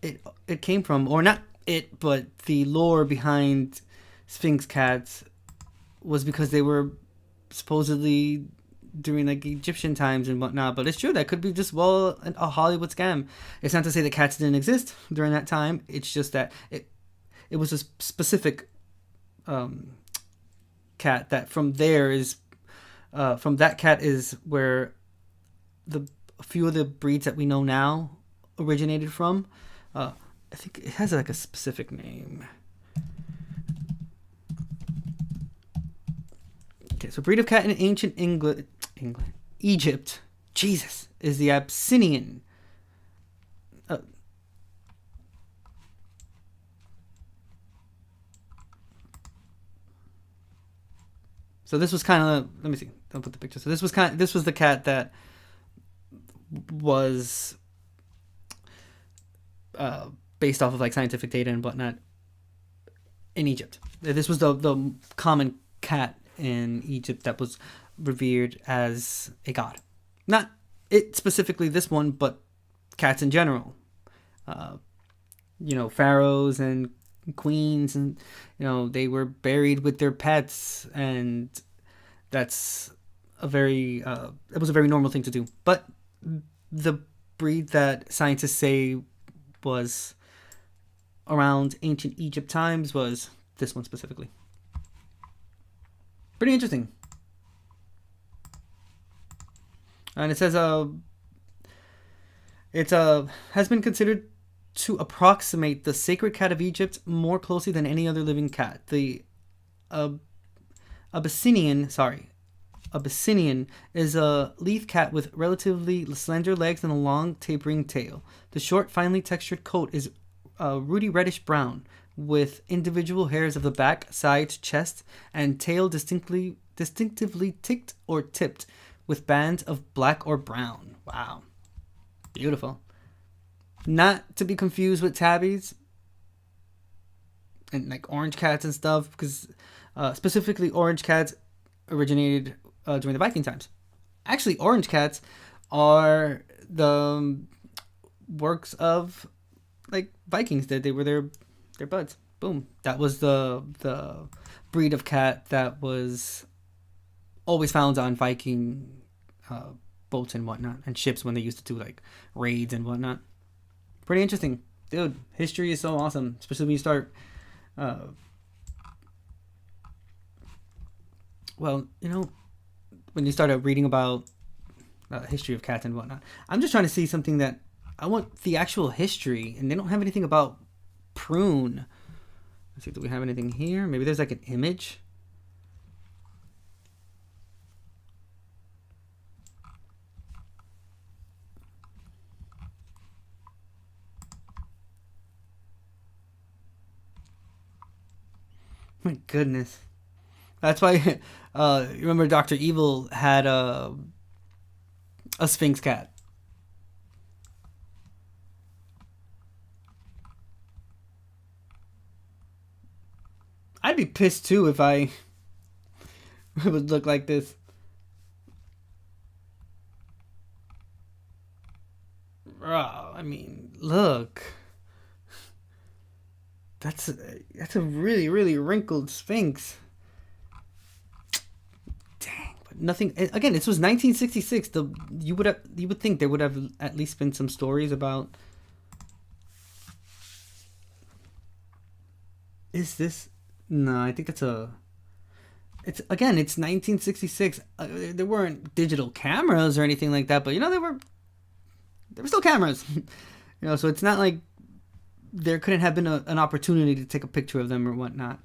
Speaker 1: it came from, or not it, but the lore behind Sphynx cats was because they were supposedly during like Egyptian times and whatnot. But it's true, that could be just a Hollywood scam. It's not to say that cats didn't exist during that time. It's just that it was a specific cat that from that cat is where a few of the breeds that we know now originated from. I think it has like a specific name. Okay, so breed of cat in ancient Egypt, Jesus, is the Abyssinian. So this was kind of, let me see, don't put the picture. So this was the cat that was based off of like scientific data and whatnot in Egypt. This was the common cat in Egypt that was revered as a god. Not it specifically, this one, but cats in general. Pharaohs and queens, and they were buried with their pets, and that's it was a very normal thing to do. But the breed that scientists say was around ancient Egypt times was this one specifically. Pretty interesting. And it says it has been considered to approximate the sacred cat of Egypt more closely than any other living cat. The Abyssinian is a leaf cat with relatively slender legs and a long tapering tail. The short, finely textured coat is ruddy reddish brown, with individual hairs of the back, sides, chest, and tail distinctively ticked or tipped, with bands of black or brown. Wow. Beautiful. Not to be confused with tabbies and like orange cats and stuff, because specifically orange cats originated during the Viking times. Actually, orange cats are the works of like Vikings did. They were their buds. Boom. That was the breed of cat that was always found on Viking boats and whatnot, and ships when they used to do like raids and whatnot. Pretty interesting, dude. History is so awesome, especially when you start. Well, you know, when you started reading about history of cats and whatnot. I'm just trying to see something that I want the actual history, and they don't have anything about prune. Let's see, do we have anything here? Maybe there's like an image. My goodness. That's why, remember Dr. Evil had a Sphynx cat. I'd be pissed too if I would look like this. Oh, I mean, look. That's a really, really wrinkled Sphynx. Dang, but nothing. Again, this was 1966. You would think there would have at least been some stories about. Is this? No, I think that's a. It's 1966. There weren't digital cameras or anything like that, but you know there were still cameras. You know, so it's not like there couldn't have been an opportunity to take a picture of them or whatnot.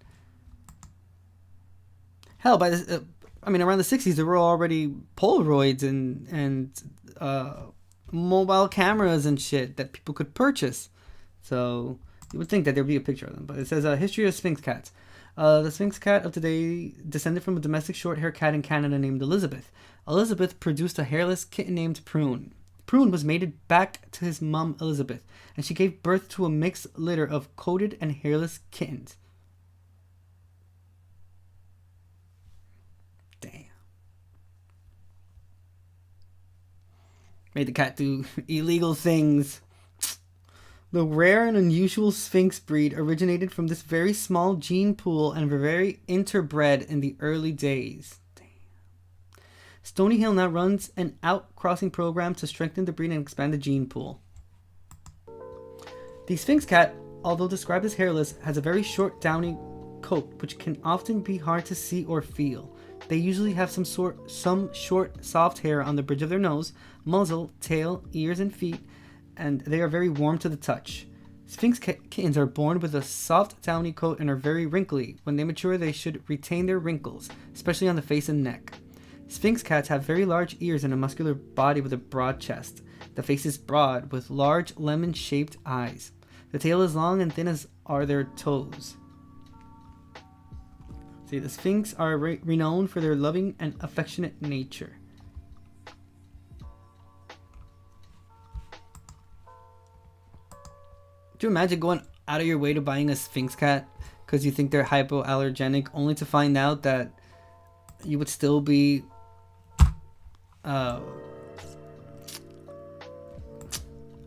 Speaker 1: Hell, by this, around the 60s, there were already Polaroids and mobile cameras and shit that people could purchase. So you would think that there'd be a picture of them. But it says, history of Sphynx cats. The Sphynx cat of today descended from a domestic short-haired cat in Canada named Elizabeth. Elizabeth produced a hairless kitten named Prune. Prune was mated back to his mom, Elizabeth, and she gave birth to a mixed litter of coated and hairless kittens. Damn. Made the cat do illegal things. The rare and unusual Sphynx breed originated from this very small gene pool and were very interbred in the early days. Stony Hill now runs an outcrossing program to strengthen the breed and expand the gene pool. The Sphynx cat, although described as hairless, has a very short downy coat which can often be hard to see or feel. They usually have some short, soft hair on the bridge of their nose, muzzle, tail, ears, and feet, and they are very warm to the touch. Sphynx kittens are born with a soft, downy coat and are very wrinkly. When they mature, they should retain their wrinkles, especially on the face and neck. Sphynx cats have very large ears and a muscular body with a broad chest. The face is broad, with large lemon-shaped eyes. The tail is long and thin as are their toes. See, the Sphynx are renowned for their loving and affectionate nature. Do you imagine going out of your way to buying a Sphynx cat because you think they're hypoallergenic, only to find out that you would still be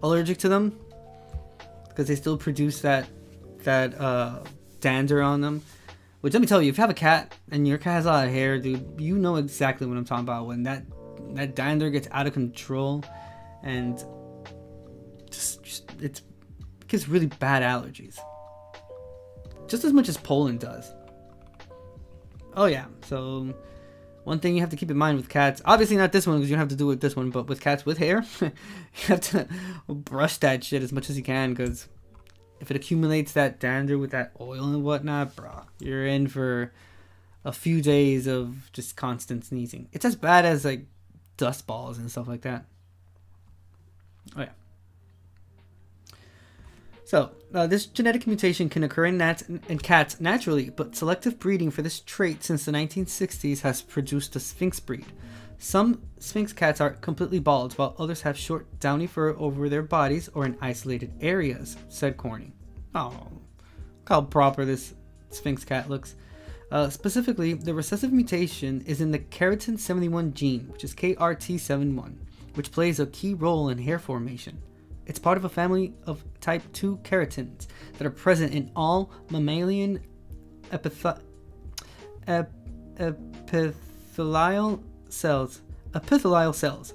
Speaker 1: allergic to them because they still produce that dander on them? Which, let me tell you, if you have a cat and your cat has a lot of hair, dude, you know exactly what I'm talking about. When that dander gets out of control and just it gives really bad allergies, just as much as pollen does. Oh yeah, so one thing you have to keep in mind with cats, obviously not this one because you don't have to do it with this one, but with cats with hair, you have to brush that shit as much as you can, because if it accumulates that dander with that oil and whatnot, bro, you're in for a few days of just constant sneezing. It's as bad as like dust balls and stuff like that. Oh yeah. So, this genetic mutation can occur in cats naturally, but selective breeding for this trait since the 1960s has produced the Sphynx breed. Some Sphynx cats are completely bald, while others have short, downy fur over their bodies or in isolated areas, said Corny. Oh, look how proper this Sphynx cat looks. Specifically, the recessive mutation is in the keratin 71 gene, which is KRT71, which plays a key role in hair formation. It's part of a family of type 2 keratins that are present in all mammalian epithelial cells.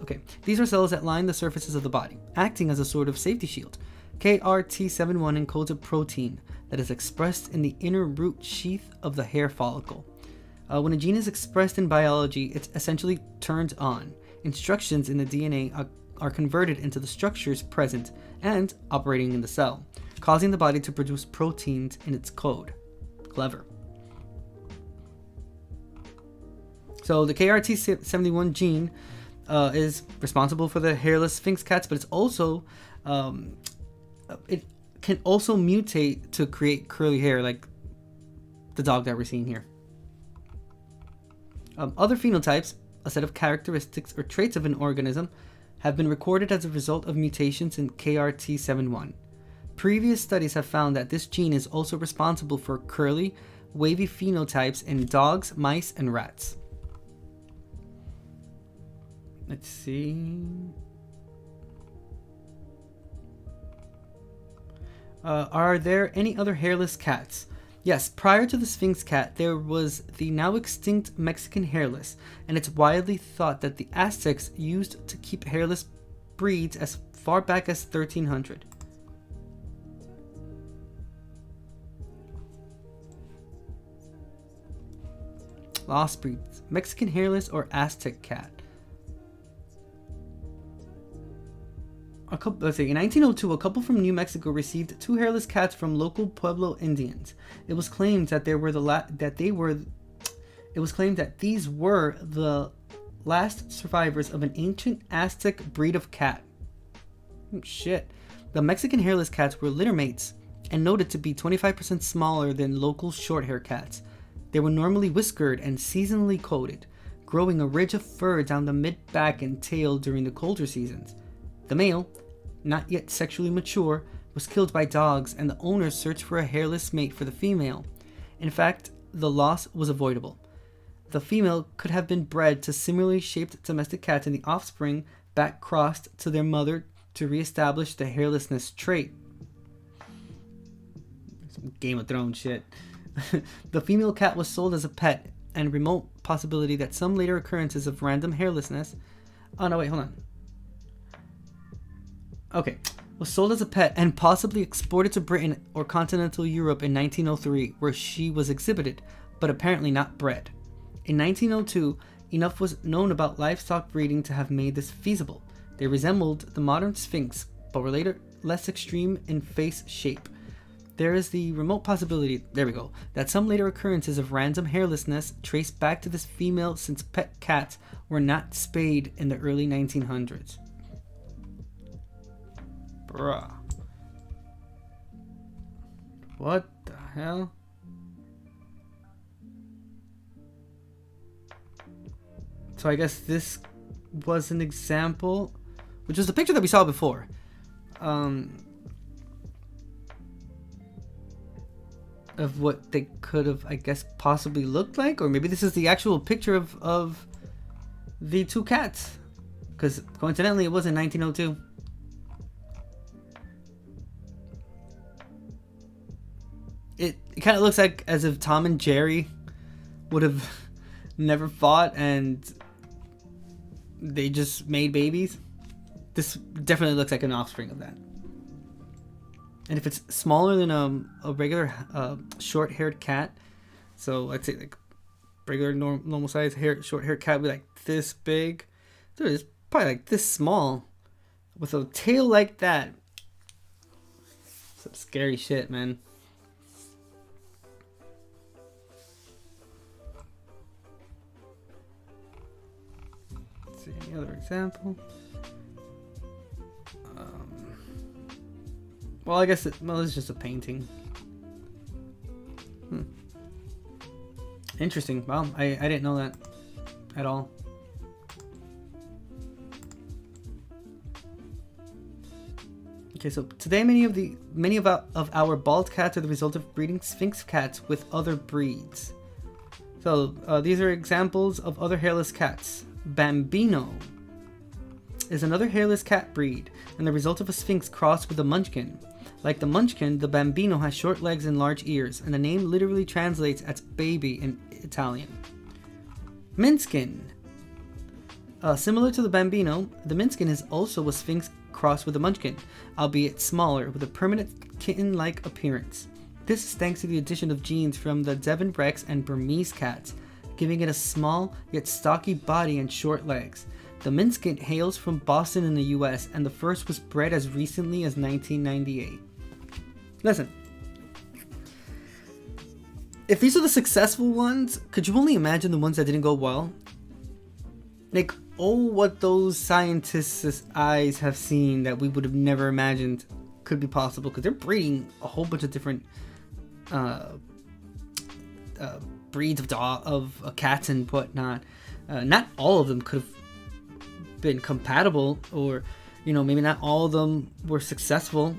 Speaker 1: Okay, these are cells that line the surfaces of the body, acting as a sort of safety shield. KRT71 encodes a protein that is expressed in the inner root sheath of the hair follicle. When a gene is expressed in biology, it's essentially turned on. Instructions in the DNA are converted into the structures present and operating in the cell, causing the body to produce proteins in its code. Clever. So the KRT71 gene is responsible for the hairless Sphynx cats, but it's also it can also mutate to create curly hair, like the dog that we're seeing here. Other phenotypes, a set of characteristics or traits of an organism, have been recorded as a result of mutations in KRT71. Previous studies have found that this gene is also responsible for curly, wavy phenotypes in dogs, mice, and rats. Let's see. Are there any other hairless cats? Yes, prior to the Sphynx cat, there was the now extinct Mexican hairless, and it's widely thought that the Aztecs used to keep hairless breeds as far back as 1300. Lost breeds: Mexican hairless or Aztec cat. Let's see. In 1902, a couple from New Mexico received 2 hairless cats from local Pueblo Indians. It was claimed that these were the last survivors of an ancient Aztec breed of cat. Shit. The Mexican hairless cats were litter mates and noted to be 25% smaller than local short-hair cats. They were normally whiskered and seasonally coated, growing a ridge of fur down the mid-back and tail during the colder seasons. The male, not yet sexually mature, was killed by dogs, and the owners searched for a hairless mate for the female. In fact, the loss was avoidable. The female could have been bred to similarly shaped domestic cats, and the offspring back crossed to their mother to reestablish the hairlessness trait. Some Game of Thrones shit. The female cat was sold as a pet, and remote possibility that some later occurrences of random hairlessness... Oh no, wait, hold on. Okay, was sold as a pet and possibly exported to Britain or continental Europe in 1903, where she was exhibited, but apparently not bred. In 1902, enough was known about livestock breeding to have made this feasible. They resembled the modern Sphynx, but were later less extreme in face shape. There is the remote possibility, there we go, that some later occurrences of random hairlessness trace back to this female, since pet cats were not spayed in the early 1900s. Bruh. What the hell? So I guess this was an example, which was the picture that we saw before. Of what they could have, I guess, possibly looked like. Or maybe this is the actual picture of the 2 cats. Because coincidentally, it was in 1902. It kind of looks like as if Tom and Jerry would have never fought and they just made babies. This definitely looks like an offspring of that. And if it's smaller than a regular short-haired cat, so let's say like regular normal size short-haired cat would be like this big. Dude, it's probably like this small with a tail like that. Some scary shit, man. Any other example? Well, I guess it's just a painting. Interesting. Wow, I didn't know that at all. Okay, so today many of our bald cats are the result of breeding Sphynx cats with other breeds. So these are examples of other hairless cats. Bambino is another hairless cat breed and the result of a Sphynx crossed with a Munchkin. Like the Munchkin, the Bambino has short legs and large ears, and the name literally translates as baby in Italian. Minskin. Similar to the Bambino, the Minskin is also a Sphynx crossed with a Munchkin, albeit smaller, with a permanent kitten-like appearance. This is thanks to the addition of genes from the Devon Rex and Burmese cats, giving it a small yet stocky body and short legs. The Minskin hails from Boston in the US, and the first was bred as recently as 1998. Listen, if these are the successful ones, could you only imagine the ones that didn't go well? Like, oh, what those scientists' eyes have seen that we would have never imagined could be possible, because they're breeding a whole bunch of different breeds of cats and whatnot. Not all of them could have been compatible, or maybe not all of them were successful.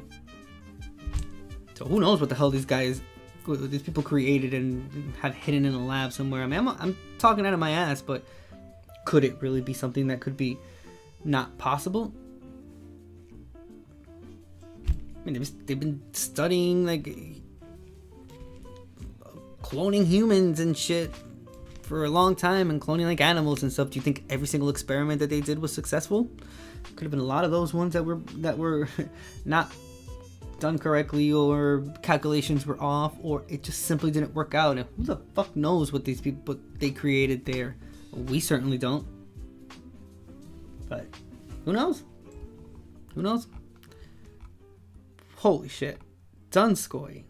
Speaker 1: So who knows what the hell these people created and have hidden in a lab somewhere. I mean, I'm talking out of my ass, but could it really be something that could be not possible? I mean, they've been studying like cloning humans and shit for a long time, and cloning like animals and stuff. Do you think every single experiment that they did was successful? Could have been a lot of those ones that were not done correctly, or calculations were off, or it just simply didn't work out. And who the fuck knows what they created there? We certainly don't. But who knows? Who knows? Holy shit. Donskoy,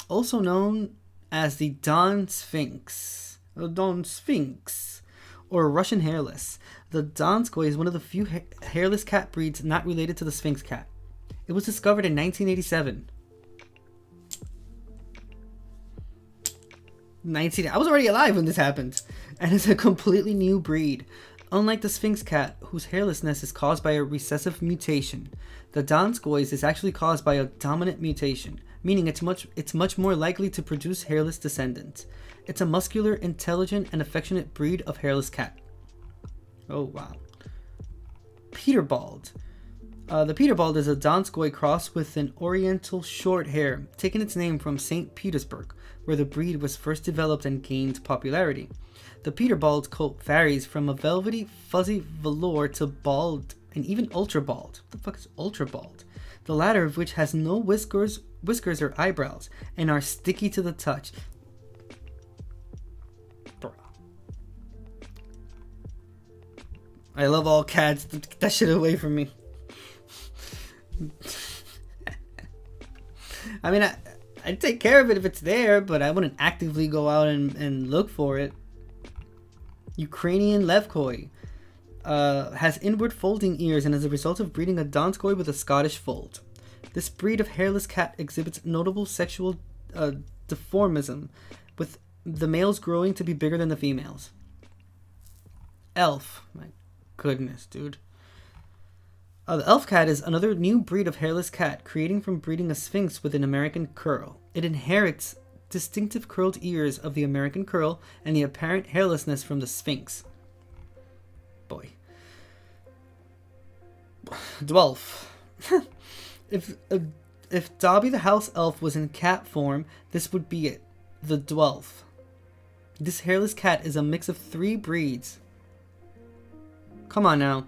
Speaker 1: also known as the Don Sphynx, or Russian hairless. The Donskoy is one of the few hairless cat breeds not related to the Sphynx cat. It was discovered in 1987. I was already alive when this happened, and it's a completely new breed. Unlike the Sphynx cat, whose hairlessness is caused by a recessive mutation, the Donskoy's is actually caused by a dominant mutation, meaning it's much more likely to produce hairless descendants. It's a muscular, intelligent, and affectionate breed of hairless cat. Oh wow. Peterbald. The Peterbald is a Donskoy cross with an Oriental short hair, taking its name from St. Petersburg, where the breed was first developed and gained popularity. The Peterbald's coat varies from a velvety, fuzzy velour to bald and even ultra bald. What the fuck is ultra bald? The latter of which has no whiskers or eyebrows and are sticky to the touch. Bruh. I love all cats. Get that shit away from me. I mean, I'd take care of it if it's there, but I wouldn't actively go out and look for it. Ukrainian Levkoi has inward folding ears and is a result of breeding a Donskoy with a Scottish fold. This breed of hairless cat exhibits notable sexual dimorphism, with the males growing to be bigger than the females. Elf. My goodness, dude. The elf cat is another new breed of hairless cat, creating from breeding a Sphynx with an American curl. It inherits distinctive curled ears of the American curl and the apparent hairlessness from the Sphynx. Boy. Dwelf. If Dobby the house elf was in cat form, this would be it. The Dwelf. This hairless cat is a mix of 3 breeds. Come on now.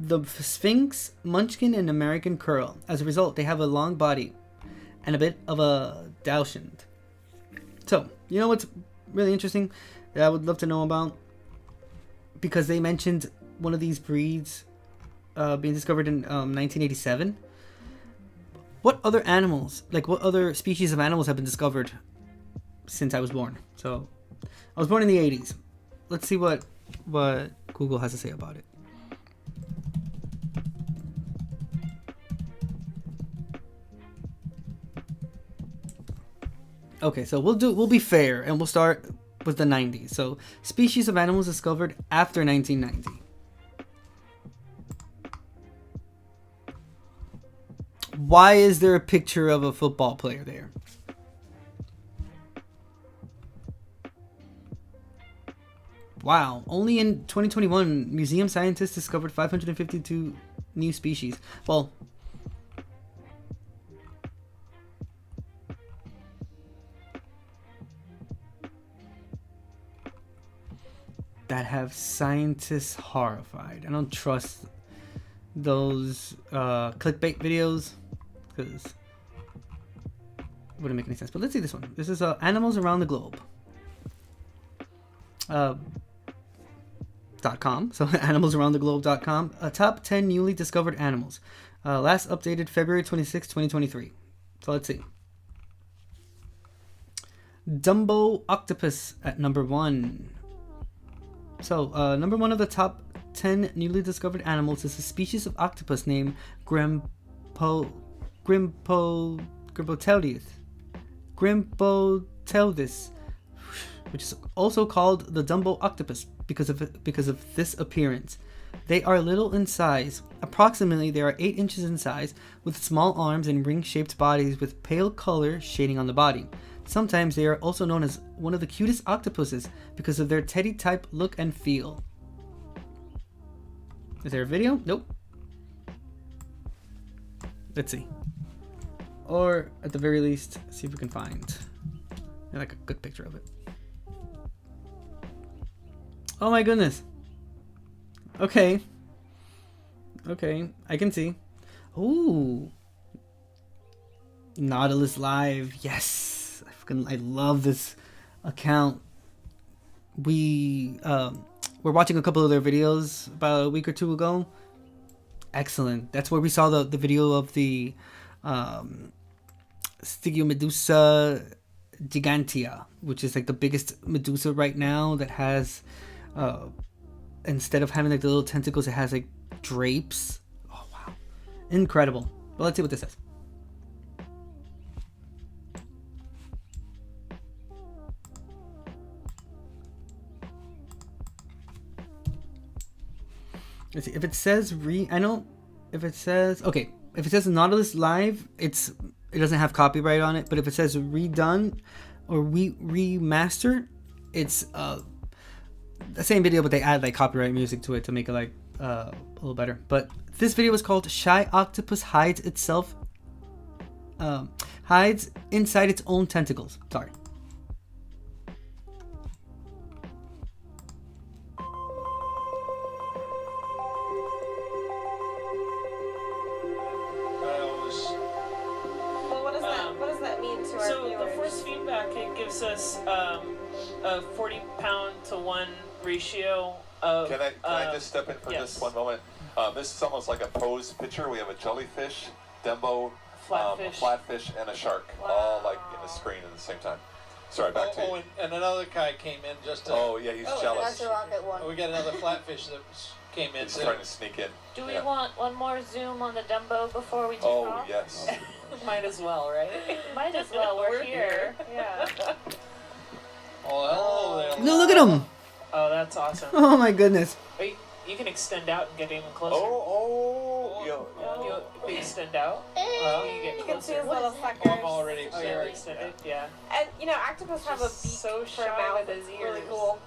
Speaker 1: The Sphynx, Munchkin, and American curl. As a result, they have a long body and a bit of a dachshund. So, you know what's really interesting that I would love to know about? Because they mentioned one of these breeds being discovered in 1987. What other animals, what other species of animals have been discovered since I was born? So, I was born in the 80s. Let's see what Google has to say about it. Okay, so we'll be fair and we'll start with the 90s. So, species of animals discovered after 1990. Why is there a picture of a football player there? Wow. Only in 2021, museum scientists discovered 552 new species. Well, that have scientists horrified. I don't trust those clickbait videos because it wouldn't make any sense. But let's see this one. This is animals around the globe. .com. So animalsaroundtheglobe.com. Top 10 newly discovered animals. Last updated February 26, 2023. So let's see. Dumbo octopus at number 1. So number 1 of the top 10 newly discovered animals is a species of octopus named Grimpoteldis, which is also called the Dumbo octopus because of this appearance. They are little in size. Approximately, they are 8 inches in size, with small arms and ring-shaped bodies with pale color shading on the body. Sometimes they are also known as one of the cutest octopuses because of their teddy-type look and feel. Is there a video? Nope. Let's see. Or, at the very least, see if we can find like a good picture of it. Oh my goodness. Okay. Okay, I can see. Ooh. Nautilus Live. Yes. I love this account. We were watching a couple of their videos about a week or two ago. Excellent. That's where we saw the video of the Stygiomedusa gigantea, which is like the biggest medusa right now that has instead of having like the little tentacles, it has like drapes. Oh wow, incredible. Well, let's see what this says. Let's see if it says if it says Nautilus Live, it doesn't have copyright on it. But if it says redone or remaster, it's the same video, but they add like copyright music to it to make it like a little better. But this video was called "Shy Octopus Hides Inside Its Own Tentacles." Sorry.
Speaker 21: Us a 40-pound to 1 ratio of.
Speaker 5: Can I just step in for just one moment? This is almost like a pose picture. We have a jellyfish, Dumbo, a flatfish, and a shark, all like in the screen at the same time. Sorry, back to you.
Speaker 22: And another guy came in just to.
Speaker 5: Oh yeah, he's jealous.
Speaker 22: We got another flatfish that came in.
Speaker 5: He's trying to sneak in.
Speaker 23: Do we want one more zoom on the Dumbo before we take off?
Speaker 5: Oh yes.
Speaker 21: Might as well, right?
Speaker 23: Might as well. We're here. Yeah.
Speaker 22: Oh, hello there.
Speaker 1: No, look at him.
Speaker 21: Oh, that's awesome.
Speaker 1: Oh my goodness.
Speaker 21: Wait, you can extend out and get even closer. You extend out.
Speaker 24: You can see his little suckers.
Speaker 22: Oh, I'm already extended.
Speaker 21: Oh, you're extended, yeah.
Speaker 24: And you know, octopus have a beak
Speaker 21: so
Speaker 24: for a mouth.
Speaker 21: with his
Speaker 24: It's really
Speaker 21: ears.
Speaker 24: cool.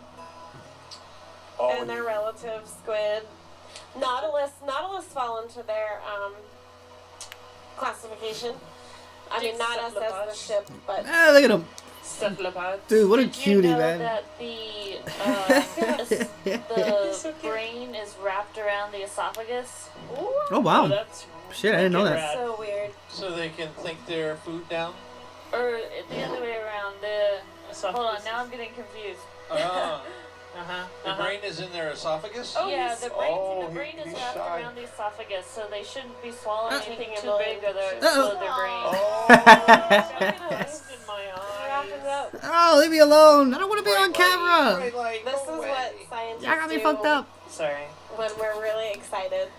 Speaker 5: Oh,
Speaker 24: And their relative squid, Nautilus fall into their classification. I mean, not us as the ship, but
Speaker 1: Look at him.
Speaker 21: Cephalopods.
Speaker 1: Dude, what a
Speaker 23: Did
Speaker 1: cutie,
Speaker 23: you know
Speaker 1: man.
Speaker 23: that the brain is wrapped around the esophagus?
Speaker 1: Oh wow.
Speaker 21: That's
Speaker 1: Shit, I didn't know that.
Speaker 24: so weird.
Speaker 22: So they can think their food down?
Speaker 23: Or the other way around. Hold on, now I'm getting confused.
Speaker 22: The brain is in their esophagus?
Speaker 23: Yeah, the brain is wrapped around the esophagus, so they shouldn't be swallowing anything too big or they'll explode their brain.
Speaker 1: Oh, leave me alone. I don't want to be on camera.
Speaker 24: This is what scientists
Speaker 1: Y'all got me
Speaker 24: do
Speaker 1: fucked up.
Speaker 21: Sorry.
Speaker 24: when we're really excited.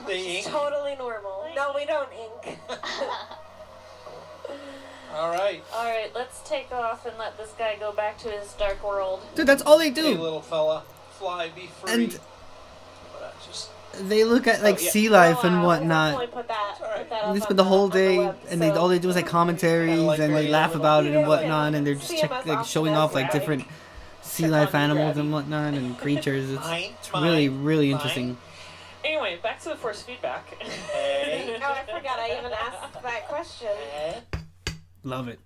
Speaker 22: They ink?
Speaker 24: Totally normal. No, we don't ink.
Speaker 22: All right.
Speaker 23: All right, let's take off and let this guy go back to his dark world.
Speaker 1: Dude, that's all they do.
Speaker 22: Hey, little fella, fly, be free.
Speaker 1: And
Speaker 22: just
Speaker 1: they look at like sea life and whatnot.
Speaker 24: Put that
Speaker 1: They spend the whole day, and all they do is like commentaries, and they laugh about it and whatnot, and they're just showing off like different sea life animals and whatnot and creatures. It's really interesting.
Speaker 23: Anyway, back to the force feedback.
Speaker 24: Oh, I forgot I even asked that question.
Speaker 1: Love it.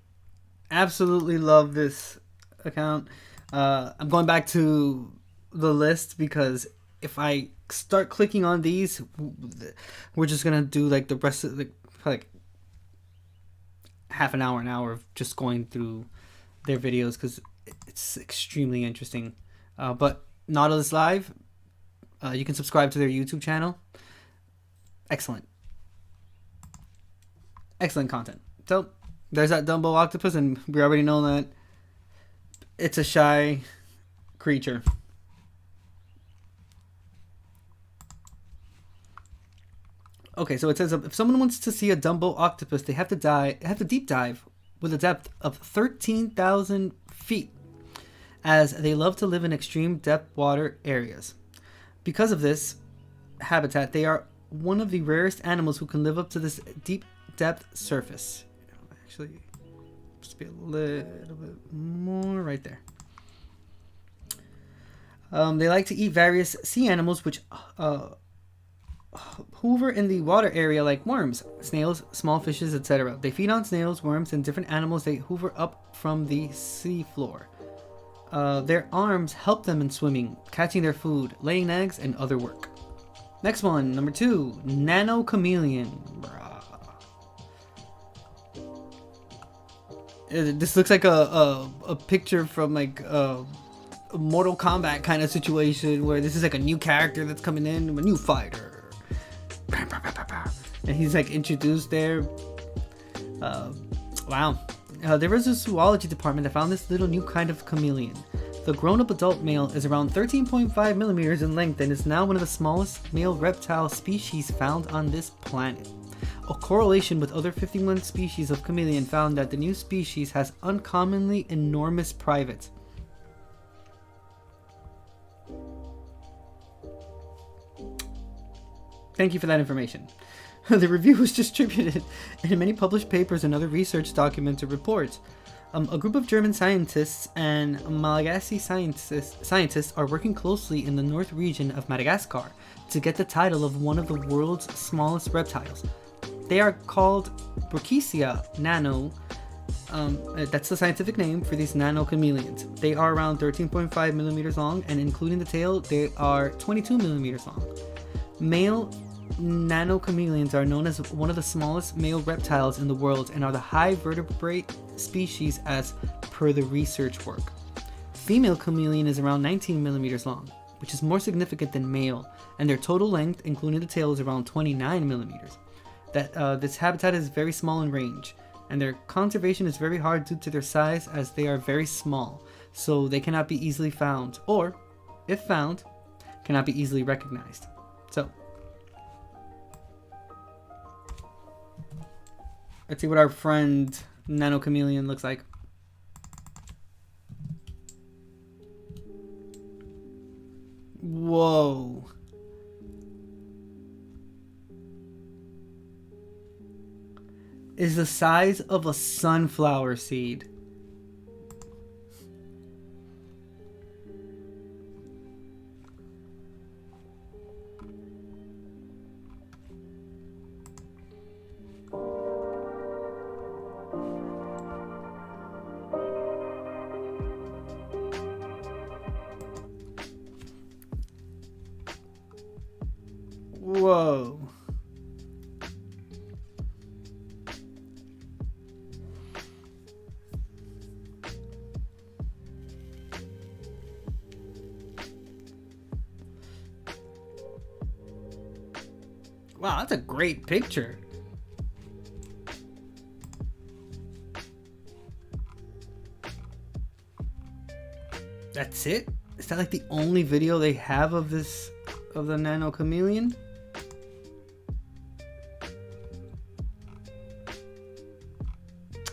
Speaker 1: Absolutely love this account. I'm going back to the list because if I start clicking on these, we're just gonna do like the rest of like half an hour of just going through their videos because it's extremely interesting. But Nautilus Live, you can subscribe to their YouTube channel. Excellent content. So there's that Dumbo octopus, and we already know that it's a shy creature. Okay, so it says if someone wants to see a Dumbo octopus, they have to deep dive with a depth of 13,000 feet, as they love to live in extreme depth water areas. Because of this habitat, they are one of the rarest animals who can live up to this deep depth surface. Actually, just be a little bit more right there. They like to eat various sea animals which hoover in the water area like worms, snails, small fishes, etc. They feed on snails, worms, and different animals they hoover up from the sea floor. Their arms help them in swimming, catching their food, laying eggs, and other work. Next one, number 2, nano chameleon. This looks like a picture from like a Mortal Kombat kind of situation where this is like a new character that's coming in, a new fighter. And he's like introduced there. Wow. There was a zoology department that found this little new kind of chameleon. The grown-up adult male is around 13.5 millimeters in length and is now one of the smallest male reptile species found on this planet. A correlation with other 51 species of chameleon found that the new species has uncommonly enormous privates. Thank you for that information. The review was distributed in many published papers and other research documents or reports. A group of German scientists and Malagasy scientists are working closely in the north region of Madagascar to get the title of one of the world's smallest reptiles. They are called Brachysia nano. That's the scientific name for these nano chameleons. They are around 13.5 millimeters long, and including the tail, they are 22 millimeters long. Male nano chameleons are known as one of the smallest male reptiles in the world and are the high vertebrate species as per the research work. Female chameleon is around 19 millimeters long, which is more significant than male, and their total length, including the tail, is around 29 millimeters. This habitat is very small in range, and their conservation is very hard due to their size, as they are very small, so they cannot be easily found, or, if found, cannot be easily recognized. So, let's see what our friend Nano Chameleon looks like. Whoa. Is the size of a sunflower seed. Whoa. Wow, that's a great picture. That's it? Is that like the only video they have of this, of the Nano Chameleon?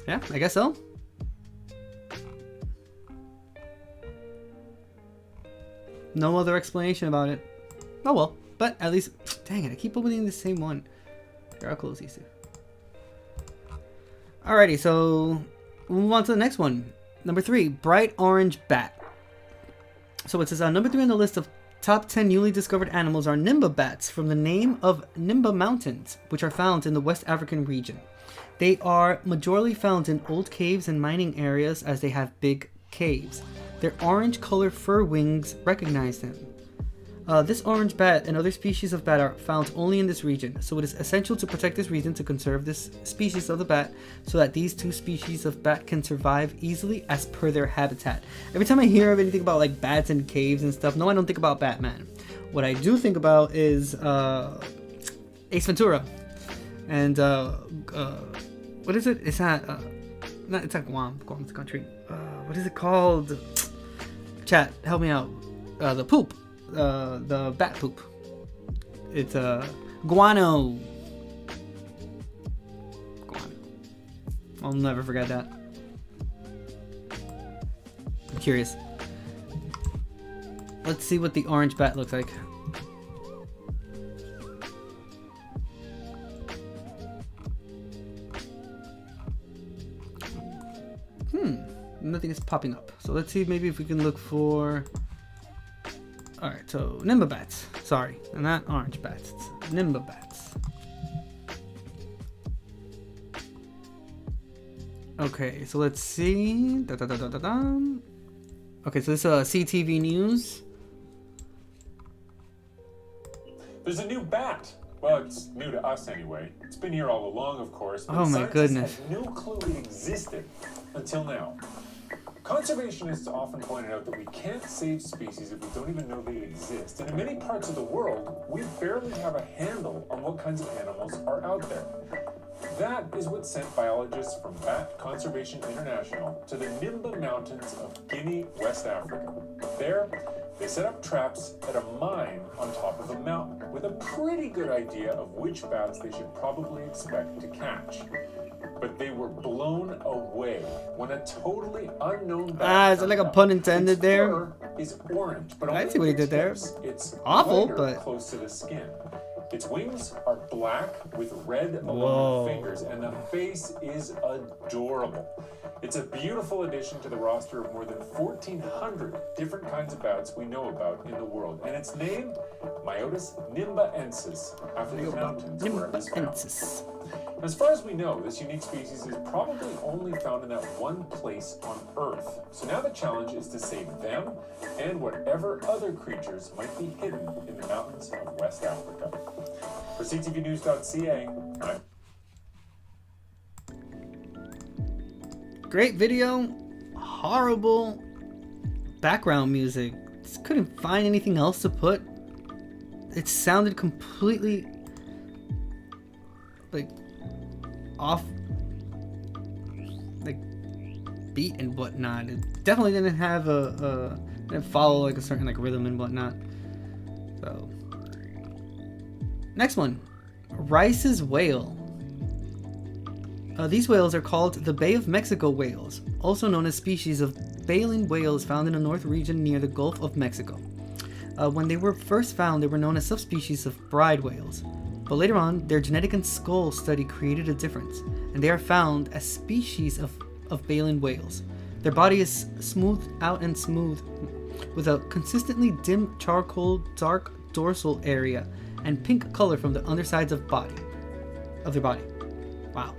Speaker 1: Yeah, I guess so. No other explanation about it. Oh well, but at least, dang it, I keep opening the same one. Here, I'll close these two. Alrighty, so we'll move on to the next one. Number 3, bright orange bat. So it says number 3 on the list of top 10 newly discovered animals are Nimba bats from the name of Nimba Mountains, which are found in the West African region. They are majorly found in old caves and mining areas as they have big caves. Their orange color fur wings recognize them. This orange bat and other species of bat are found only in this region, so it is essential to protect this region to conserve this species of the bat so that these two species of bat can survive easily as per their habitat. Every time I hear of anything about like bats and caves and stuff, no, I don't think about Batman. What I do think about is Ace Ventura and what is it? It's not it's not Guam. Guam's a country. What is it called? Chat, help me out. The poop. The bat poop. It's guano. I'll never forget that. I'm curious. Let's see what the orange bat looks like. Nothing is popping up. So let's see maybe if we can look for... Alright, so Nimba bats. Sorry, and not orange bats. It's Nimba bats. Okay, so let's see. Okay, so this is CTV News.
Speaker 2: There's a new bat. Well, it's new to us anyway. It's been here all along, of course. But
Speaker 1: oh my goodness.
Speaker 2: Had no clue it existed until now. Conservationists often pointed out that we can't save species if we don't even know they exist. And in many parts of the world, we barely have a handle on what kinds of animals are out there. That is what sent biologists from Bat Conservation International to the Nimba Mountains of Guinea, West Africa. There, they set up traps at a mine on top of a mountain with a pretty good idea of which bats they should probably expect to catch. But they were blown away when a totally unknown bat.
Speaker 1: Is it like a pun intended there?
Speaker 2: Is orange, but
Speaker 1: I see what he did there.
Speaker 2: It's
Speaker 1: awful,
Speaker 2: lighter,
Speaker 1: but
Speaker 2: close to the skin. Its wings are black with red along the fingers, and the face is adorable. It's a beautiful addition to the roster of more than 1,400 different kinds of bats we know about in the world. And its name, Myotis nimbaensis, after the mountains where it was found. As far as we know, this unique species is probably only found in that one place on Earth. So now the challenge is to save them and whatever other creatures might be hidden in the mountains of West Africa. For ctvnews.ca, I'm...
Speaker 1: Great video, horrible background music. Just couldn't find anything else to put. It sounded completely like off, like beat and whatnot. It definitely didn't have didn't follow like a certain like rhythm and whatnot. So next one, Rice's whale. These whales are called the Bay of Mexico whales, also known as species of baleen whales found in the north region near the Gulf of Mexico. When they were first found, they were known as subspecies of bride whales, but later on, their genetic and skull study created a difference, and they are found as species of baleen whales. Their body is smoothed out and smooth, with a consistently dim charcoal dark dorsal area and pink color from the undersides of their body. Wow.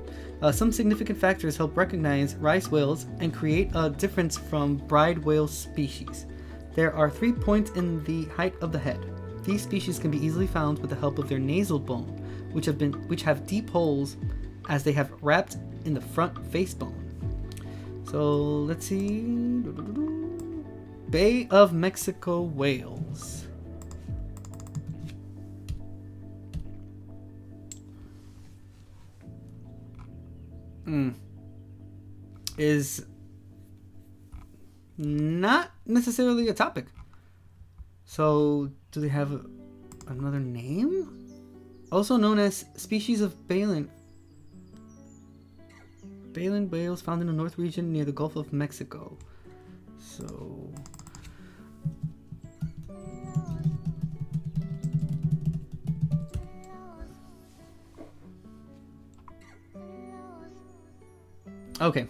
Speaker 1: Some significant factors help recognize rice whales and create a difference from bride whale species. There are 3 points in the height of the head. These species can be easily found with the help of their nasal bone, which have deep holes as they have wrapped in the front face bone. So let's see. Bay of Mexico whales. Is not necessarily a topic. So, do they have another name? Also known as species of baleen whales found in the north region near the Gulf of Mexico. So, okay.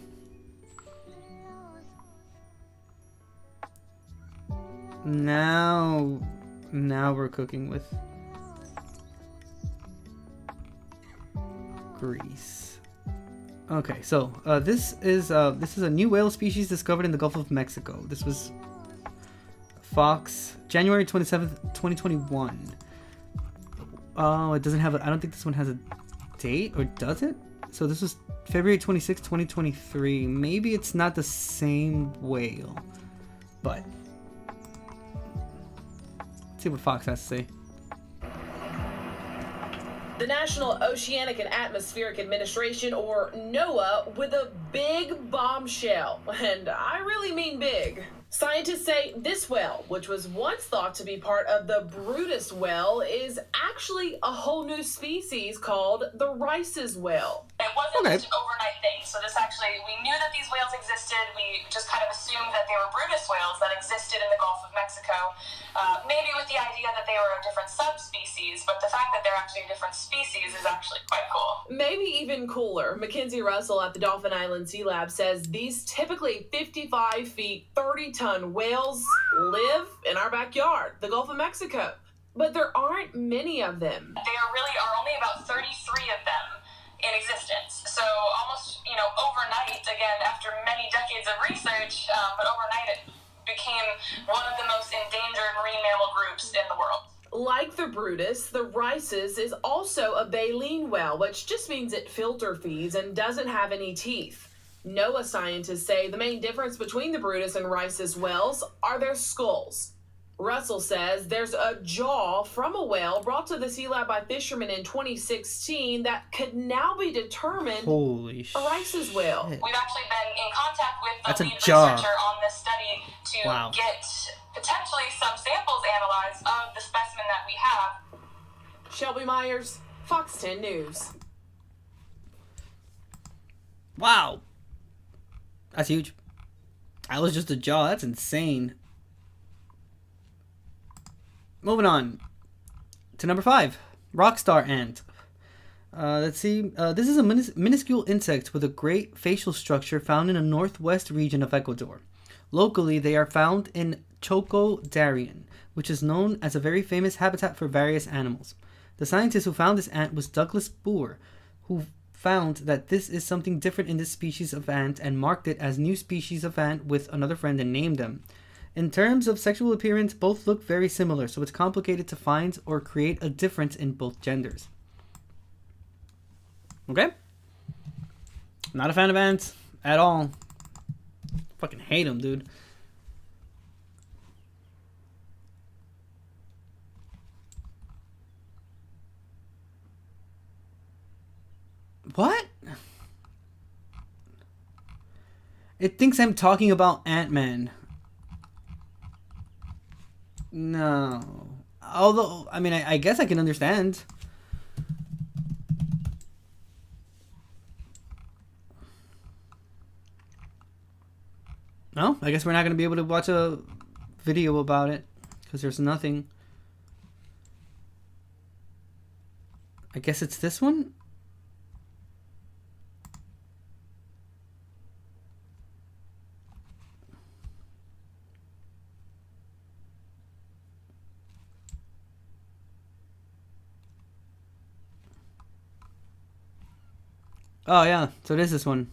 Speaker 1: Now we're cooking with grease. Okay, so this is a new whale species discovered in the Gulf of Mexico. This was Fox, January 27th, 2021. Oh, it doesn't have I don't think this one has a date, or does it? So this was February 26th, 2023. Maybe it's not the same whale, but let's see what Fox has to say.
Speaker 3: The National Oceanic and Atmospheric Administration, or NOAA, with a big bombshell. And I really mean big. Scientists say this whale, which was once thought to be part of the Brutus whale, is actually a whole new species called the Rice's whale.
Speaker 6: It wasn't just an overnight thing. So this actually, we knew that these whales existed. We just kind of assumed that they were Brutus whales that existed in the Gulf of Mexico. Maybe with the idea that they were a different subspecies, but the fact that they're actually a different species is actually quite cool.
Speaker 3: Maybe even cooler. Mackenzie Russell at the Dauphin Island Sea Lab says these typically 55 feet, 30-ton whales live in our backyard, the Gulf of Mexico. But there aren't many of them.
Speaker 6: There really are only about 33 of them in existence. So almost, overnight, again, after many decades of research, but overnight it became one of the most endangered marine mammal groups in the world.
Speaker 3: Like the Brutus, the Rice's is also a baleen whale, which just means it filter feeds and doesn't have any teeth. NOAA scientists say the main difference between the Brutus and Rice's whales are their skulls. Russell says there's a jaw from a whale brought to the Sea Lab by fishermen in 2016 that could now be determined
Speaker 1: Holy
Speaker 3: a Rice's whale.
Speaker 6: We've actually been in contact with the
Speaker 1: That's a
Speaker 6: lead
Speaker 1: jaw.
Speaker 6: researcher on this study to get potentially some samples analyzed of the specimen that we have.
Speaker 3: Shelby Myers, Fox 10 News.
Speaker 1: Wow. That's huge. That was just a jaw. That's insane. Moving on to number 5, rockstar ant. Let's see. This is a minuscule insect with a great facial structure found in the northwest region of Ecuador. Locally, they are found in Choco Darien, which is known as a very famous habitat for various animals. The scientist who found this ant was Douglas Boer, who found that this is something different in this species of ant and marked it as new species of ant with another friend and named them. In terms of sexual appearance, both look very similar, so it's complicated to find or create a difference in both genders. Okay? Not a fan of ants at all. Fucking hate them, dude. What? It thinks I'm talking about Ant-Man. No. Although, I mean, I guess I can understand. No, I guess we're not going to be able to watch a video about it because there's nothing. I guess it's this one? Oh yeah, so it is this one.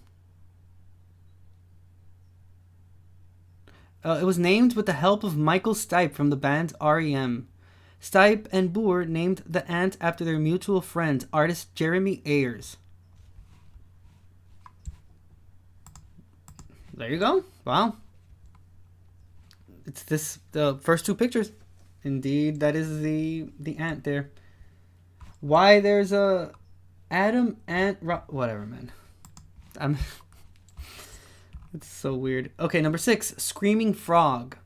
Speaker 1: It was named with the help of Michael Stipe from the band R.E.M. Stipe and Boer named the ant after their mutual friend, artist Jeremy Ayers. There you go. Wow. It's the first two pictures. Indeed, that is the ant there. Why there's a Adam Ant whatever, man. It's so weird. Okay, number 6, screaming frog.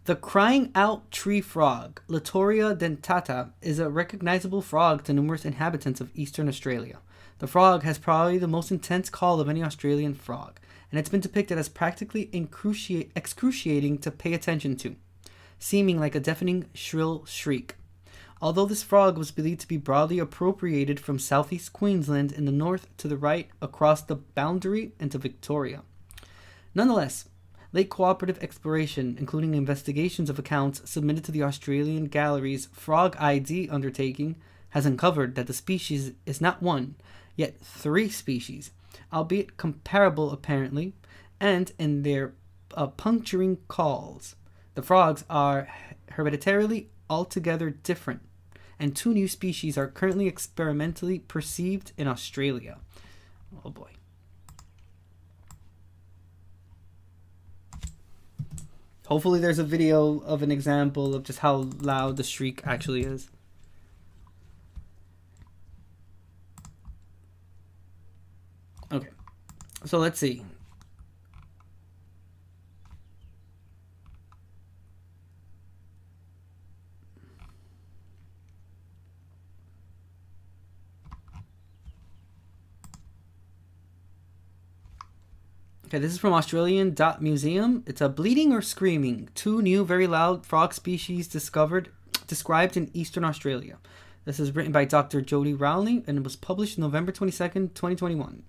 Speaker 1: The crying out tree frog, Latoria dentata, is a recognizable frog to numerous inhabitants of eastern Australia. The frog has probably the most intense call of any Australian frog, and it's been depicted as practically excruciating to pay attention to, seeming like a deafening shrill shriek. Although this frog was believed to be broadly appropriated from southeast Queensland in the north to the right across the boundary into Victoria. Nonetheless, Lake Cooperative Exploration, including investigations of accounts submitted to the Australian Gallery's Frog ID undertaking, has uncovered that the species is not one, yet 3 species, albeit comparable apparently, and in their puncturing calls. The frogs are hereditarily altogether different, and 2 new species are currently experimentally perceived in Australia. Oh boy. Hopefully there's a video of an example of just how loud the shriek actually is. Okay, so let's see. Okay, this is from Australian.museum. It's a bleating or screaming. 2 new very loud frog species described in Eastern Australia. This is written by Dr. Jody Rowley and it was published November 22nd, 2021.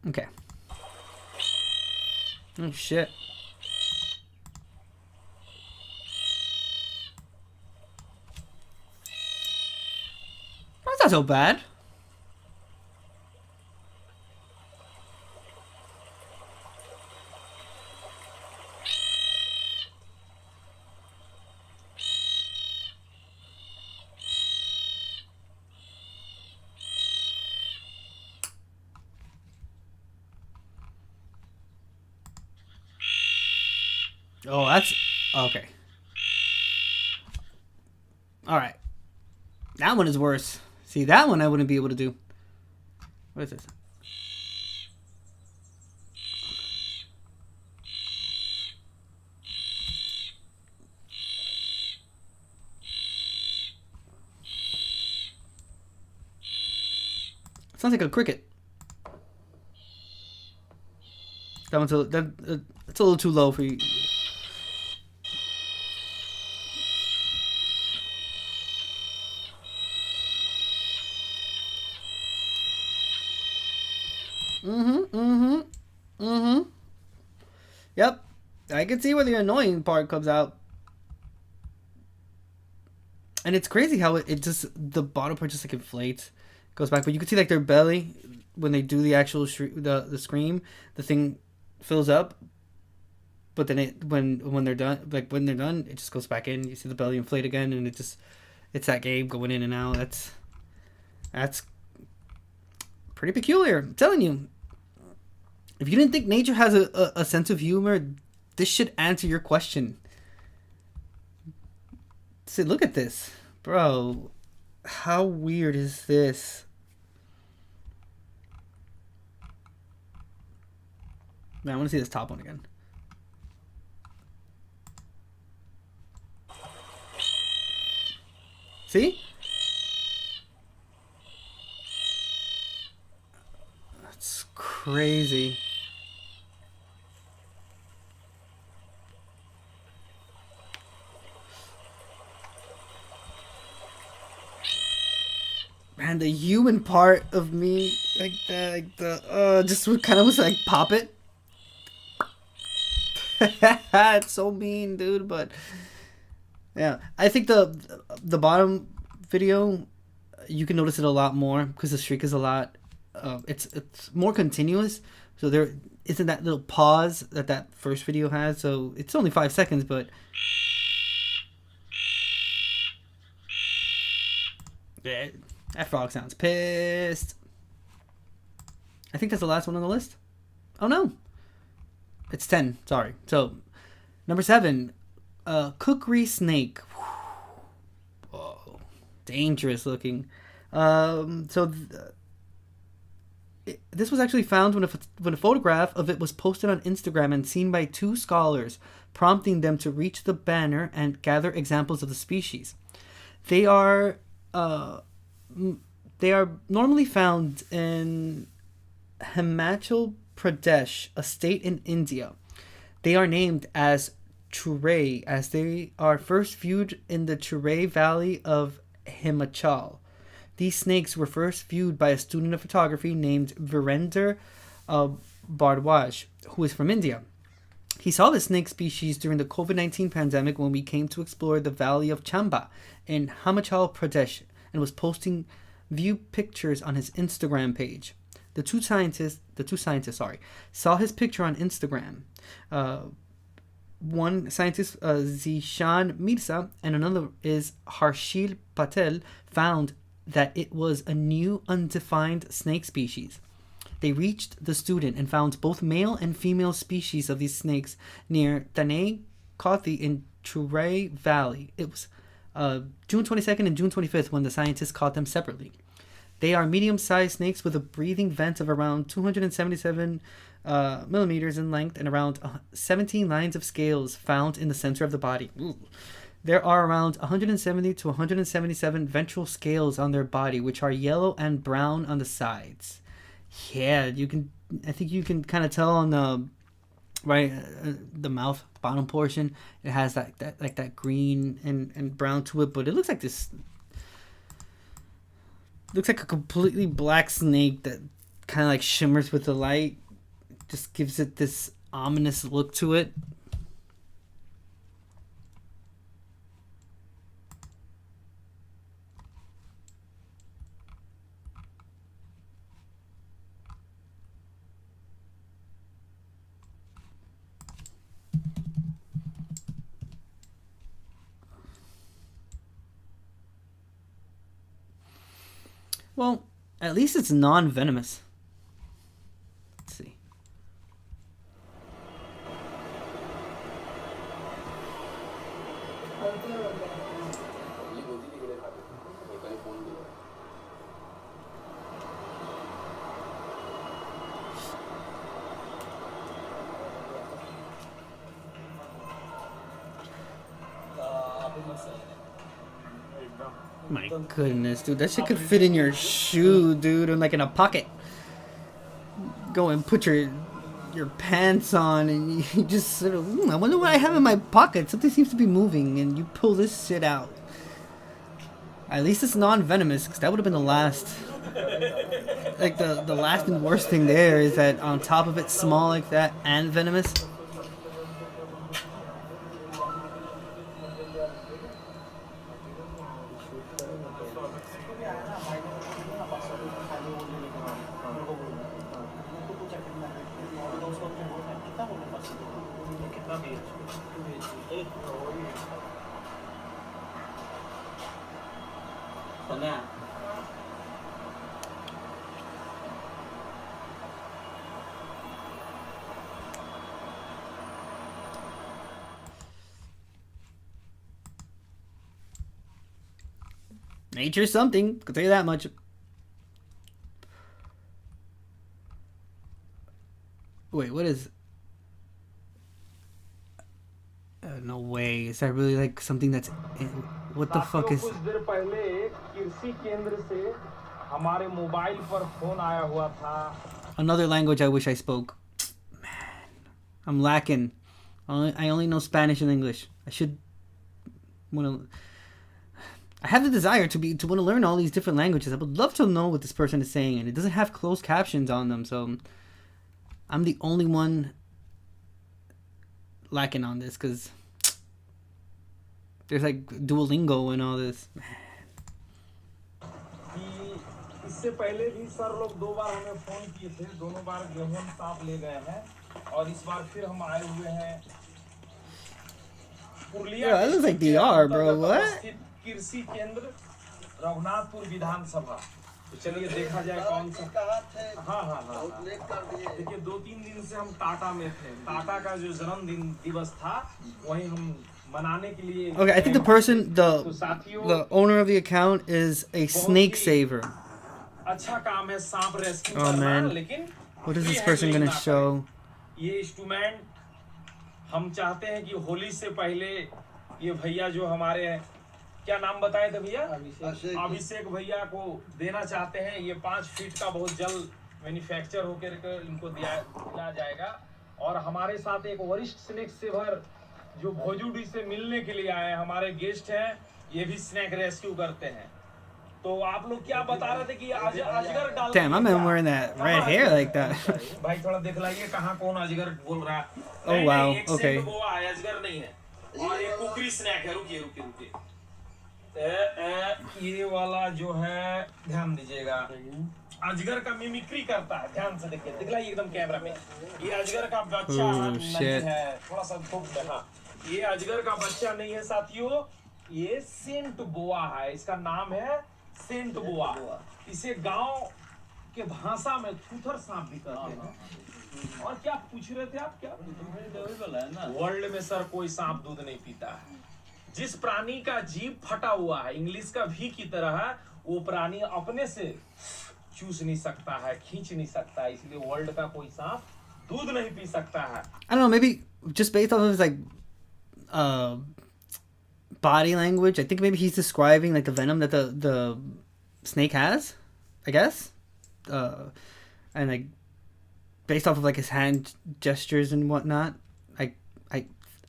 Speaker 1: Okay. Oh shit. That's not so bad. Oh, that's... okay. Alright. That one is worse. See, that one I wouldn't be able to do. What is this? Sounds like a cricket. That one's it's a little too low for you. Yep. I can see where the annoying part comes out. And it's crazy how it just, the bottom part just like inflates, goes back. But you can see like their belly, when they do the actual the scream, the thing fills up. But then when they're done, it just goes back in. You see the belly inflate again, and it's that game going in and out. That's pretty peculiar. I'm telling you. If you didn't think nature has a sense of humor, this should answer your question. See, look at this. Bro, how weird is this? Man, I want to see this top one again. See? That's crazy. Man, the human part of me, like the just kind of was like pop it. It's so mean, dude. But yeah, I think the bottom video, you can notice it a lot more because the shriek is a lot. It's more continuous, so there isn't that little pause that first video has. So it's only 5 seconds, but yeah. That frog sounds pissed. I think that's the last one on the list. Oh no. It's 10. Sorry. So, number 7. Kukri snake. Whoa. Dangerous looking. This was actually found when a photograph of it was posted on Instagram and seen by 2 scholars, prompting them to reach the banner and gather examples of the species. They are normally found in Himachal Pradesh, a state in India. They are named as Churai, as they are first viewed in the Churai Valley of Himachal. These snakes were first viewed by a student of photography named Virender Bardwaj, who is from India. He saw the snake species during the COVID-19 pandemic when we came to explore the valley of Chamba in Himachal Pradesh and was posting view pictures on his Instagram page. The two scientists, saw his picture on Instagram. One scientist, Zishan Mirza, and another is Harshil Patel, found that it was a new undefined snake species. They reached the student and found both male and female species of these snakes near Tanay Kothi in Churai Valley. It was June 22nd and June 25th when the scientists caught them separately. They are medium-sized snakes with a breathing vent of around 277 millimeters in length and around 17 lines of scales found in the center of the body. Ooh. There are around 170 to 177 ventral scales on their body, which are yellow and brown on the sides. Yeah, I think you can kind of tell on the the mouth bottom portion. It has that green and brown to it, but it looks like this. Looks like a completely black snake that kind of like shimmers with the light. Just gives it this ominous look to it. Well, at least it's non-venomous. Let's see. My goodness, dude, that shit could fit in your shoe, dude, and like in a pocket. Go and put your pants on, and you just sort of, I wonder what I have in my pocket. Something seems to be moving, and you pull this shit out. At least it's non-venomous, because that would have been the last. Like the last and worst thing there is that on top of it, small like that and venomous. Nature's something, I'll tell you that much. Wait, what is... no way. Is that really like something that's... What the fuck is... Another language I wish I spoke. Man, I'm lacking. I only know Spanish and English. I should... I have the desire to want to learn all these different languages. I would love to know what this person is saying, and it doesn't have closed captions on them, so I'm the only one lacking on this, because there's like Duolingo and all this.
Speaker 7: इससे पहले भी sir लोग 2 बार हमें phone किए थे, दोनों बार गेहूं सांप ले गए हैं, और इस बार फिर हम आए हुए हैं Purulia.
Speaker 1: That looks like DR, bro. What?
Speaker 7: कृषि केंद्र रघुनाथपुर विधानसभा। तो चलिए देखा जाए कौन सा। हाँ। देखिए 2-3 दिन से हम टाटा में थे। टाटा का जो जन्मदिन दिवस था वहीं हम मनाने के लिए।
Speaker 1: Okay, I think the owner of the account is a snake saver.
Speaker 7: अच्छा काम है सांप रेस्क्यू
Speaker 1: करना,
Speaker 7: man. लेकिन
Speaker 1: what is this person gonna show?
Speaker 7: ये इंस्ट्रूमेंट हम चाहते हैं कि होली से पहले ये भैया जो हमारे हैं, क्या नाम बताए थे भैया? अभिषेक भैया को देना चाहते हैं। ये 5 फीट का बहुत जल्द मैन्युफैक्चर होकर इनको दिया जाएगा। और हमारे साथ एक वरिष्ठ स्नेक सेवर जो भोजूडी से मिलने के लिए आए हैं, हमारे गेस्ट हैं, ये भी स्नेक रेस्क्यू करते हैं। तो आप लोग क्या बता रहे थे कि अजगर डाल
Speaker 1: Damn, I'm in wearing that red hair like that.
Speaker 7: भाई थोड़ा दिखलाइए कहाँ कौन अजगर बोल रहा है.
Speaker 1: Oh wow, okay.
Speaker 7: बोआ है, अजगर नहीं है. और एक कुकरी स्नैक है. रुकिए. ये वाला जो है ध्यान दीजिएगा. अजगर का मिमिक्री करता है. ध्यान से देखिए. दिखलाइए एकदम कैमरा में. ये अजगर का बच्चा नहीं है. थोड़ा सा धूप में. हाँ, ये अजगर का बच्चा नहीं है साथियों. ये सेंट बोआ है. इसका नाम है सेंट बोआ. इसे गांव के भाषा में थूथर सांप भी कहते हैं. और क्या पूछ रहे थे आप? क्या वर्ल्ड में सर कोई सांप दूध नहीं पीता है. जिस प्राणी का जीभ फटा हुआ है, इंग्लिश का भी की तरह है, वो प्राणी अपने से चूस नहीं सकता है, खींच नहीं सकता है. इसलिए वर्ल्ड का कोई सांप दूध नहीं पी सकता है.
Speaker 1: I don't know, maybe just based off of his like body language, I think maybe he's describing like the venom that the snake has, I guess. And like based off of like his hand gestures and whatnot, I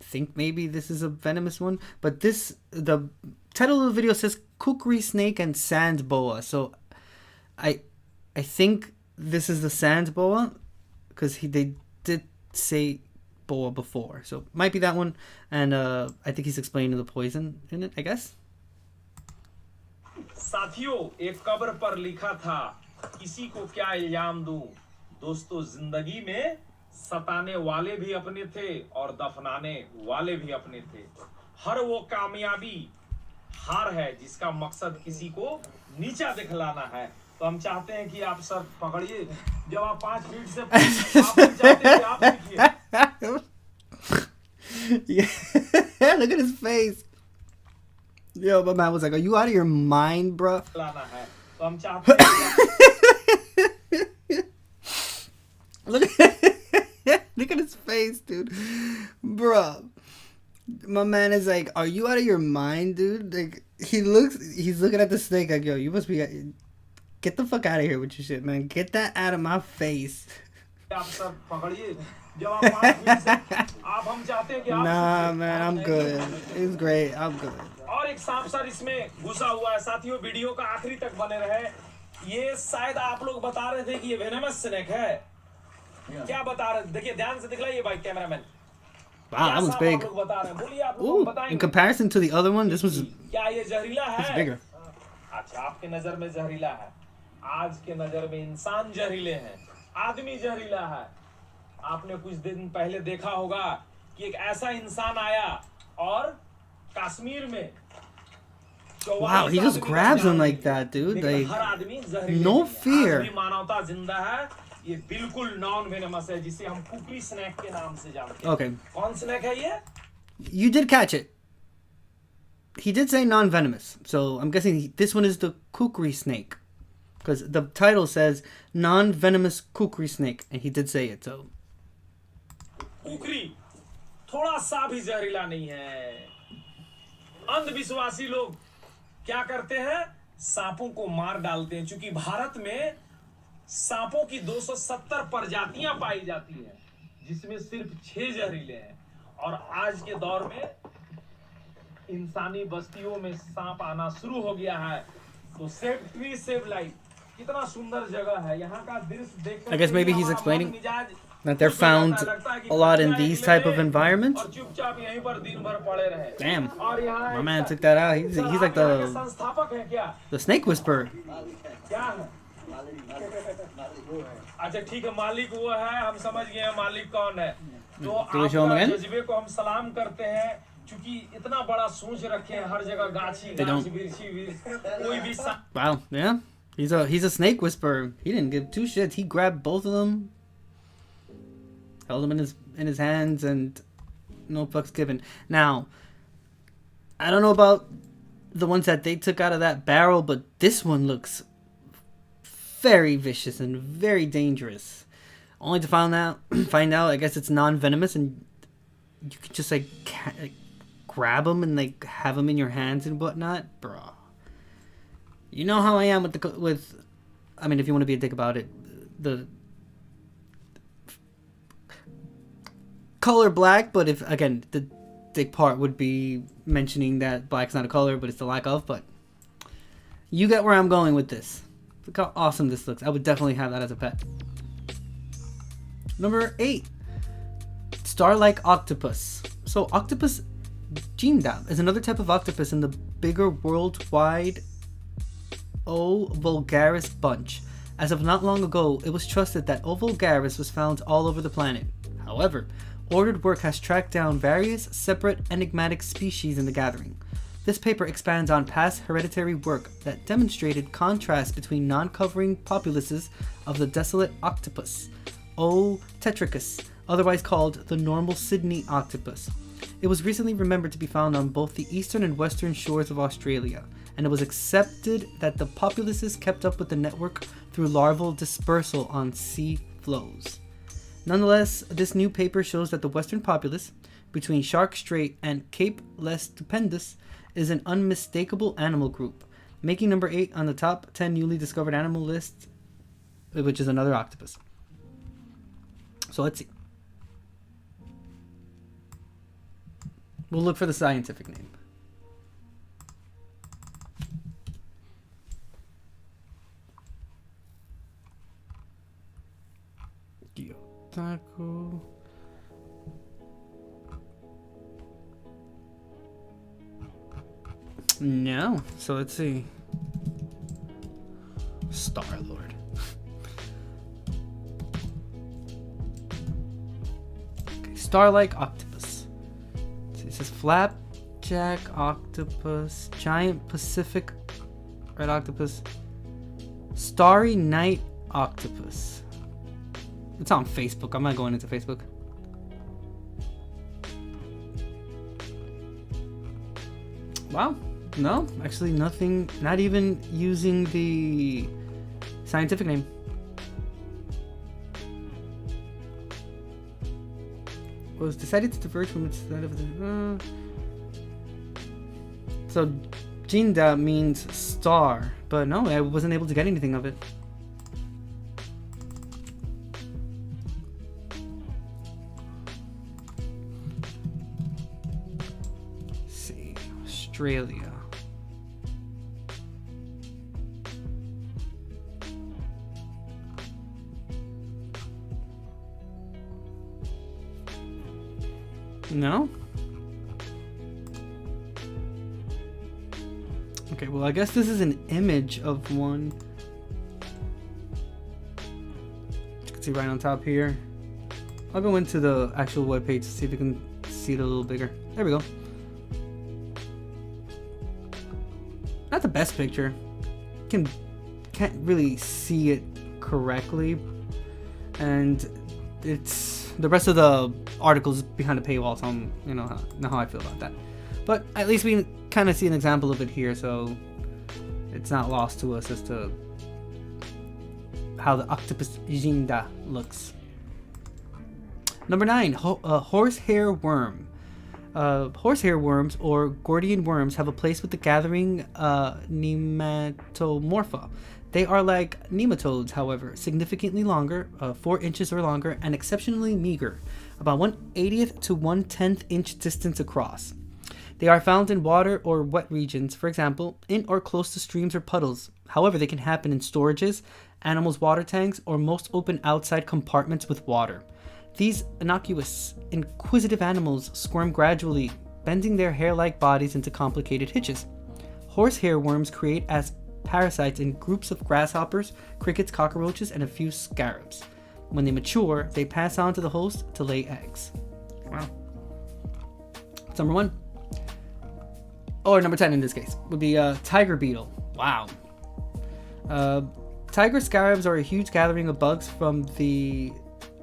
Speaker 1: think maybe this is a venomous one. But the title of the video says kukri snake and sand boa, so I think this is the sand boa because they did say boa before, so might be that one. And I think he's explaining the poison in it, I guess.
Speaker 7: साथियों, एक कब्र पर लिखा था, किसी को क्या इल्जाम दूं. दोस्तों, जिंदगी में सताने वाले भी अपने थे और दफनाने वाले भी अपने थे. हर वो कामयाबी हार है जिसका मकसद किसी को नीचा दिखलाना है. तो हम चाहते हैं कि आप सर पकड़िए. जब आप 5 फीट से आप चाहते हैं आप देखिए.
Speaker 1: Yeah, look at his face. Yo, my man was like, "Are you out of your mind, bro?"
Speaker 7: लाना है. तो हम चाहते हैं
Speaker 1: Look at his face, dude. Bro. My man is like, "Are you out of your mind, dude?" Like he's looking at the snake like, "Yo, you must be, get the fuck out of here with your shit, man. Get that out of my face."
Speaker 7: आप sir पकड़िए. जब आप 5 feet से आप हम चाहते हैं कि आप
Speaker 1: Nah, man, I'm good. It's great. I'm good.
Speaker 7: और एक सांप सर इसमें घुसा हुआ है. साथियों, वीडियो का आखिरी तक बने रहे. ये शायद आप लोग बता रहे थे कि ये वेनमस स्नेक है. क्या बता रहे? देखिए ध्यान से दिखलाइए भाई cameraman.
Speaker 1: Wow, that one's big. Ooh, in comparison to the other one, this was
Speaker 7: क्या ये जहरीला है?
Speaker 1: it's bigger.
Speaker 7: अच्छा, आपके नजर में जहरीला है. आज के नजर में इंसान जहरीले हैं. आदमी जहरीला है. आपने कुछ दिन पहले देखा होगा कि एक ऐसा इंसान आया और कश्मीर में
Speaker 1: Wow, he just grabs him like that, dude. Like, no fear.
Speaker 7: मानवता जिंदा है. ये बिल्कुल नॉन वेनमस है, जिसे हम कुकरी स्नैक के नाम से जानते हैं.
Speaker 1: Okay.
Speaker 7: कौन स्नैक है ये?
Speaker 1: You did catch it. He did say non-venomous, so I'm guessing this one is the kukri snake, because the title says non-venomous kukri snake, and he did say it. So.
Speaker 7: कुकरी थोड़ा सा भी जहरीला नहीं है. अंधविश्वासी लोग क्या करते हैं? सांपों को मार डालते हैं. क्योंकि भारत में सांपों की 270 प्रजातियां पाई जाती हैं, जिसमें सिर्फ 6 जहरीले हैं. और आज के दौर में इंसानी बस्तियों में सांप आना शुरू हो गया है. तो सेव ट्री सेव लाइफ. कितना सुंदर जगह है. यहाँ का दृश्य देखकर
Speaker 1: I guess maybe he's explaining that they're found a lot in these type of environments. Damn, my man took that out. He's like the snake whisperer.
Speaker 7: अच्छा ठीक है, मालिक वो है, हम समझ गए हैं मालिक कौन है. तो
Speaker 1: आपका
Speaker 7: जज्बे को हम सलाम करते हैं, क्योंकि इतना बड़ा सोच रखे हैं. हर जगह गाछी गाछ बिरछी कोई भी.
Speaker 1: Wow, yeah, he's a snake whisperer. He didn't give 2 shits. He grabbed both of them, held them in his hands, and no fucks given. Now, I don't know about the ones that they took out of that barrel, but this one looks very vicious and very dangerous. Only to find out, I guess it's non-venomous, and you can just like grab them and like have them in your hands and whatnot, bro. You know how I am with. I mean, if you want to be a dick about it, the color black, but if again the dick part would be mentioning that black's not a color, but it's the lack of. But You get where I'm going with this. Look how awesome this looks. I would definitely have that as a pet. Number 8. Star-like octopus. So octopus ginda is another type of octopus in the bigger worldwide O. vulgaris bunch. As of not long ago, it was trusted that O. vulgaris was found all over the planet. However, ordered work has tracked down various separate enigmatic species in the gathering. This paper expands on past hereditary work that demonstrated contrast between non-covering populaces of the desolate octopus, O. tetricus, otherwise called the normal Sydney octopus. It was recently remembered to be found on both the eastern and western shores of Australia, and it was accepted that the populaces kept up with the network through larval dispersal on sea flows. Nonetheless, this new paper shows that the western populace, between Shark Strait and Cape Les Stupendous, is an unmistakable animal group, making number 8 on the top 10 newly discovered animal list, which is another octopus. So let's see. We'll look for the scientific name. Gyotaku. No. So let's see. Star-Lord. Okay, star-like octopus. So it says flapjack octopus, giant Pacific red octopus, starry night octopus. It's on Facebook. I'm not going into Facebook. Wow. No, actually nothing, not even using the scientific name. Was decided to diverge from its side of the... So, Jinda means star, but no, I wasn't able to get anything of it. Let's see, Australia. No? Okay, well, I guess this is an image of one. You can see right on top here. I'll go into the actual webpage to see if you can see it a little bigger. There we go. Not the best picture. Can't really see it correctly. And it's... the rest of the articles behind the paywall, so I'm, you know how I feel about that. But at least we kind of see an example of it here, so it's not lost to us as to how the octopus Jinda looks. Number 9, horsehair worm. Horsehair worms, or Gordian worms, have a place with the gathering Nematomorpha. They are like nematodes, however, significantly longer, 4 inches or longer, and exceptionally meager, about 1/80th to 1/10th inch distance across. They are found in water or wet regions, for example, in or close to streams or puddles. However, they can happen in storages, animals' water tanks, or most open outside compartments with water. These innocuous, inquisitive animals squirm gradually, bending their hair-like bodies into complicated hitches. Horsehair worms create as parasites in groups of grasshoppers, crickets, cockroaches, and a few scarabs. When they mature, they pass on to the host to lay eggs. Wow. That's number 1. Or number 10 in this case would be tiger beetle. Wow. Tiger scarabs are a huge gathering of bugs from the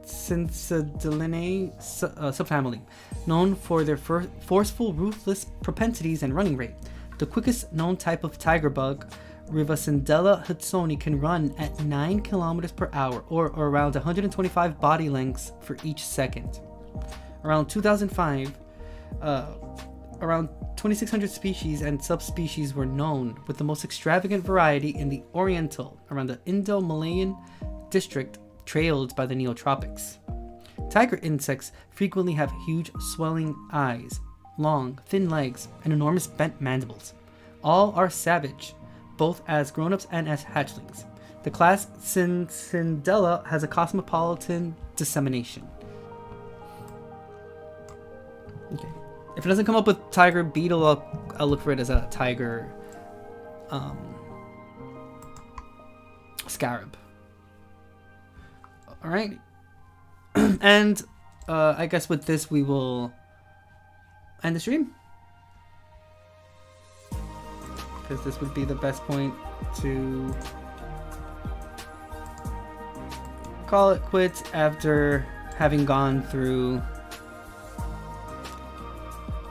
Speaker 1: Cincinnati subfamily, known for their forceful, ruthless propensities and running rate. The quickest known type of tiger bug, Rivacindella hudsoni, can run at 9 kilometers per hour, or around 125 body lengths for each second. Around 2005, around 2,600 species and subspecies were known, with the most extravagant variety in the Oriental, around the Indo-Malayan district, trailed by the Neotropics. Tiger insects frequently have huge swelling eyes, long, thin legs, and enormous bent mandibles. All are savage, both as grown-ups and as hatchlings. The class Cincindella has a cosmopolitan dissemination. Okay. If it doesn't come up with tiger beetle, I'll look for it as a tiger scarab. All right. And I guess with this we will end the stream, because this would be the best point to call it quits after having gone through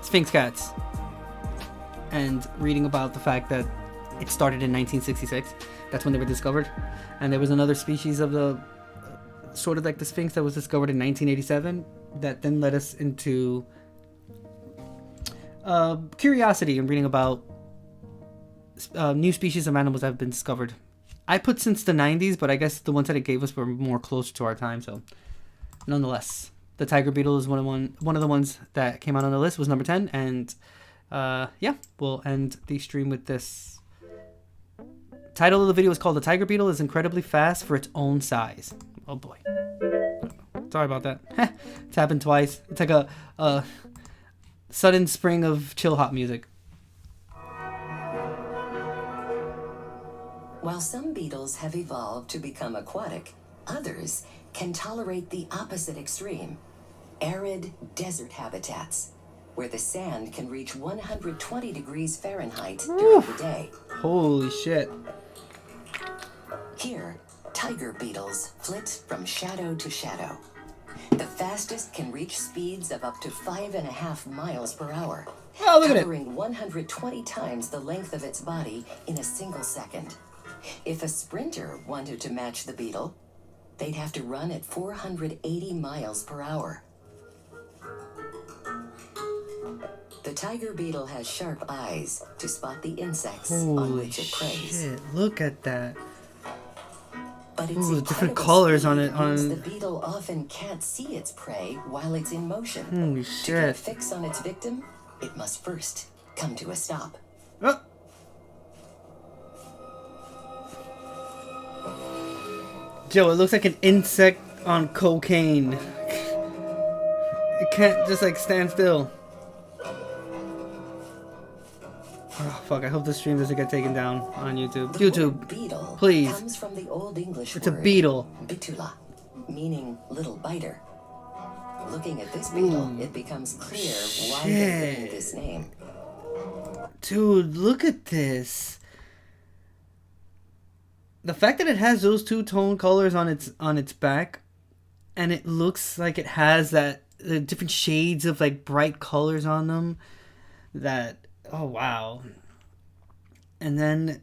Speaker 1: Sphynx Cats and reading about the fact that it started in 1966. That's when they were discovered, and there was another species of the sort of like the Sphinx that was discovered in 1987 that then led us into curiosity and reading about new species of animals that have been discovered. I put since the 90s, but I guess the ones that it gave us were more close to our time, so nonetheless, the tiger beetle is one of the ones that came out on the list, was number 10, and yeah, we'll end the stream with this. Title of the video is called "The Tiger Beetle is incredibly fast for its own size." Oh boy, sorry about that. It's happened twice. It's like a sudden spring of chill hop music.
Speaker 8: While some beetles have evolved to become aquatic, others can tolerate the opposite extreme: arid desert habitats, where the sand can reach 120 degrees Fahrenheit during the day.
Speaker 1: Holy shit.
Speaker 8: Here, tiger beetles flit from shadow to shadow. The fastest can reach speeds of up to 5.5 miles per hour, covering 120 times the length of its body in a single second. If a sprinter wanted to match the beetle, they'd have to run at 480 miles per hour. The tiger beetle has sharp eyes to spot the insects on which it preys.
Speaker 1: Shit, look at that.
Speaker 8: But its
Speaker 1: different colors on it.
Speaker 8: The beetle often can't see its prey while it's in motion.
Speaker 1: Holy
Speaker 8: To
Speaker 1: shit.
Speaker 8: get a fix on its victim, it must first come to a stop.
Speaker 1: Oh. Joe, it looks like an insect on cocaine. It can't just like stand still. Oh fuck, I hope the stream doesn't get taken down on YouTube. YouTube,
Speaker 8: Beetle
Speaker 1: please.
Speaker 8: comes from the Old English
Speaker 1: It's a
Speaker 8: word
Speaker 1: beetle.
Speaker 8: bitula, meaning little biter. Looking at this beetle, it becomes clear why they named this name.
Speaker 1: Dude, look at this. The fact that it has those two-tone colors on its back, and it looks like it has the different shades of like bright colors on them. That, oh wow. And then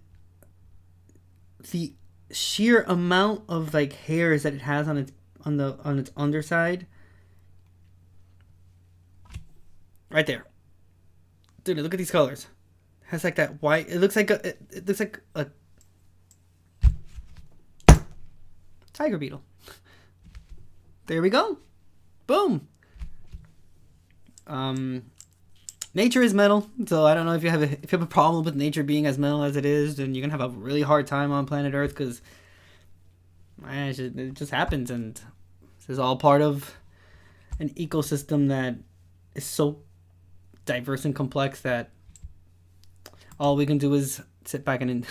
Speaker 1: the sheer amount of like hairs that it has on its underside. Right there. Dude, look at these colors. It has like that white. It looks like a tiger beetle. There we go. Boom. Nature is metal, so I don't know if you have a problem with nature being as metal as it is, then you're gonna have a really hard time on planet Earth, because it just happens, and this is all part of an ecosystem that is so diverse and complex that all we can do is sit back and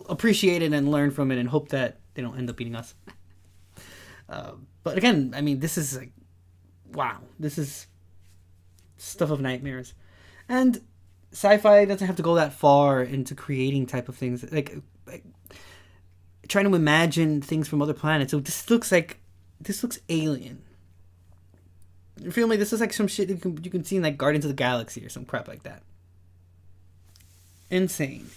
Speaker 1: appreciate it and learn from it and hope that they don't end up eating us. But again, I mean, this is like, wow, this is stuff of nightmares. And sci-fi doesn't have to go that far into creating type of things, like trying to imagine things from other planets. So this looks alien. You feel me? This is like some shit you can see in like Guardians of the Galaxy or some crap like that. Insane.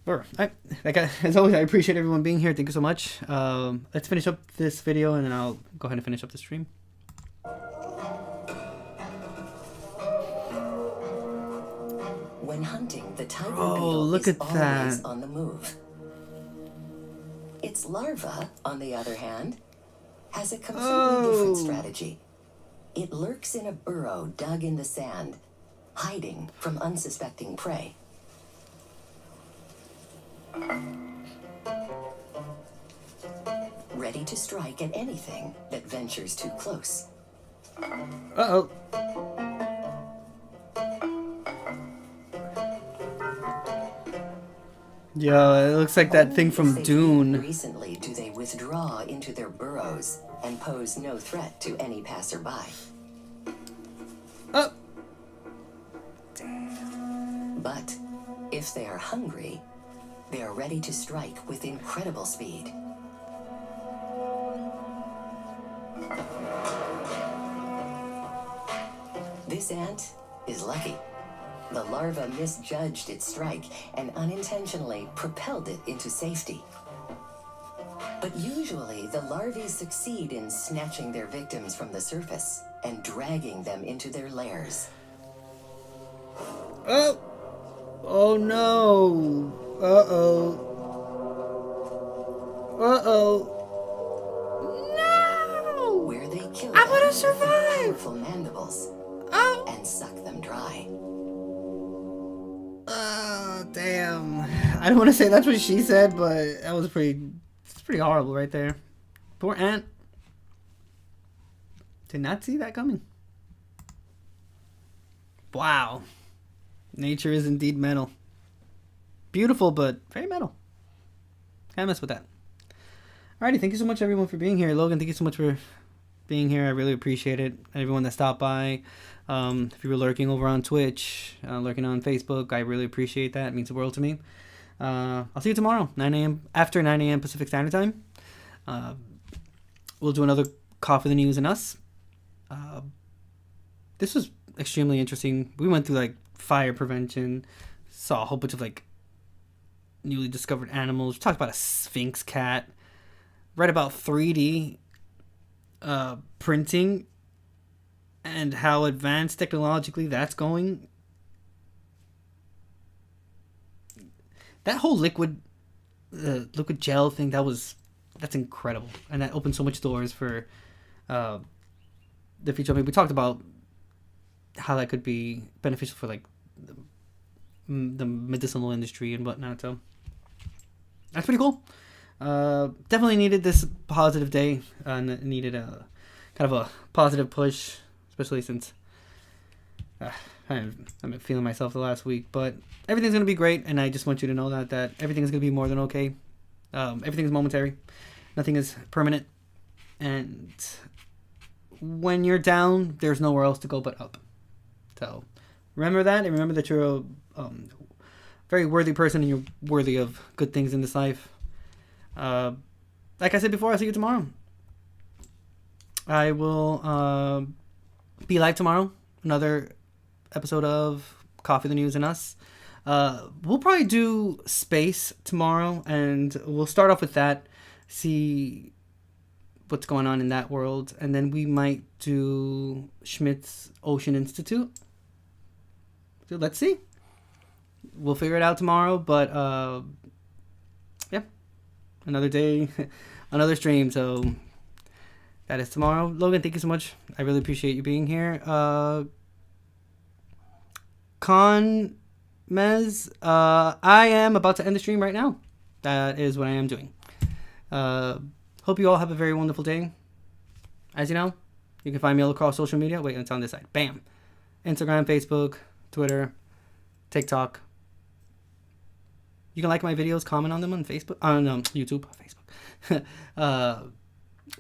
Speaker 1: As always, I appreciate everyone being here. Thank you so much. Let's finish up this video, and then I'll go ahead and finish up the stream.
Speaker 8: When hunting, the tiger
Speaker 1: Oh,
Speaker 8: beetle
Speaker 1: look
Speaker 8: is
Speaker 1: at
Speaker 8: always
Speaker 1: that.
Speaker 8: on the move. Its larva, on the other hand, has a completely different strategy. It lurks in a burrow dug in the sand, hiding from unsuspecting prey. Ready to strike at anything that ventures too close.
Speaker 1: Uh-oh. Yo, it looks like that thing from Dune.
Speaker 8: Recently do they withdraw into their burrows and pose no threat to any passerby.
Speaker 1: Oh.
Speaker 8: But if they are hungry, they are ready to strike with incredible speed. This ant is lucky. The larva misjudged its strike and unintentionally propelled it into safety. But usually, the larvae succeed in snatching their victims from the surface and dragging them into their lairs.
Speaker 1: Oh! Oh no! Uh-oh. Uh-oh. No!
Speaker 8: Where they kill
Speaker 1: I wanna
Speaker 8: them
Speaker 1: survive!
Speaker 8: with their powerful mandibles and suck them dry.
Speaker 1: Oh, damn. I don't want to say that's what she said, but that was pretty horrible right there. Poor ant. Did not see that coming. Wow. Nature is indeed metal. Beautiful, but very metal. Can't mess with that. Alrighty, thank you so much everyone for being here. Logan, thank you so much for being here. I really appreciate it. Everyone that stopped by. If you were lurking over on Twitch, lurking on Facebook, I really appreciate that. It means the world to me. I'll see you tomorrow, 9 a.m. after 9 a.m. Pacific Standard Time. We'll do another Coffee the News and Us. This was extremely interesting. We went through like fire prevention, saw a whole bunch of like newly discovered animals. We talked about a Sphynx cat. Read about 3D printing and how advanced technologically that's going. That whole liquid gel thing, that's incredible, and that opened so much doors for the future. I mean, we talked about how that could be beneficial for like the medicinal industry and whatnot. So that's pretty cool. Definitely needed this positive day. Needed a kind of a positive push, especially since I'm feeling myself the last week. But everything's gonna be great, and I just want you to know that everything's gonna be more than okay. Everything's momentary. Nothing is permanent, and when you're down, there's nowhere else to go but up. So remember that, and remember that you're a very worthy person, and you're worthy of good things in this life. Like I said before, I'll see you tomorrow. I will be live tomorrow. Another episode of Coffee, the News, and Us. We'll probably do space tomorrow, and we'll start off with that. See what's going on in that world, and then we might do Schmidt's Ocean Institute. So let's see. We'll figure it out tomorrow, but yeah, another day, another stream. So that is tomorrow. Logan, thank you so much. I really appreciate you being here. Con Mez, I am about to end the stream right now. That is what I am doing. Hope you all have a very wonderful day. As you know, you can find me all across social media. Wait, it's on this side. Bam. Instagram, Facebook, Twitter, TikTok. You can like my videos, comment on them on Facebook, on YouTube, Facebook.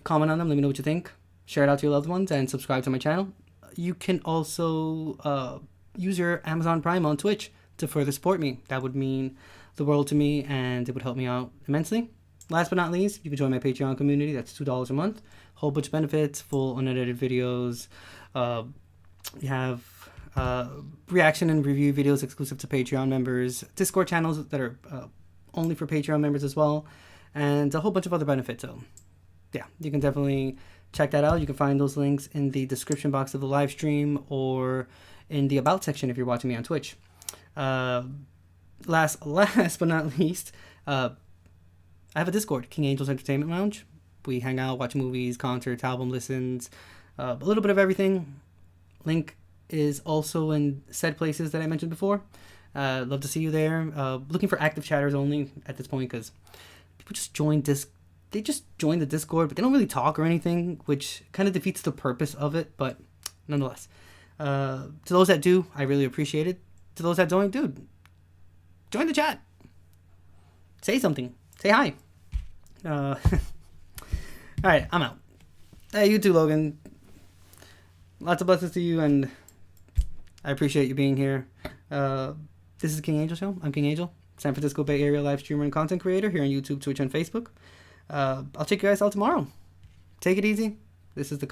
Speaker 1: Comment on them. Let me know what you think. Share it out to your loved ones and subscribe to my channel. You can also use your Amazon Prime on Twitch to further support me. That would mean the world to me, and it would help me out immensely. Last but not least, you can join my Patreon community. That's $2 a month. Whole bunch of benefits, full unedited videos. You have reaction and review videos exclusive to Patreon members. Discord channels that are only for Patreon members as well. And a whole bunch of other benefits. So, yeah, you can definitely check that out. You can find those links in the description box of the live stream or in the About section if you're watching me on Twitch. Last but not least, I have a Discord, King Angel's Entertainment Lounge. We hang out, watch movies, concerts, album listens, a little bit of everything. Link is also in said places that I mentioned before. Love to see you there. Looking for active chatters only at this point, because people just join they just join the Discord, but they don't really talk or anything, which kind of defeats the purpose of it. But nonetheless, to those that do, I really appreciate it. To those that don't, dude, join the chat. Say something. Say hi. All right, I'm out. Hey, you too, Logan. Lots of blessings to you, and I appreciate you being here. This is the King Angel Show. I'm King Angel, San Francisco Bay Area live streamer and content creator here on YouTube, Twitch, and Facebook. I'll check you guys out tomorrow. Take it easy. This was the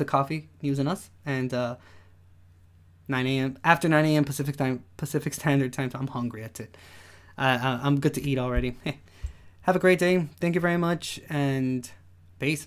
Speaker 1: coffee news and us, and 9 a.m. after 9 a.m. Pacific Standard Time. So I'm hungry. That's it. I'm good to eat already. Have a great day. Thank you very much, and peace.